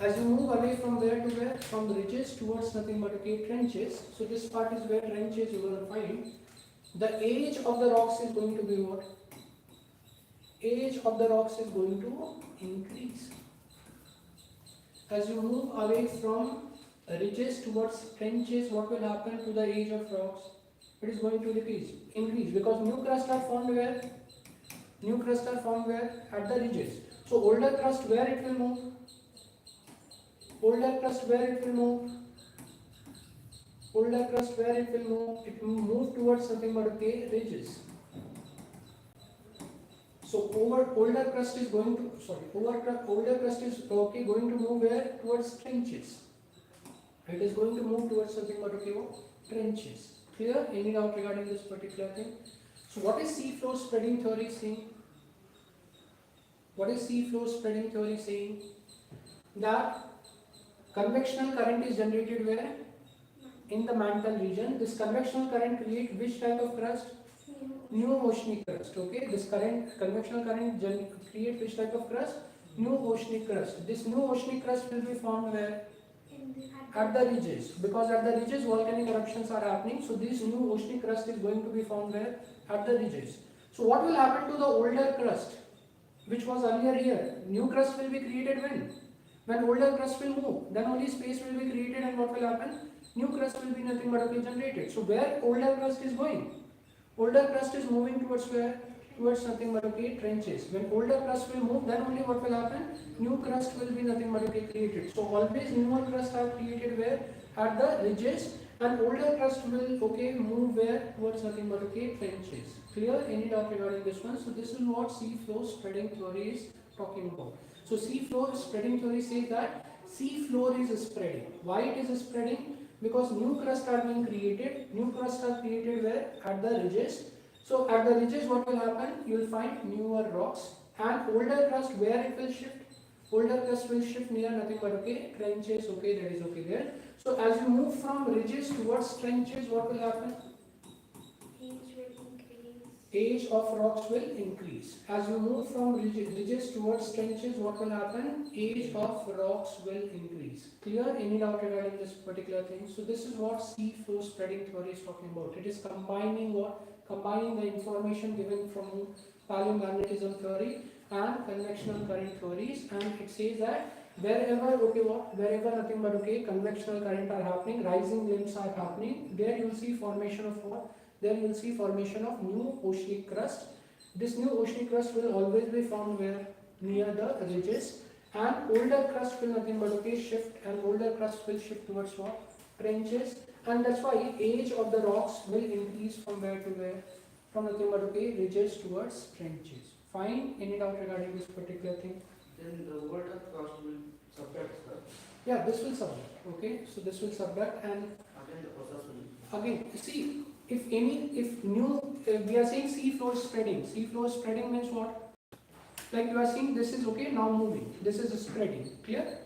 As you move away from where to where? From the ridges towards nothing but okay, trenches. So this part is where trenches you will find. The age of the rocks is going to be what? Age of the rocks is going to increase. As you move away from ridges towards trenches, what will happen to the age of rocks? It is going to increase because new crusts are formed where? New crusts are formed where? At the ridges. So older crust where it will move? Older crust where it will move? Older crust where it will move? It will move towards something but okay, ridges. So older crust is going to older crust is okay going to move where? Towards trenches. It is going to move towards something but okay, what? Trenches. Clear? Any doubt regarding this particular thing? So what is seafloor spreading theory saying? What is seafloor spreading theory saying? That convectional current is generated where? In the mantle region. This convectional current creates which type of crust? New oceanic crust. Okay, this convectional current create which type of crust? New oceanic crust. This new oceanic crust will be formed where? At the ridges, because at the ridges volcanic eruptions are happening. So this new oceanic crust is going to be formed where? At the ridges. So what will happen to the older crust, which was earlier here? New crust will be created when? When older crust will move, then only space will be created, and what will happen? New crust will be nothing but okay generated. So where older crust is going? Older crust is moving towards where? Towards nothing but okay, trenches. When older crust will move, then only what will happen? New crust will be nothing but okay, created. So always newer crust are created where? At the ridges, and older crust will okay move where? Towards nothing but okay, trenches. Clear? Any doubt regarding this one? So this is what seafloor spreading theory is talking about. So seafloor spreading theory says that seafloor is spreading. Why it is spreading? Because new crusts are being created. New crusts are created where? At the ridges. So at the ridges what will happen? You will find newer rocks, and older crust where it will shift? Older crust will shift near nothing but okay, trenches. Okay, that is okay there. So as you move from ridges towards trenches, what will happen? Age of rocks will increase. As you move from ridges towards trenches, what will happen? Age of rocks will increase. Clear? Any doubt regarding this particular thing? So this is what seafloor spreading theory is talking about. It is combining what? Combining the information given from paleomagnetism theory and convectional current theories, and it says that wherever okay what? Wherever nothing but okay convectional current are happening, rising winds are happening, there you will see formation of what? There you will see formation of new oceanic crust. This new oceanic crust will always be found where? Near the ridges, and older crust will nothing but okay shift, and older crust will shift towards what? Trenches, and that's why age of the rocks will increase from where to where? From nothing but okay ridges towards trenches. Fine? Any doubt regarding this particular thing? Then the older crust will subtract, sir. Yeah, this will subtract. Okay, so this will subtract, and Again the process will. again see. If new, we are saying seafloor spreading. Seafloor spreading means what? Like you are seeing, this is okay, now moving. This is spreading. Clear?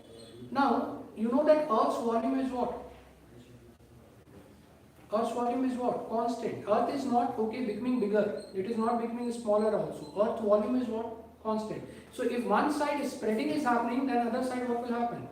Now, you know that Earth's volume is what? Earth's volume is what? Constant. Earth is not okay becoming bigger. It is not becoming smaller also. Earth volume is what? Constant. So if one side is spreading is happening, then other side what will happen?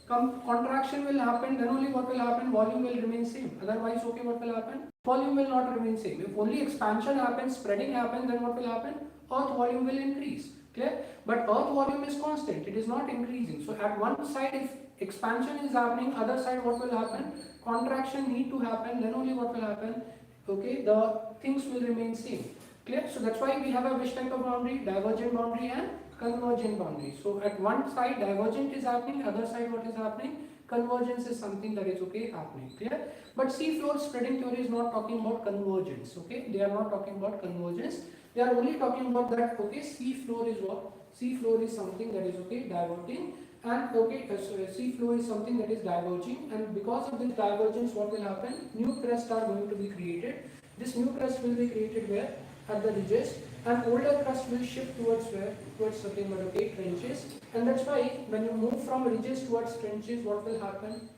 Contraction will happen, then only what will happen? Volume will remain same. Otherwise, okay, what will happen? Volume will not remain same. If only expansion happens, spreading happens, then what will happen? Earth volume will increase. Clear? But Earth volume is constant. It is not increasing. So at one side, if expansion is happening, other side what will happen? Contraction need to happen, then only what will happen? Okay, the things will remain same. Clear? So that's why we have a which type of boundary? Divergent boundary and convergent boundary. So at one side divergent is happening, other side what is happening? Convergence is something that is okay happening. Clear? But seafloor spreading theory is not talking about convergence. Okay, they are not talking about convergence. They are only talking about that. Okay, seafloor is what? Seafloor is something that is okay diverting, and okay, seafloor is something that is diverging, and because of this divergence, what will happen? New crusts are going to be created. This new crust will be created where? At the ridges, and older crust will shift towards where? Towards something but okay trenches, and that's why when you move from ridges towards trenches, what will happen?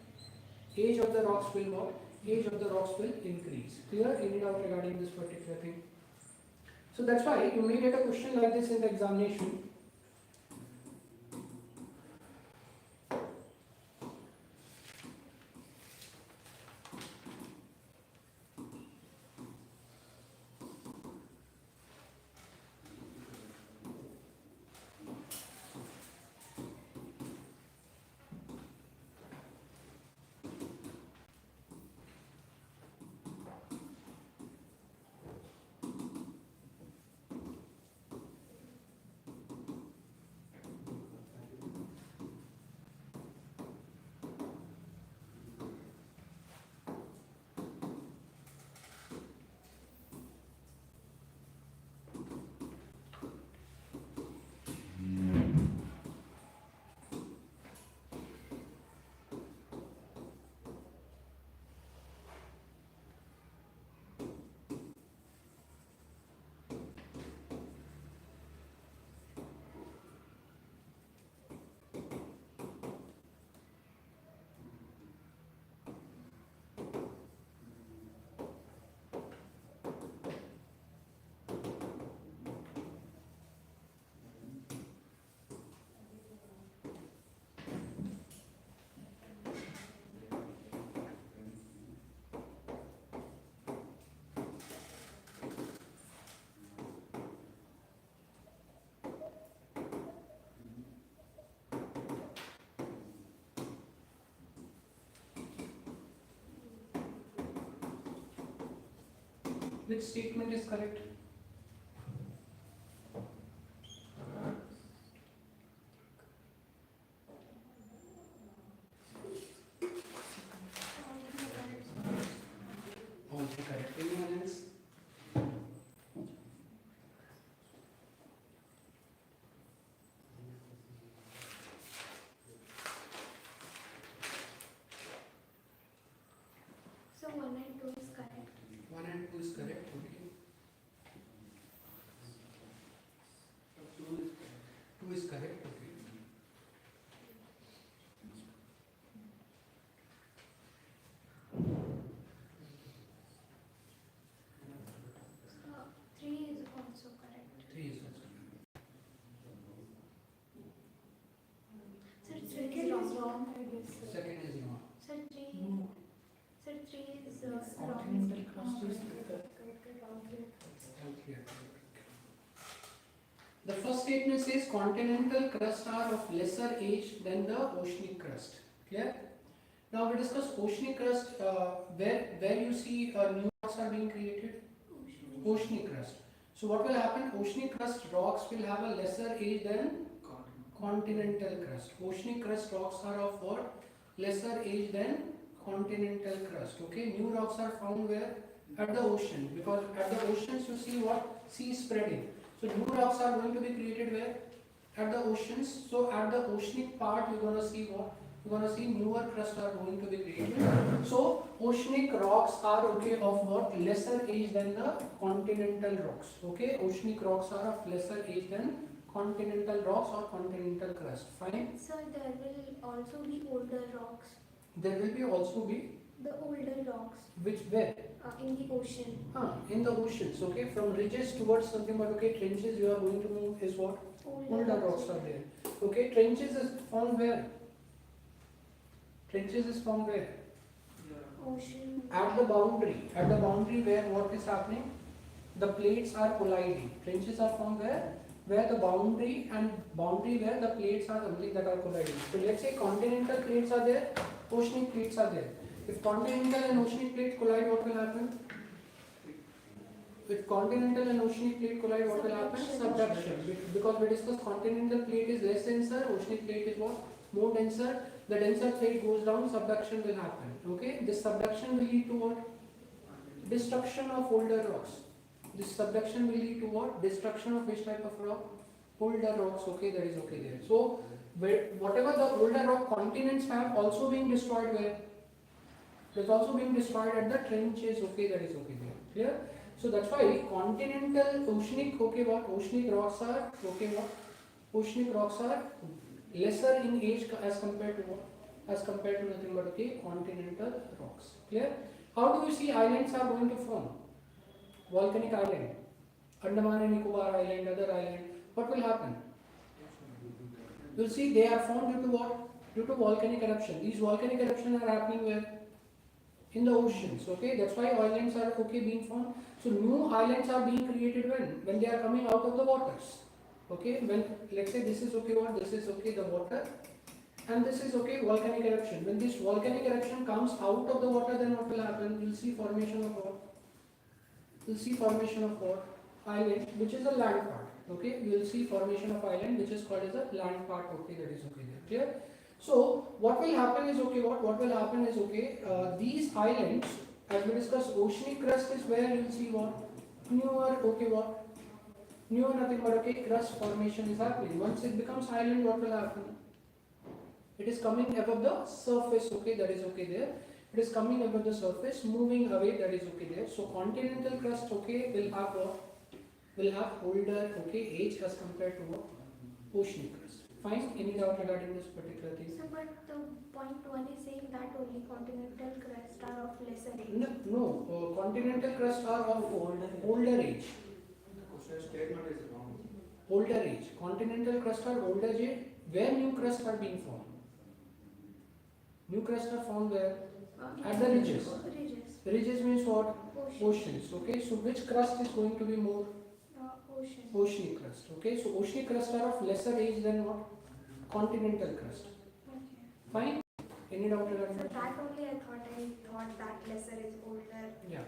Age of the rocks will what? Age of the rocks will increase. Clear? Any doubt regarding this particular thing? So that's why you may get a question like this in the examination. Which statement is correct? Also correct. Anyone else? So 1 and 2 is correct. 1 and 2 is correct. Okay. 2 is correct. Okay. So 3 is also correct. 3 is also Sir, 3 is wrong. correct. Second is wrong. Sir, 3 is wrong. Continental crust is all clear. The first statement says continental crusts are of lesser age than the oceanic crust. Clear? Now we discuss oceanic crust, where you see new rocks are being created. Oceanic crust. So what will happen? Oceanic crust rocks will have a lesser age than continental crust. Oceanic crust rocks are of what? Lesser age than continental crust. Okay, new rocks are found where? At the ocean, because at the oceans you see what? Sea spreading. So new rocks are going to be created where? At the oceans. So at the oceanic part you're going to see what? You're going to see newer crusts are going to be created. So oceanic rocks are okay of what? Lesser age than the continental rocks. Okay, oceanic rocks are of lesser age than continental rocks or continental crust. Fine. So there will also be older rocks. There will be also be The older rocks which where? in the ocean. In the oceans. Okay, from ridges towards something, but okay, trenches you are going to move is what? Older rocks are there. Okay, trenches is found where? Trenches is found where? Ocean. At the boundary. At the boundary where what is happening? The plates are colliding. Trenches are found where? Where the boundary and boundary where the plates are something that are colliding. So let's say continental plates are there, oceanic plates are there. If continental and oceanic plates collide, what will happen? If continental and oceanic plate collide, what will happen? Subduction. Because we discussed continental plate is less denser, oceanic plate is what? More denser. The denser plate goes down, subduction will happen. Okay, this subduction will lead to what? Destruction of older rocks. This subduction will lead to what? Destruction of which type of rock? Older rocks. Okay, that is okay there. So whatever the older rock continents have also being destroyed where? It is also being destroyed at the trenches. Okay, that is okay there. Clear? So that's why continental, oceanic, okay, what? Oceanic rocks are, okay, what? Oceanic rocks are lesser in age as compared to what? As compared to nothing but, okay, continental rocks. Clear? How do you see islands are going to form? Volcanic island, Andaman and Nicobar island, other island. What will happen? You'll see they are formed due to what? Due to volcanic eruption. These volcanic eruptions are happening where? In the oceans. Okay, that's why islands are okay being formed. So new islands are being created when they are coming out of the waters. Okay, when let's say this is okay, what? This is okay, the water, and this is okay, volcanic eruption. When this volcanic eruption comes out of the water, then what will happen? You'll see formation of what? You'll see formation of what? Island, which is a land part. Okay, you will see formation of island, which is called as a land part. Okay, that is okay there. Clear? So what will happen is okay. What will happen is okay. These islands, as we discussed, oceanic crust is where you will see what? Newer. Okay, what? Newer nothing but okay. Crust formation is happening. Once it becomes island, what will happen? It is coming above the surface. Okay, that is okay there. It is coming above the surface, moving away. That is okay there. So continental crust, okay, will have what? Will have older, okay, age as compared to what? Oceanic crust. Fine. Any doubt regarding this particular thing? So, but the point 1 is saying that only continental crust are of lesser age. No, continental crust are of older age. The question statement is wrong. Older age. Continental crust are older age. Where new crusts are being formed? New crusts are formed where? At the ridges. Ridges means what? Oceans. Okay. So which crust is going to be more? Ocean. Oceanic crust. Okay. So oceanic crust are of lesser age than what? Continental crust. Okay. Fine. Any doubt regarding So that? that only I thought that lesser is older. Yeah.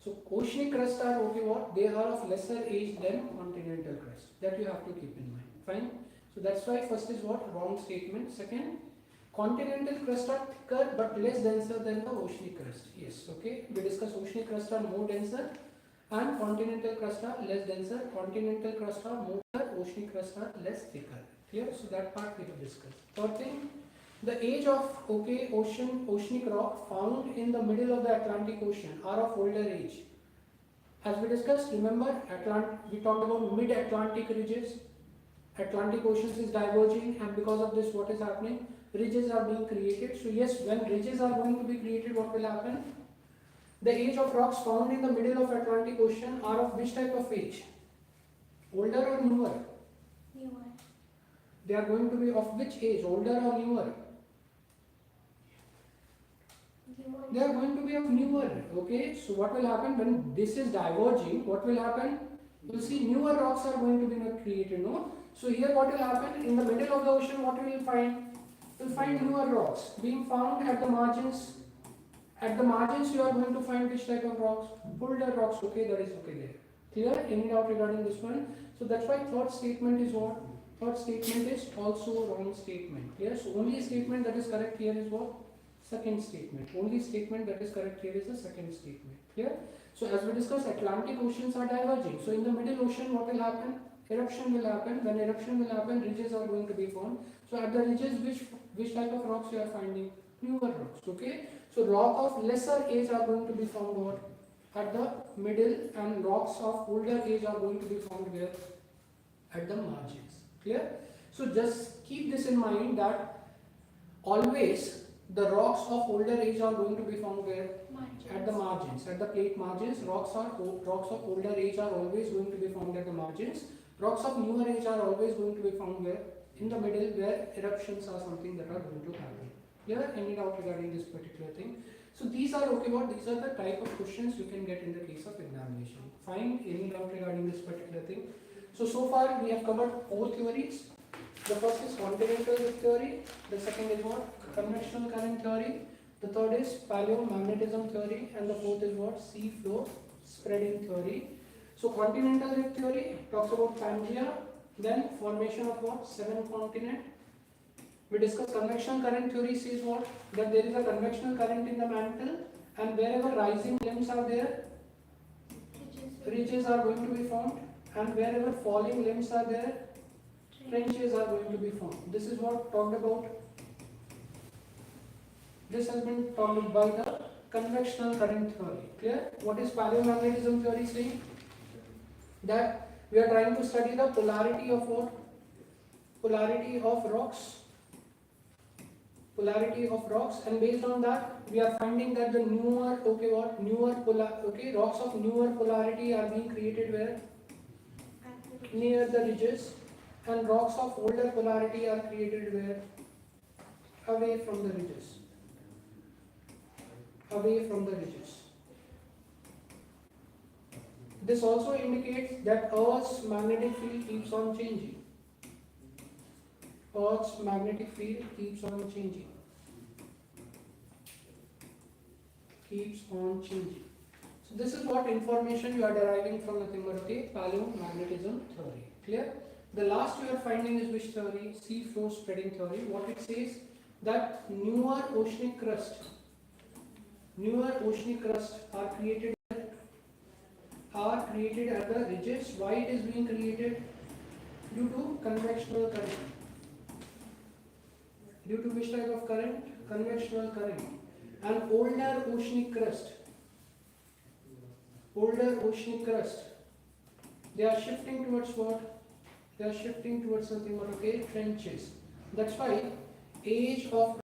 So oceanic crust are okay what? They are of lesser age than continental crust. That you have to keep in mind. Fine. So that's why first is what? Wrong statement. Second, continental crust are thicker but less denser than the oceanic crust. Yes, okay. We discuss oceanic crust are more denser and continental crust are less denser. Continental crust are more thicker, oceanic crust are less thicker. Clear? So that part we have discussed. Third thing, the age of oceanic rock found in the middle of the Atlantic Ocean are of older age. As we discussed, remember we talked about mid-Atlantic ridges. Atlantic Ocean is diverging, and because of this, what is happening? Ridges are being created. So yes, when ridges are going to be created, what will happen? The age of rocks found in the middle of Atlantic Ocean are of which type of age? Older or newer? Newer. They are going to be of which age? Older or newer? They are going to be of newer. Okay, so what will happen when this is diverging? What will happen? You see, newer rocks are going to be not created, no? So here what will happen? In the middle of the ocean, what will you find? You will find newer rocks being found at the margins. At the margins, you are going to find which type of rocks? Older rocks. Okay, that is okay there. Clear? Any doubt regarding this one? So that's why third statement is what? Third statement is also wrong statement. Clear? So only statement that is correct here is what? Second statement. Only statement that is correct here is the second statement. Clear? So as we discussed, Atlantic Oceans are diverging. So in the middle ocean, what will happen? Eruption will happen. When eruption will happen, ridges are going to be formed. So at the ridges, which type of rocks you are finding? Newer rocks. Okay. So rock of lesser age are going to be found what? At the middle, and rocks of older age are going to be found where? At the margins. Clear? So just keep this in mind that always the rocks of older age are going to be found where? Margins. At the margins, at the plate margins. Rocks of older age are always going to be found at the margins. Rocks of newer age are always going to be found where? In the middle, where eruptions are something that are going to happen. Clear? Any doubt regarding this particular thing? So these are okay. What? These are the type of questions you can get in the case of examination. Fine. Any doubt regarding this particular thing? So far we have covered 4 theories. The first is continental drift theory. The second is what? Convectional current theory. The third is paleomagnetism theory, and the fourth is what? Sea floor spreading theory. So continental drift theory talks about Pangea, then formation of what? 7 continent. We discuss convectional current theory says what? That there is a convectional current in the mantle, and wherever rising limbs are there, ridges are going to be formed, and wherever falling limbs are there, trenches are going to be formed. This is what talked about. This has been talked by the convectional current theory. Clear? What is paleomagnetism theory saying? That we are trying to study the polarity of what? Polarity of rocks. Polarity of rocks, and based on that, we are finding that the newer, rocks of newer polarity are being created where? Near the ridges, and rocks of older polarity are created where? Away from the ridges. Away from the ridges. This also indicates that Earth's magnetic field keeps on changing. Earth's magnetic field keeps on changing. Keeps on changing. So this is what information you are deriving from nothing but paleomagnetism theory. Clear? The last you are finding is which theory? Sea floor spreading theory. What it says? That newer oceanic crust are created at the ridges. Why it is being created? Due to convectional current. Due to which type of current? Convectional current. And older oceanic crust, they are shifting towards what? They are shifting towards something what? Okay, trenches. That's why age of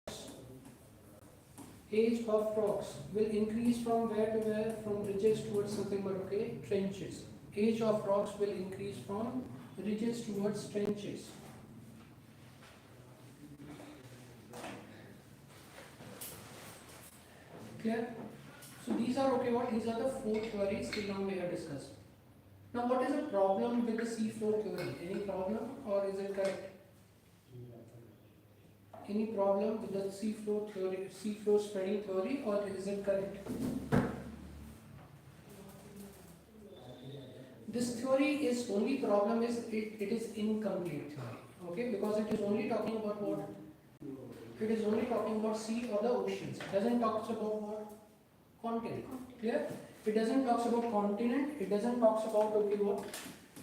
rocks will increase from where to where? From ridges towards something what? Okay, trenches. Age of rocks will increase from ridges towards trenches. Clear? So these are okay. What? These are the 4 theories till now we have discussed. Now what is the problem with the sea floor theory? Any problem, or is it correct? Any problem with the sea floor theory, sea floor spreading theory, or is it correct? This theory is only problem is it is incomplete theory. Okay, because it is only talking about what? It is only talking about sea or the oceans. It doesn't talk about what? Continent. Clear? It doesn't talk about continent. It doesn't talk about okay what?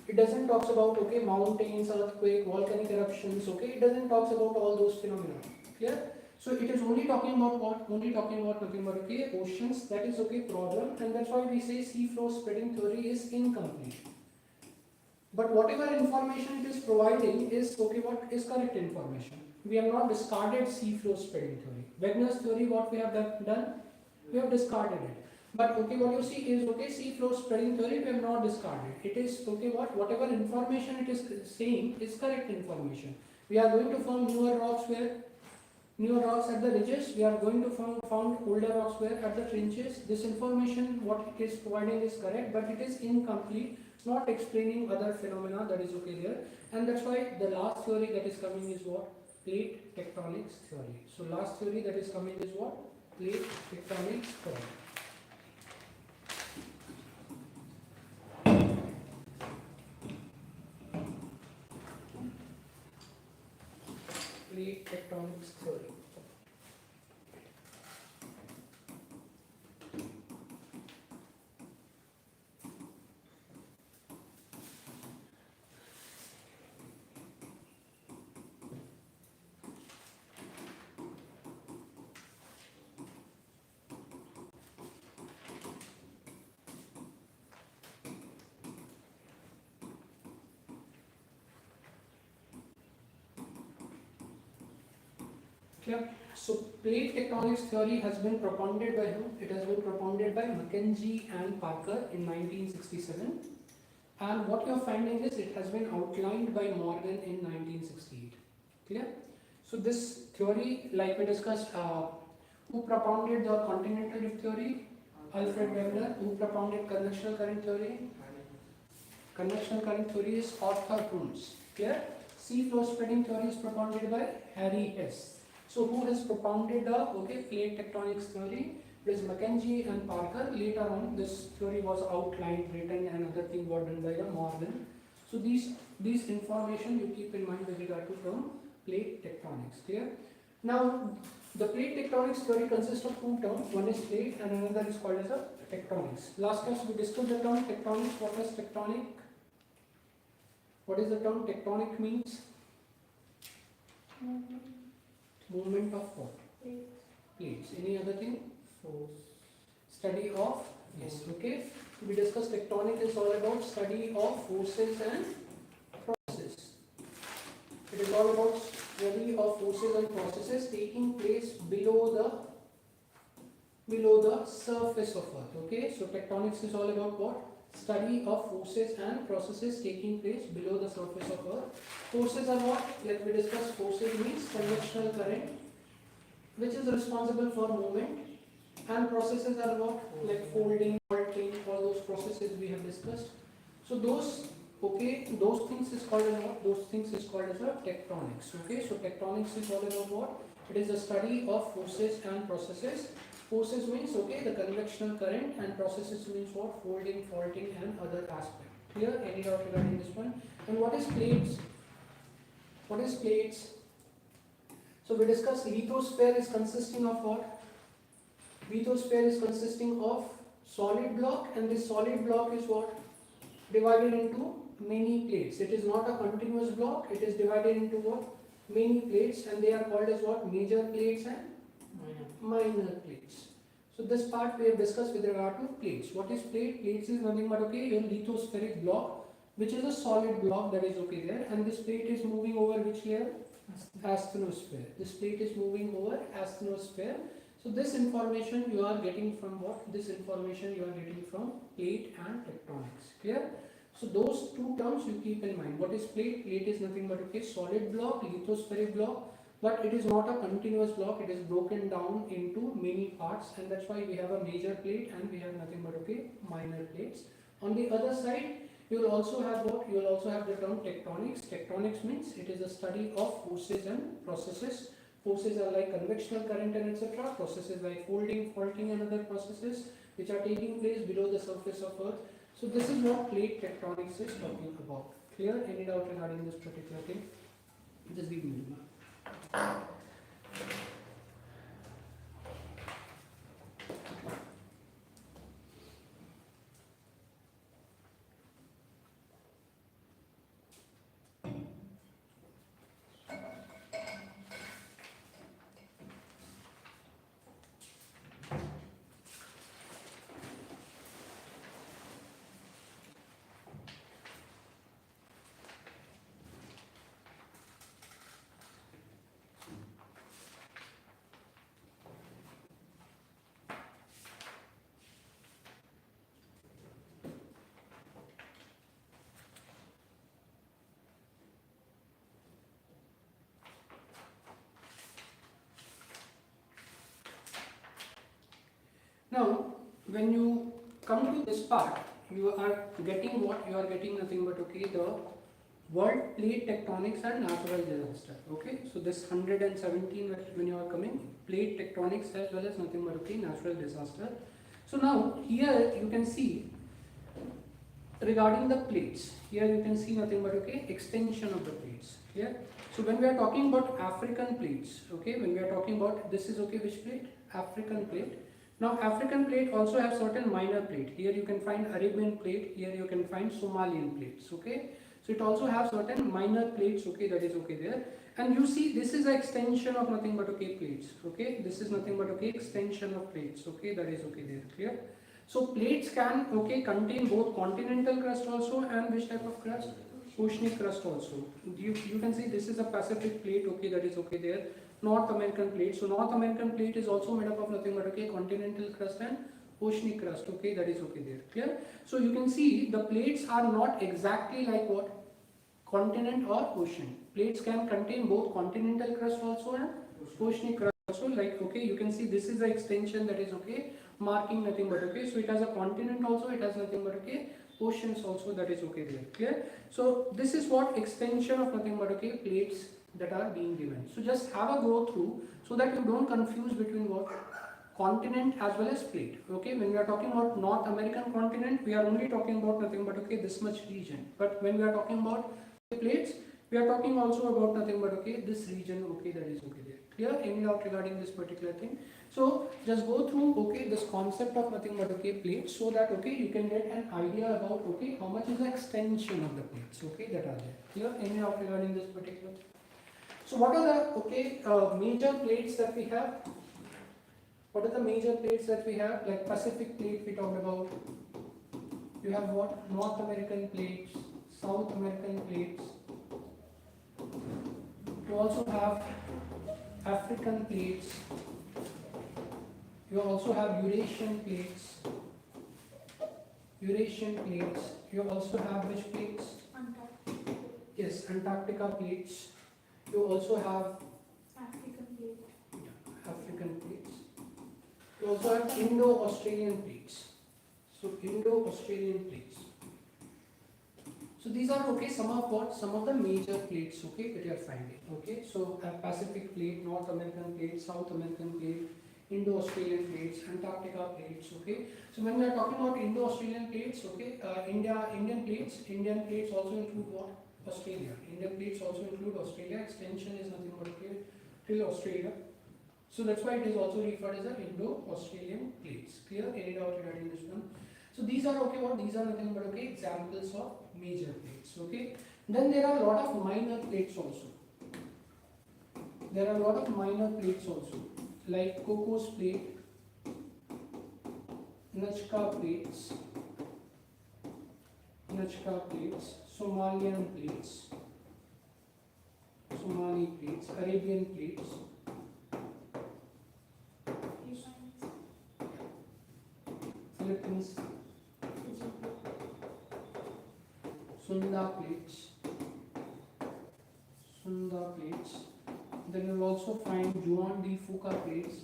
It doesn't talk about okay mountains, earthquake, volcanic eruptions. Okay, it doesn't talk about all those phenomena. Clear? So it is only talking about what? Only talking about nothing but okay oceans. That is okay problem, and that's why we say sea floor spreading theory is incomplete. But whatever information it is providing is okay. What is correct information? We have not discarded sea floor spreading theory. Wegener's theory, what we have done? We have discarded it. But okay, what you see is okay, sea floor spreading theory we have not discarded. It is okay, whatever information it is saying is correct information. We are going to form newer rocks where? Newer rocks at the ridges. We are going to found older rocks where? At the trenches. This information what it is providing is correct, but it is incomplete, not explaining other phenomena that is okay there. And that's why the last theory that is coming is what? Plate tectonics theory. So last theory that is coming is what? Plate tectonics theory. Plate tectonics theory. Clear? So plate tectonics theory has been propounded by whom? It has been propounded by Mackenzie and Parker in 1967. And what you are finding is it has been outlined by Morgan in 1968. Clear? So this theory, like we discussed, who propounded the continental drift theory? Alfred Wegener. Who propounded convectional current theory? Convectional current theory is Arthur Holmes. Clear? Sea floor spreading theory is propounded by Harry Hess. So who has propounded the okay plate tectonics theory? It is Mackenzie and Parker. Later on, this theory was outlined, written, and other things were done by the Morgan. So these information you keep in mind with regard to from plate tectonics. Clear? Now the plate tectonics theory consists of two terms. One is plate, and another is called as a tectonics. Last class we discussed the term tectonics. What was tectonic? What is the term tectonic means? Movement of what? Plates. Any other thing? Study of? Yes. Okay. We discussed tectonic is all about study of forces and processes. It is all about study of forces and processes taking place below the surface of Earth. Okay. So tectonics is all about what? Study of forces and processes taking place below the surface of Earth. Forces are what? Like we discussed, forces means convectional current, which is responsible for movement, and processes are what? Like folding, faulting, all those processes we have discussed. So those things is called as what? Those things is called as a tectonics. Okay, so tectonics is all about what? It is the study of forces and processes. Forces means okay the convectional current, and processes means what? Folding, faulting, and other aspect. Clear? Any doubt regarding this one? And what is plates? What is plates? So we discussed lithosphere is consisting of what? Lithosphere is consisting of solid block, and this solid block is what? Divided into many plates. It is not a continuous block. It is divided into what? Many plates, and they are called as what? Major plates and minor plates. So this part we have discussed with regard to plates. What is plate? Plates is nothing but okay your lithospheric block, which is a solid block that is okay there, and this plate is moving over which layer? Asthenosphere. This plate is moving over asthenosphere. So this information you are getting from what? This information you are getting from plate and tectonics. Clear? So those two terms you keep in mind. What is plate? Plate is nothing but okay solid block, lithospheric block, but it is not a continuous block. It is broken down into many parts, and that's why we have a major plate and we have nothing but okay minor plates. On the other side, you will also have what? You will also have the term tectonics. Tectonics means it is a study of forces and processes. Forces are like convectional current and etc. Processes like folding, faulting, and other processes which are taking place below the surface of Earth. So this is what plate tectonics is talking about. Clear? Any doubt regarding this particular thing? Just give me a minute. Now, when you come to this part, you are getting what you are getting nothing but okay the world plate tectonics and natural disaster. Okay, so this 117 when you are coming plate tectonics as well as nothing but okay natural disaster. So now here you can see regarding the plates. Here you can see nothing but okay extension of the plates. Here. So when we are talking about African plates, okay, when we are talking about this is okay which plate? African plate. Now African plate also have certain minor plate. Here you can find Arabian plate, here you can find Somalian plates, okay. So it also have certain minor plates, okay, that is okay there. And you see this is an extension of nothing but okay plates, okay. This is nothing but okay extension of plates, okay, that is okay there, clear. So plates can okay contain both continental crust also and which type of crust? Oceanic crust also. You can see this is a Pacific plate, okay, that is okay there. North American plate. So North American plate is also made up of nothing but okay continental crust and oceanic crust, okay, that is okay there. Clear? So you can see the plates are not exactly like what? Continent or ocean. Plates can contain both continental crust also and oceanic crust also. Like okay, you can see this is the extension that is okay, marking nothing but okay. So it has a continent also, it has nothing but okay, oceans also, that is okay there. Clear? So this is what extension of nothing but okay plates that are being given. So just have a go through so that you don't confuse between what? Continent as well as plate. Okay, when we are talking about North American continent, we are only talking about nothing but okay this much region. But when we are talking about plates, we are talking also about nothing but okay this region, okay, that is okay there. Clear? Any doubt regarding this particular thing? So just go through okay this concept of nothing but okay plates so that okay you can get an idea about okay how much is the extension of the plates, okay, that are there. Clear? Any doubt regarding this particular thing? So what are the okay major plates that we have? What are the major plates that we have? Like Pacific plate we talked about. You have what? North American plates, South American plates. You also have African plates. You also have Eurasian plates. Eurasian plates. You also have which plates? Antarctica. Yes, Antarctica plates. You also have African plate. African plates. You also have Indo-Australian plates. So Indo-Australian plates. So these are okay some of what? Some of the major plates okay that you are finding. Okay, so Pacific plate, North American plate, South American plate, Indo-Australian plates, Antarctica plates. Okay, so when we are talking about Indo-Australian plates, okay, Indian plates also include what? Australia. Indian plates also include Australia. Extension is nothing but okay till Australia. So that's why it is also referred as the Indo-Australian plates. Clear? Any doubt regarding this one? So these are okay what? These are nothing but okay examples of major plates. Okay. Then there are a lot of minor plates also. There are a lot of minor plates also, like Cocos plate, Nazca plates, Somalian plates, Somali plates, Arabian plates, Philippines, Sunda plates. Then you will also find Juan de Fuca plates.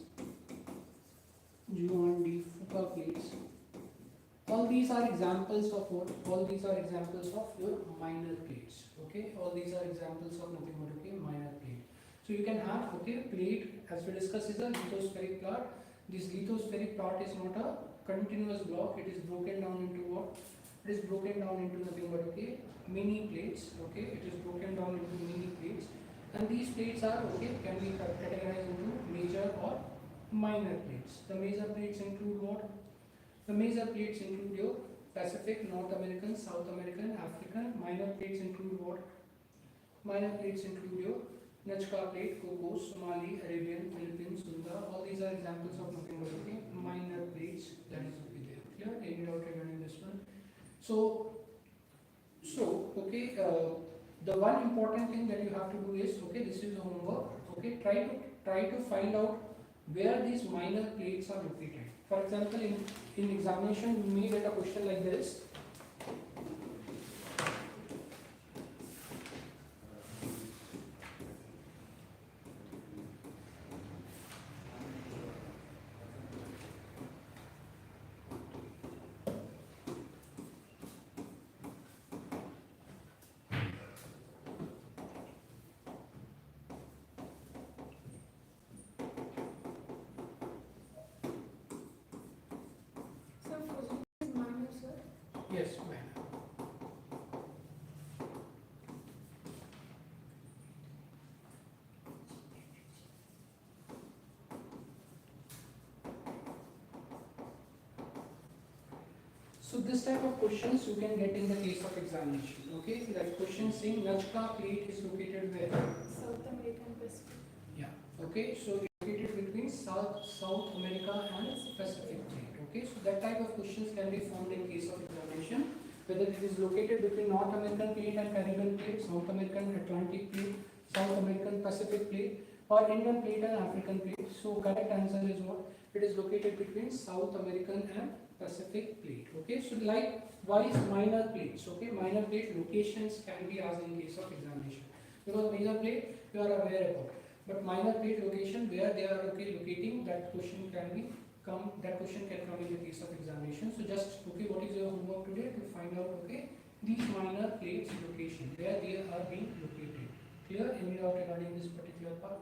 All these are examples of what? All these are examples of your minor plates. Okay, all these are examples of nothing but okay minor plate. So you can have okay plate as we discussed is a lithospheric plot. This lithospheric plot is not a continuous block. It is broken down into what? It is broken down into nothing but okay mini plates. Okay, it is broken down into mini plates, and these plates are okay can be categorized into major or minor plates. The major plates include what? The major plates include your Pacific, North American, South American, African. Minor plates include what? Minor plates include your Nazca plate, Cocos, Somali, Arabian, Philippine, Sunda. All these are examples of nothing but okay minor plates that is okay there. Clear? Any doubt regarding this one? So okay, the one important thing that you have to do is okay, this is the homework. Okay, try to find out where these minor plates are located. For example, in examination, you may get a question like this. So Fujin is minor, sir. Yes, minor. So this type of questions you can get in the case of examination. Okay, that question saying Nazca plate is located where? South American Pacific. Yeah. Okay, so located between South America and Pacific plate. Okay, so that type of questions can be found in case of examination. Whether it is located between North American plate and Caribbean plate, South American Atlantic plate, South American Pacific plate, or Indian plate and African plate. So correct answer is what? It is located between South American and Pacific plate. Okay, so likewise minor plates. Okay, minor plate locations can be asked in case of examination. Because major plate you are aware about, but minor plate location where they are okay locating, that question can come in the case of examination. So just okay, what is your homework today? To find out okay these minor plates location where they are being located. Clear? Any doubt regarding this particular part?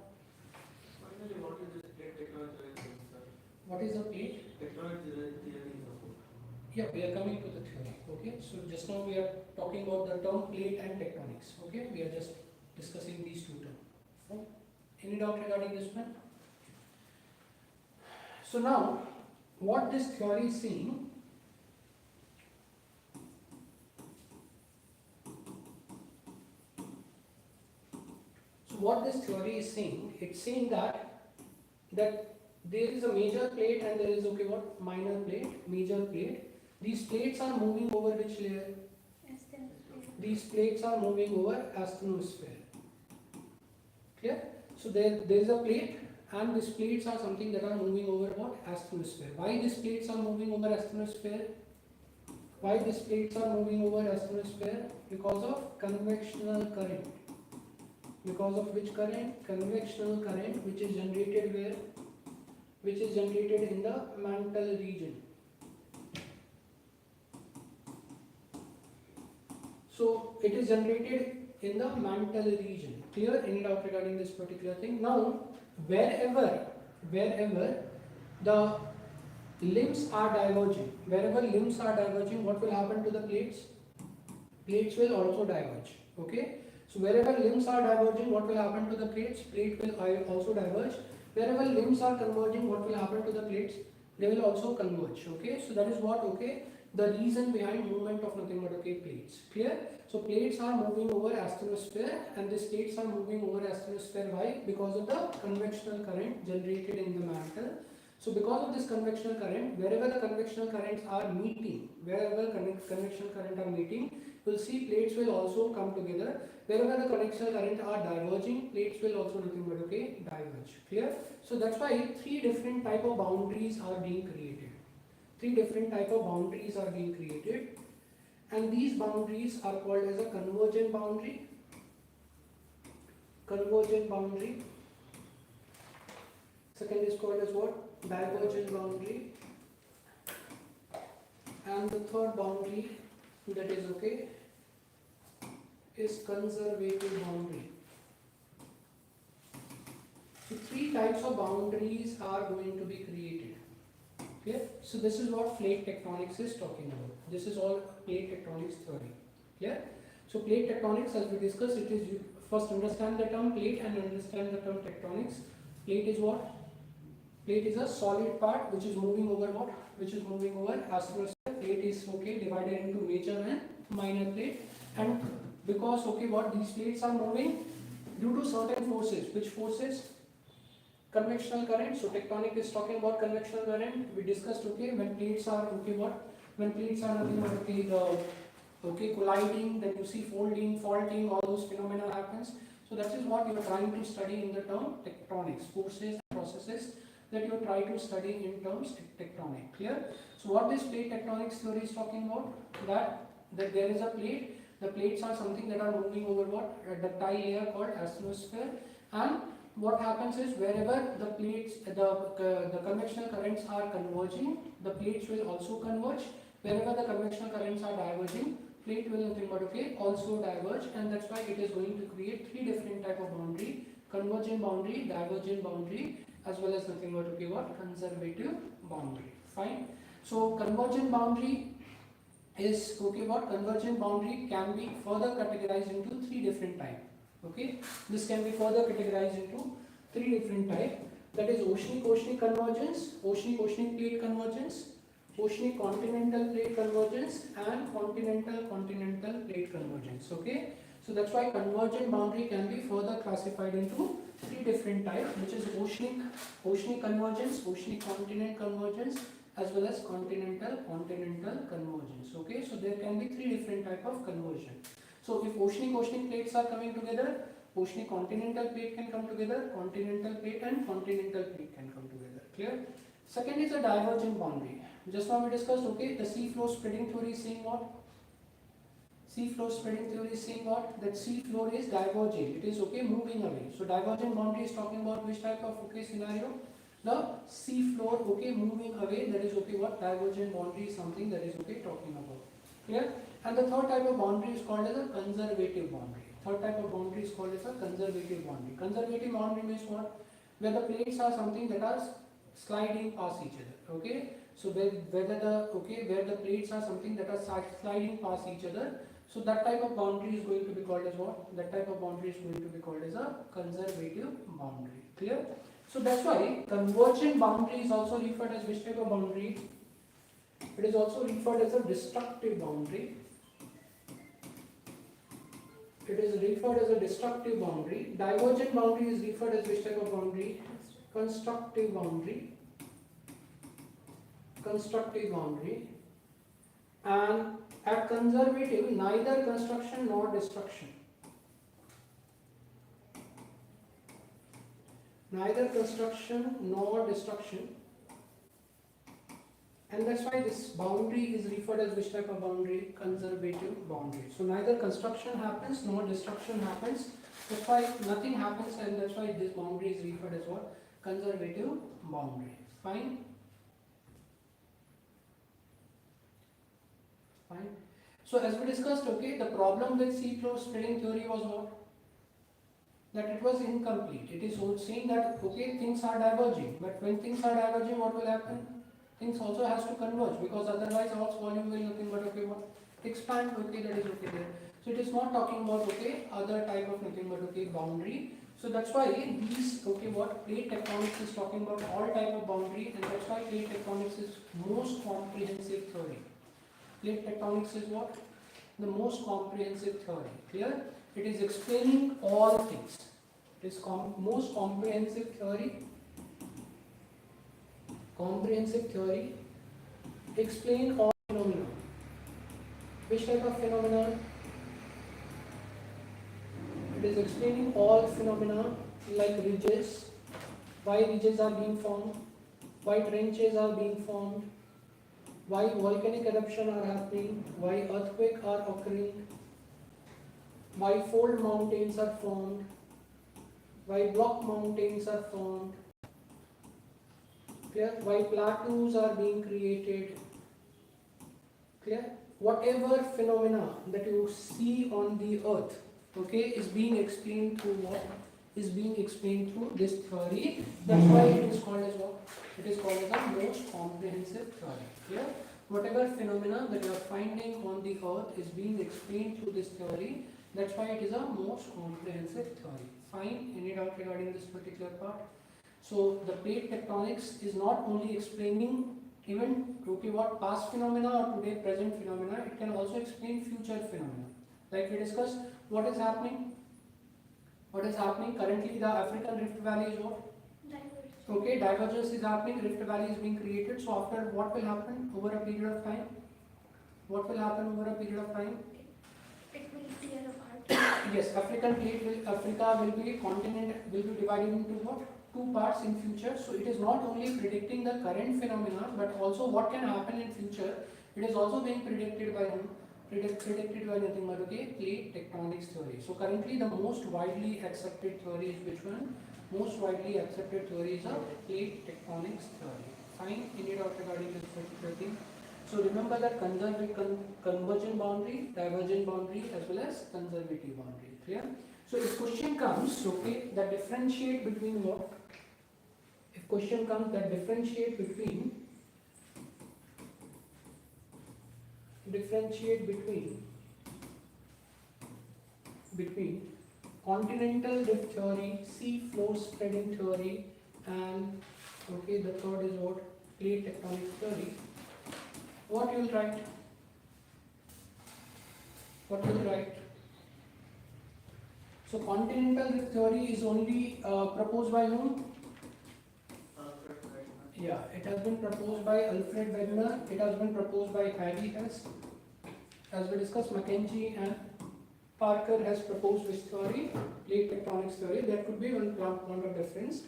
Finally, what is this plate technology, sir? What is the plate? Technology theory is about. Yeah, we are coming to the theory. Okay, so just now we are talking about the term plate and tectonics. Okay, we are just discussing these two terms. Okay. Any doubt regarding this one? So now, what this theory is saying, it's saying that there is a major plate and there is okay what minor plate, major plate. These plates are moving over which layer? These plates are moving over asthenosphere. Clear? So there is a plate and these plates are something that are moving over what? Asthenosphere. Why these plates are moving over asthenosphere? Why these plates are moving over asthenosphere? Because of convectional current. Because of which current? Convectional current, which is generated where? Which is generated in the mantle region. So it is generated in the mantle region. Clear? Any doubt regarding this particular thing? Now, wherever the limbs are diverging, what will happen to the plates? Plates will also diverge. Okay. So wherever limbs are diverging, what will happen to the plates? Plate will also diverge. Wherever limbs are converging, what will happen to the plates? They will also converge. Okay. So that is what okay the reason behind movement of nothing but okay plates. Clear? So plates are moving over asthenosphere and these plates are moving over asthenosphere. Why? Because of the convectional current generated in the mantle. So because of this convectional current, wherever the convectional currents are meeting, you will see plates will also come together. Wherever the convectional currents are diverging, plates will also nothing but okay diverge. Clear? So that's why three different type of boundaries are being created. And these boundaries are called as a convergent boundary. Second is called as what? Divergent boundary. And the third boundary that is okay is conservative boundary. So three types of boundaries are going to be created. Clear? So this is what plate tectonics is talking about. This is all plate tectonics theory. Clear? So plate tectonics, as we discussed, it is, you first understand the term plate and understand the term tectonics. Plate is what? Plate is a solid part which is moving over what? Which is moving over astrosphere. Plate is divided into major and minor plate. And because what these plates are moving due to certain forces. Which forces? Convectional current. So tectonic is talking about convectional current. We discussed when plates are when plates are nothing but colliding, then you see folding, faulting, all those phenomena happens. So that is what you are trying to study in the term tectonics, forces and processes that you try to study in terms tectonic. Clear? So what this plate tectonics theory is talking about, that there is a plate. The plates are something that are moving over what? A ductile layer called astrosphere. And what happens is wherever the plates, the convectional currents are converging, the plates will also converge. Wherever the convectional currents are diverging, plate will nothing but also diverge, and that's why it is going to create three different type of boundary: convergent boundary, divergent boundary, as well as nothing but conservative boundary. Fine. So convergent boundary is convergent boundary can be further categorized into three different types. This can be further categorized into three different types. That is oceanic convergence, oceanic plate convergence, oceanic continental plate convergence, and continental plate convergence. So that's why convergent boundary can be further classified into three different types, which is oceanic convergence, oceanic continent convergence, as well as continental convergence. So there can be three different type of conversion. So if oceanic plates are coming together, oceanic continental plate can come together, continental plate and continental plate can come together. Clear? Second is a divergent boundary. Just now we discussed, the sea floor spreading theory is saying what? Sea floor spreading theory is saying what? That sea floor is diverging. It is moving away. So divergent boundary is talking about which type of scenario? The sea floor moving away. That is what divergent boundary is something that is talking about. Clear? And the third type of boundary is called as a conservative boundary. Third type of boundary is called as a conservative boundary. Conservative boundary means what? Where the plates are something that are sliding past each other. So where the plates are something that are sliding past each other. So that type of boundary is going to be called as what? That type of boundary is going to be called as a conservative boundary. Clear? So that's why convergent boundary is also referred as which type of boundary? It is also referred as a destructive boundary. It is referred as a destructive boundary. Divergent boundary is referred as which type of boundary? Constructive boundary. Constructive boundary. And at conservative, neither construction nor destruction. Neither construction nor destruction. And that's why this boundary is referred as which type of boundary? Conservative boundary. So neither construction happens nor destruction happens. That's why nothing happens, and that's why this boundary is referred as what? Conservative boundary. Fine? Fine. So as we discussed, the problem with sea floor spreading theory was what? That it was incomplete. It is saying that things are diverging, but when things are diverging, what will happen? Things also has to converge, because otherwise Earth's volume will nothing but expand. That is there. So it is not talking about other type of nothing but boundary. So that's why these what plate tectonics is talking about all type of boundary, and that's why plate tectonics is most comprehensive theory. Plate tectonics is what? The most comprehensive theory. Clear? It is explaining all things. It is most comprehensive theory. Comprehensive theory. Explain all phenomena. Which type of phenomena? It is explaining all phenomena like ridges, why ridges are being formed, why trenches are being formed, why volcanic eruption are happening, why earthquakes are occurring, why fold mountains are formed, why block mountains are formed, clear? Why plateaus are being created, clear? Whatever phenomena that you see on the earth, is being explained through what? is being explained through this theory. That's why it is called as what? It is called as the most comprehensive theory. Clear? Whatever phenomena that you are finding on the earth is being explained through this theory. That's why it is a most comprehensive theory. Fine? Any doubt regarding this particular part? So the plate tectonics is not only explaining even what past phenomena or today present phenomena, it can also explain future phenomena. Like we discussed, what is happening? What is happening? Currently the African Rift Valley is what? Divergence. Okay, divergence is happening, Rift Valley is being created. So after what will happen over a period of time? What will happen over a period of time? It will tear apart. Yes, Africa will be a continent, will be divided into what? Two parts in future. So it is not only predicting the current phenomena, but also what can happen in future. It is also being predicted by whom? Predicted by nothing but plate tectonics theory. So currently the most widely accepted theory is which one? Most widely accepted theory is a plate tectonics theory. Fine, any doubt regarding this particular thing? So remember that convergent boundary, divergent boundary as well as conservative boundary. Clear? So if question comes, okay, that differentiate between what? If question comes that differentiate between continental drift theory, sea floor spreading theory, and okay, the third is what? Plate tectonic theory. What you will write? What will you write? So continental drift theory is only proposed by whom? Yeah, it has been proposed by Alfred Wegener. It has been proposed by Harry Hess. As we discussed, Mackenzie and Parker has proposed this theory, plate tectonics theory. There could be one point of difference.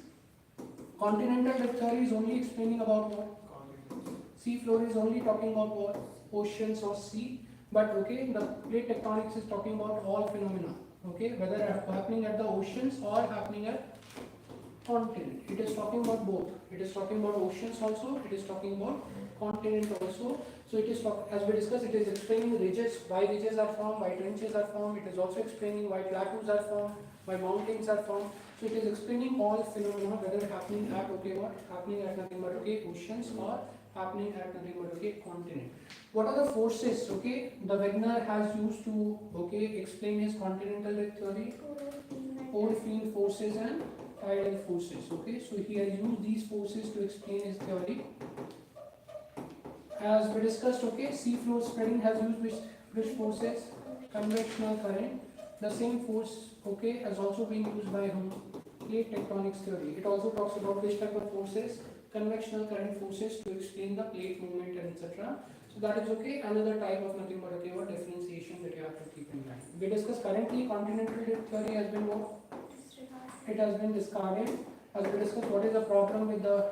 Continental drift theory is only explaining about what? Sea floor is only talking about what? Oceans or sea. But okay, the plate tectonics is talking about all phenomena. Okay, whether happening at the oceans or happening at continent. It is talking about both. It is talking about oceans also. It is talking about continent also. So it is as we discussed, it is explaining ridges, why ridges are formed, why trenches are formed. It is also explaining why plateaus are formed, why mountains are formed. So it is explaining all phenomena, whether happening at happening at nothing but oceans or happening at nothing but continent. What are the forces? Okay, the Wegener has used to explain his continental theory. Pole field forces and tidal forces. Okay, so he has used these forces to explain his theory. As we discussed, okay, sea floor spreading has used which forces? Convectional current. The same force, okay, has also been used by whom? Plate tectonics theory. It also talks about which type of forces? Convectional current forces to explain the plate movement and etc. So that is okay. Another type of nothing but differentiation that you have to keep in mind. We discussed currently continental theory has been what? It has been discarded. As we discussed, what is the problem with the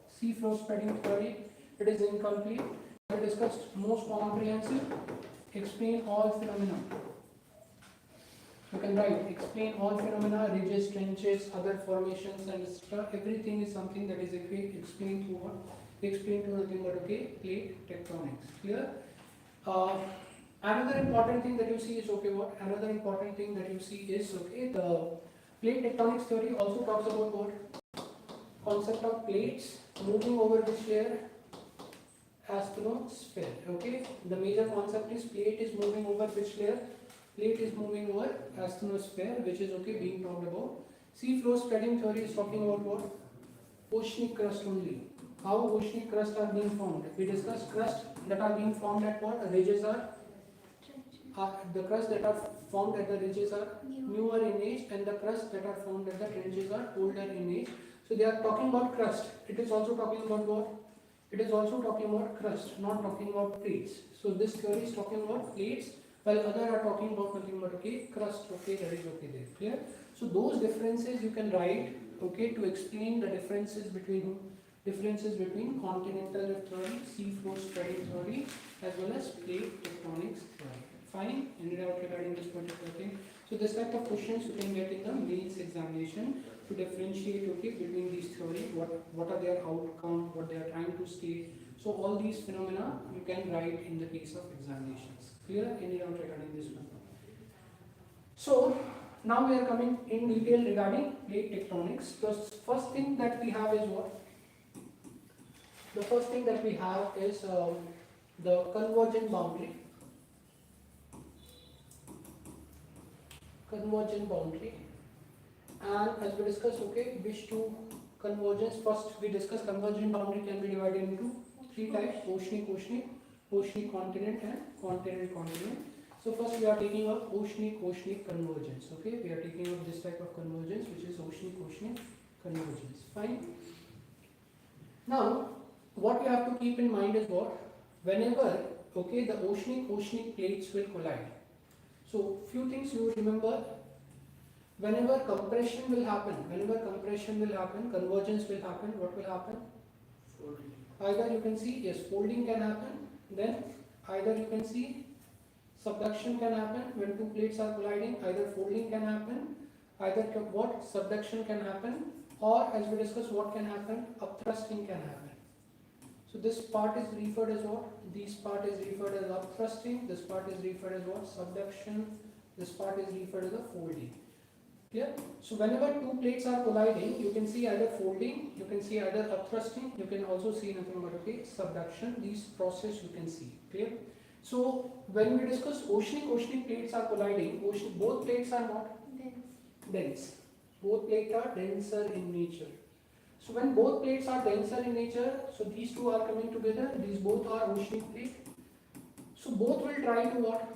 sea floor spreading theory? It is incomplete. We discussed most comprehensive. Explain all phenomena. You can write explain all phenomena, ridges, trenches, other formations, and etc. Everything is something that is explained through what? Explained through nothing but plate tectonics. Clear? Another important thing that you see is what? Another important thing that you see is the plate tectonics theory also talks about what? Concept of plates moving over which layer? Asthenosphere. Okay, the major concept is plate is moving over which layer? Plate is moving over asthenosphere, which is being talked about. Sea floor spreading theory is talking about what? Oceanic crust only. How oceanic crust are being formed? We discussed crust that are being formed at what? Ridges are the crust that are formed at the ridges are newer in age, and the crust that are formed at the trenches are older in age. So they are talking about crust. It is also talking about what? It is also talking about crust, not talking about plates. So this theory is talking about plates, while other are talking about nothing but crust. Okay, that is there. Clear? So those differences you can write to explain the differences between continental theory, sea floor spreading theory, as well as plate tectonics theory. Fine? Any doubt regarding this particular thing? So this type of questions you can get in the mains examination to differentiate between these theories, what are their outcome, what they are trying to state. So all these phenomena you can write in the case of examinations. Clear? Any doubt regarding this one? So Now we are coming in detail regarding plate tectonics. The first thing that we have is what? The first thing that we have is the convergent boundary. Convergent boundary. And as we discussed, okay, which two convergence? First we discussed convergent boundary can be divided into three types: oceanic, oceanic, oceanic continent, and continent, continent. So first we are taking up oceanic, oceanic convergence. Okay, we are taking up this type of convergence, which is oceanic, oceanic convergence. Fine. Now, what you have to keep in mind is what? Whenever, okay, the oceanic, oceanic plates will collide. So few things you remember. Whenever compression will happen, convergence will happen, what will happen? Folding. Either you can see, yes, folding can happen, then either you can see subduction can happen when two plates are colliding, either folding can happen, either what? Subduction can happen, or as we discussed, what can happen? Upthrusting can happen. So this part is referred as what? This part is referred as upthrusting, this part is referred as what? Subduction, this part is referred as a folding. Clear? So whenever two plates are colliding, you can see either folding, you can see either upthrusting, you can also see nothing but okay, subduction. These process you can see. Clear? So when we discuss oceanic plates are colliding, both plates are what? Dense. Both plates are denser in nature. So when both plates are denser in nature, so these two are coming together, these both are oceanic plate. So both will try to what?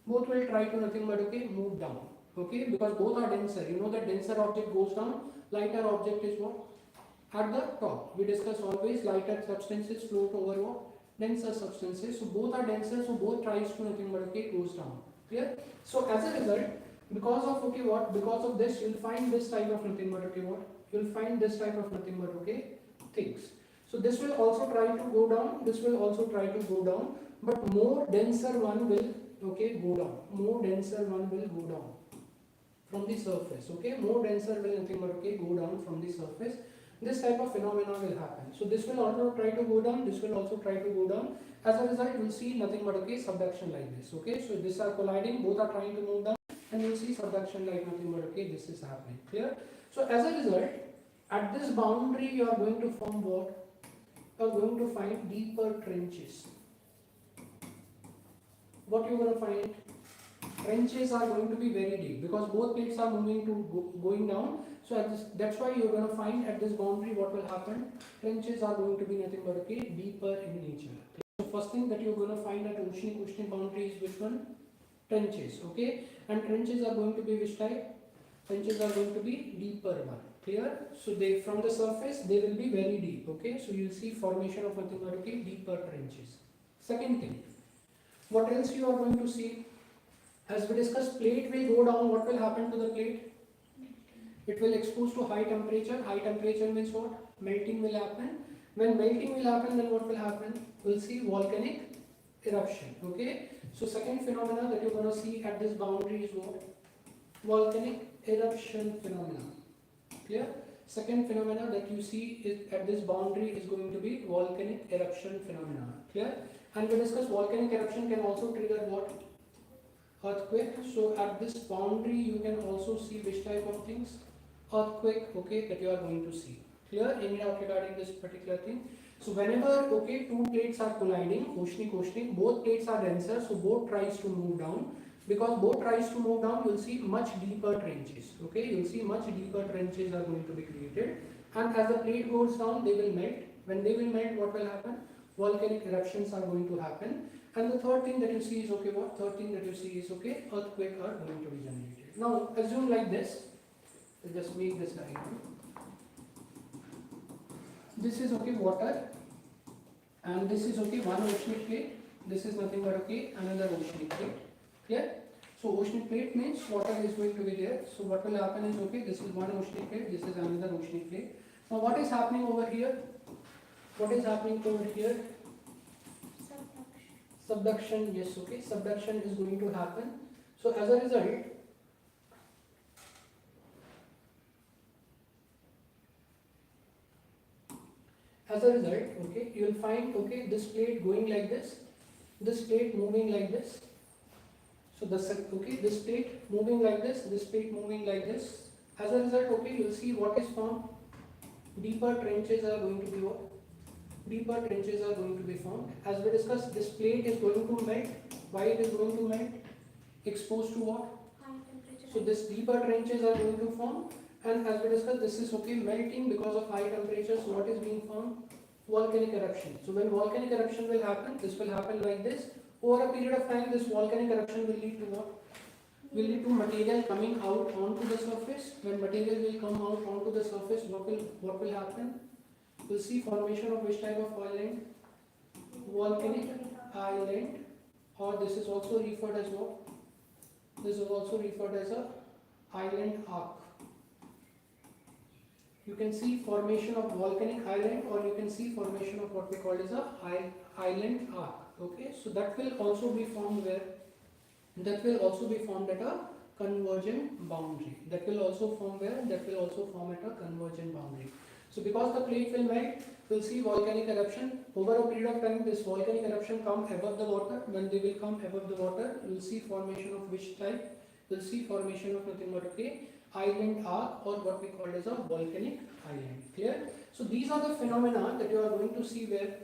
Both will try to nothing but okay, move down. Okay, because both are denser. You know that denser object goes down, lighter object is what? At the top. We discuss always lighter substances float over what? Denser substances. So both are denser, so both tries to nothing but okay, goes down. Clear? So as a result, because of okay what? Because of this, you'll find this type of nothing but okay what? You'll find this type of nothing but okay, things. So this will also try to go down, this will also try to go down, but more denser one will okay go down. More denser one will go down from the surface. Okay, more denser will nothing but okay go down from the surface. This type of phenomena will happen. So this will also try to go down, this will also try to go down. As a result, you will see nothing but okay subduction like this. Okay, so these are colliding, both are trying to move down, and you will see subduction like nothing but okay this is happening. Clear? So as a result, at this boundary you are going to form what? You are going to find deeper trenches. What you are going to find? Trenches are going to be very deep because both plates are moving to going down. So that's why you're going to find at this boundary what will happen. Trenches are going to be nothing but okay deeper in nature. So first thing that you're going to find at oceanic boundary is which one? Trenches. Okay, and trenches are going to be which type? Trenches are going to be deeper one. Clear? So they from the surface they will be very deep. Okay, so you'll see formation of nothing but okay deeper trenches. Second thing, what else you are going to see? As we discussed, plate will go down. What will happen to the plate? It will expose to high temperature. High temperature means what? Melting will happen. When melting will happen, then what will happen? We'll see volcanic eruption. Okay. So second phenomena that you're going to see at this boundary is what? Volcanic eruption phenomena. Clear? Second phenomena that you see is at this boundary is going to be volcanic eruption phenomena. Clear? And we discussed volcanic eruption can also trigger what? Earthquake. So at this boundary you can also see which type of things? Earthquake, okay, that you are going to see. Clear? Any doubt regarding this particular thing? So whenever okay two plates are colliding, oceanic, both plates are denser, so both tries to move down. Because both tries to move down, you'll see much deeper trenches. Okay, you'll see much deeper trenches are going to be created. And as the plate goes down, they will melt. When they will melt, what will happen? Volcanic eruptions are going to happen. And the third thing that you see is okay, what? Third thing that you see is okay, earthquake are going to be generated. Now assume like this. Just make this diagram. This is okay water, and this is okay one oceanic plate. This is nothing but okay another oceanic plate. Clear? So oceanic plate means water is going to be there. So what will happen is okay, this is one oceanic plate, this is another oceanic plate. Now what is happening over here? What is happening over here? Subduction, yes, okay. Subduction is going to happen. So as a result, okay, you will find okay this plate going like this plate moving like this. So this plate moving like this plate moving like this. As a result, okay, you'll see what is formed. Deeper trenches are going to be what? Deeper trenches are going to be formed. As we discussed, this plate is going to melt. Why it is going to melt? Exposed to what? High temperature. So this deeper trenches are going to form, and as we discussed, this is okay melting because of high temperatures. So what is being formed? Volcanic eruption. So when volcanic eruption will happen, this will happen like this. Over a period of time, this volcanic eruption will lead to what? Will lead to material coming out onto the surface. When material will come out onto the surface, what will happen? We'll see formation of which type of island? Volcanic island, or this is also referred as what? This is also referred as a island arc. You can see formation of volcanic island, or you can see formation of what we call as a island arc. Okay, so that will also be formed where? That will also be formed at a convergent boundary. That will also form where? That will also form at a convergent boundary. So because the plate will melt, we'll see volcanic eruption. Over a period of time, this volcanic eruption come above the water. When they will come above the water, we'll see formation of which type? We'll see formation of nothing but a island arc, or what we call as a volcanic island. Clear? So these are the phenomena that you are going to see where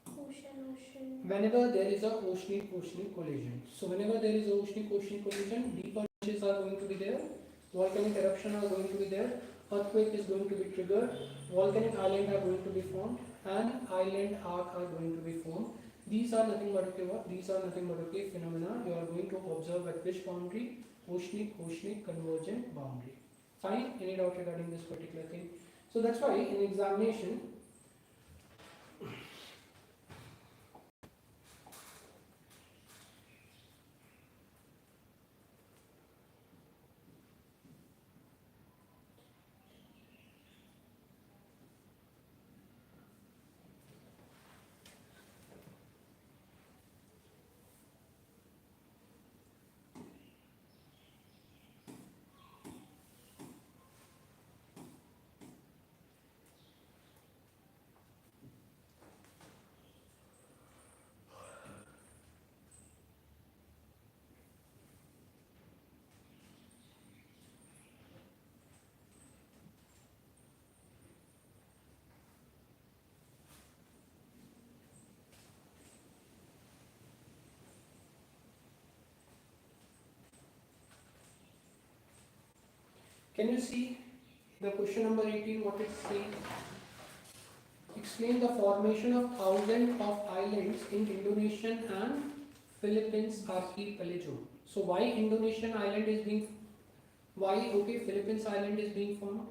Ocean. whenever there is a oceanic collision. So whenever there is a oceanic collision, deeper trenches are going to be there, volcanic eruption are going to be there, earthquake is going to be triggered, volcanic island are going to be formed, and island arc are going to be formed. These are nothing but what? These are nothing but phenomena you are going to observe at which boundary? Oceanic convergent boundary. Fine? Any doubt regarding this particular thing? So that's why in examination, can you see the question number 18, what it says? Explain the formation of thousands of islands in Indonesian and Philippines archipelago. So why Indonesian island is being, Philippines island is being formed?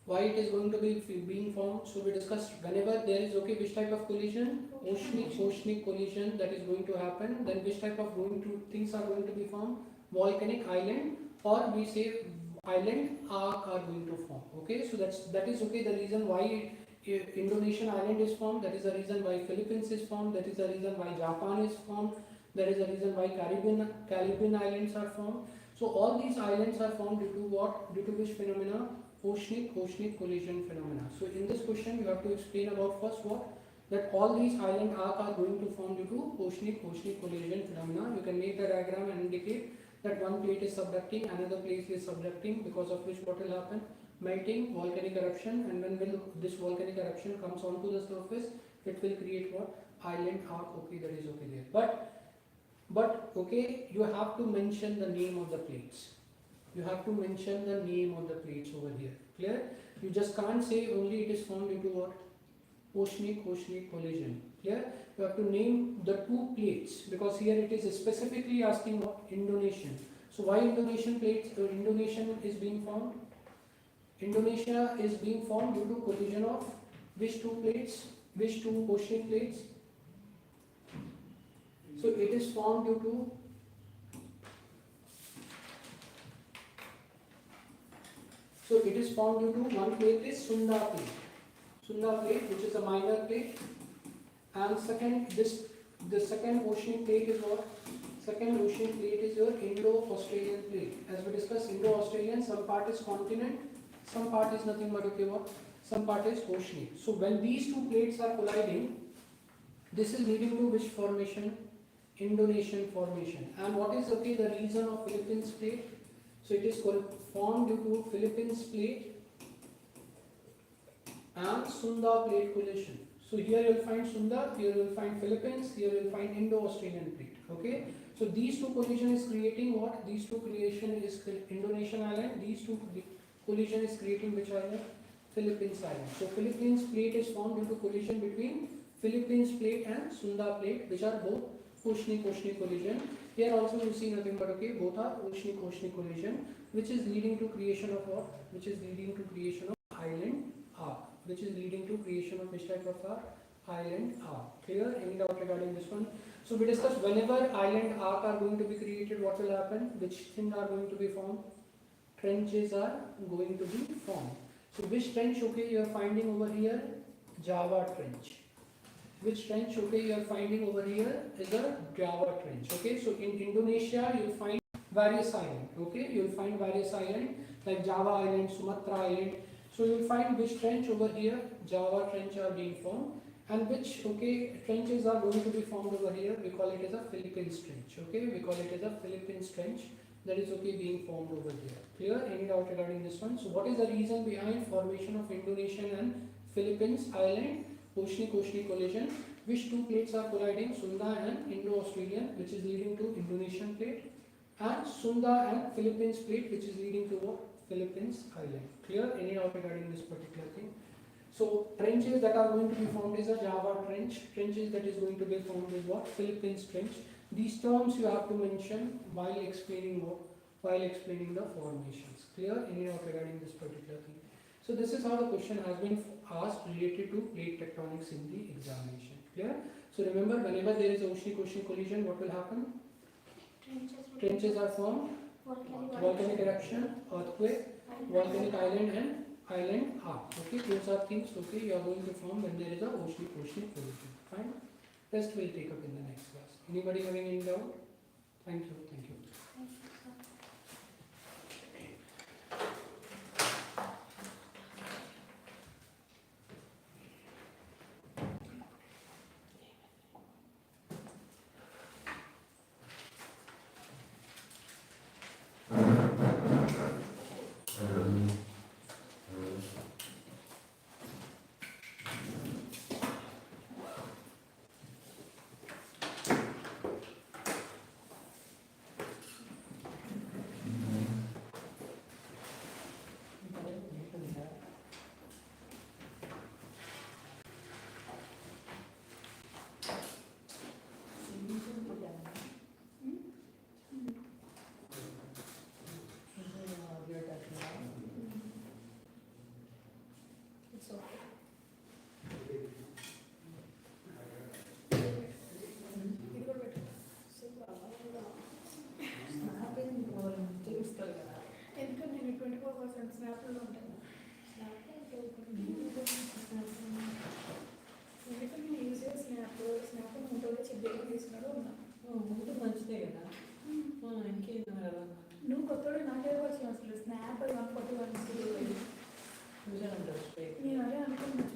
Why it is going to be being formed? So we discussed whenever there is which type of collision? Oceanic collision that is going to happen. Then which type of things are going to be formed? Volcanic island, or we say island arc are going to form. Okay, so that is the reason why Indonesian island is formed. That is the reason why Philippines is formed. That is the reason why Japan is formed. That is the reason why Caribbean islands are formed. So all these islands are formed due to what? Due to which phenomena? Oceanic collision phenomena. So in this question you have to explain about first what? That all these island arc are going to form due to oceanic collision phenomena. You can make the diagram and indicate that one plate is subducting, another plate is subducting, because of which what will happen? Melting, volcanic eruption, and when this volcanic eruption comes onto the surface, it will create what? Island arc. Okay, that is okay there. But okay, you have to mention the name of the plates. You have to mention the name of the plates over here. Clear? You just can't say only it is formed due to what? Oceanic collision. Clear? You have to name the two plates, because here it is specifically asking what? Indonesian. So why Indonesian plates? Indonesian is being formed. Indonesia is being formed due to collision of which two plates? Which two oceanic plates? So it is formed due to one plate is Sunda plate, which is a minor plate, and the second oceanic plate is what? Second oceanic plate is your Indo-Australian plate. As we discussed, Indo-Australian, some part is continent, some part is nothing but what? Some part is oceanic. So when these two plates are colliding, this is leading to which formation? Indonesian formation. And what is okay the reason of Philippines plate? So it is formed due to Philippines plate and Sunda plate collision. So here you will find Sunda, here you will find Philippines, here you will find Indo-Australian plate. Okay. So these two collision is creating what? These two collision is Indonesian island. These two collision is creating which island? Philippines island. So Philippines plate is formed due to collision between Philippines plate and Sunda plate, which are both oceanic collision. Here also you see nothing but okay, both are oceanic collision, which is leading to creation of what? Which is leading to creation of island arc. Which is leading to creation of which type of arc? Island arc. Clear? Any doubt regarding this one? So we discussed whenever island arc are going to be created, what will happen? Which things are going to be formed? Trenches are going to be formed. So which trench okay you are finding over here? Java trench. Which trench okay you are finding over here is a Java trench. Okay, so in Indonesia you will find various islands. Okay, you will find various islands like Java Island, Sumatra Island. So you will find which trench over here, Java trench are being formed, and which okay trenches are going to be formed over here. We call it as a Philippines trench. Okay, we call it as a Philippines trench that is okay being formed over here. Clear? Any doubt regarding this one? So what is the reason behind formation of Indonesian and Philippines island? Oceanic collision. Which two plates are colliding? Sunda and Indo-Australian, which is leading to Indonesian plate, and Sunda and Philippines plate, which is leading to what? Philippines island. Clear? Any doubt regarding this particular thing? So trenches that are going to be formed is a Java trench. Trenches that is going to be formed is what? Philippines trench. These terms you have to mention while explaining what? While explaining the formations. Clear? Any doubt regarding this particular thing? So this is how the question has been asked related to plate tectonics in the examination. Clear? So remember, whenever there is oceanic collision, what will happen? Trenches are formed. Volcanic eruption, earthquake, volcanic island and island arc. Okay, those are things okay you are going to form when there is a oceanic collision. Fine. Rest will take up in the next class. Anybody having any doubt? Thank you. Thank you. నువ్వు కొత్తగా నాకే వచ్చిన అసలు snap 141 నేను అదే అనుకున్నాను.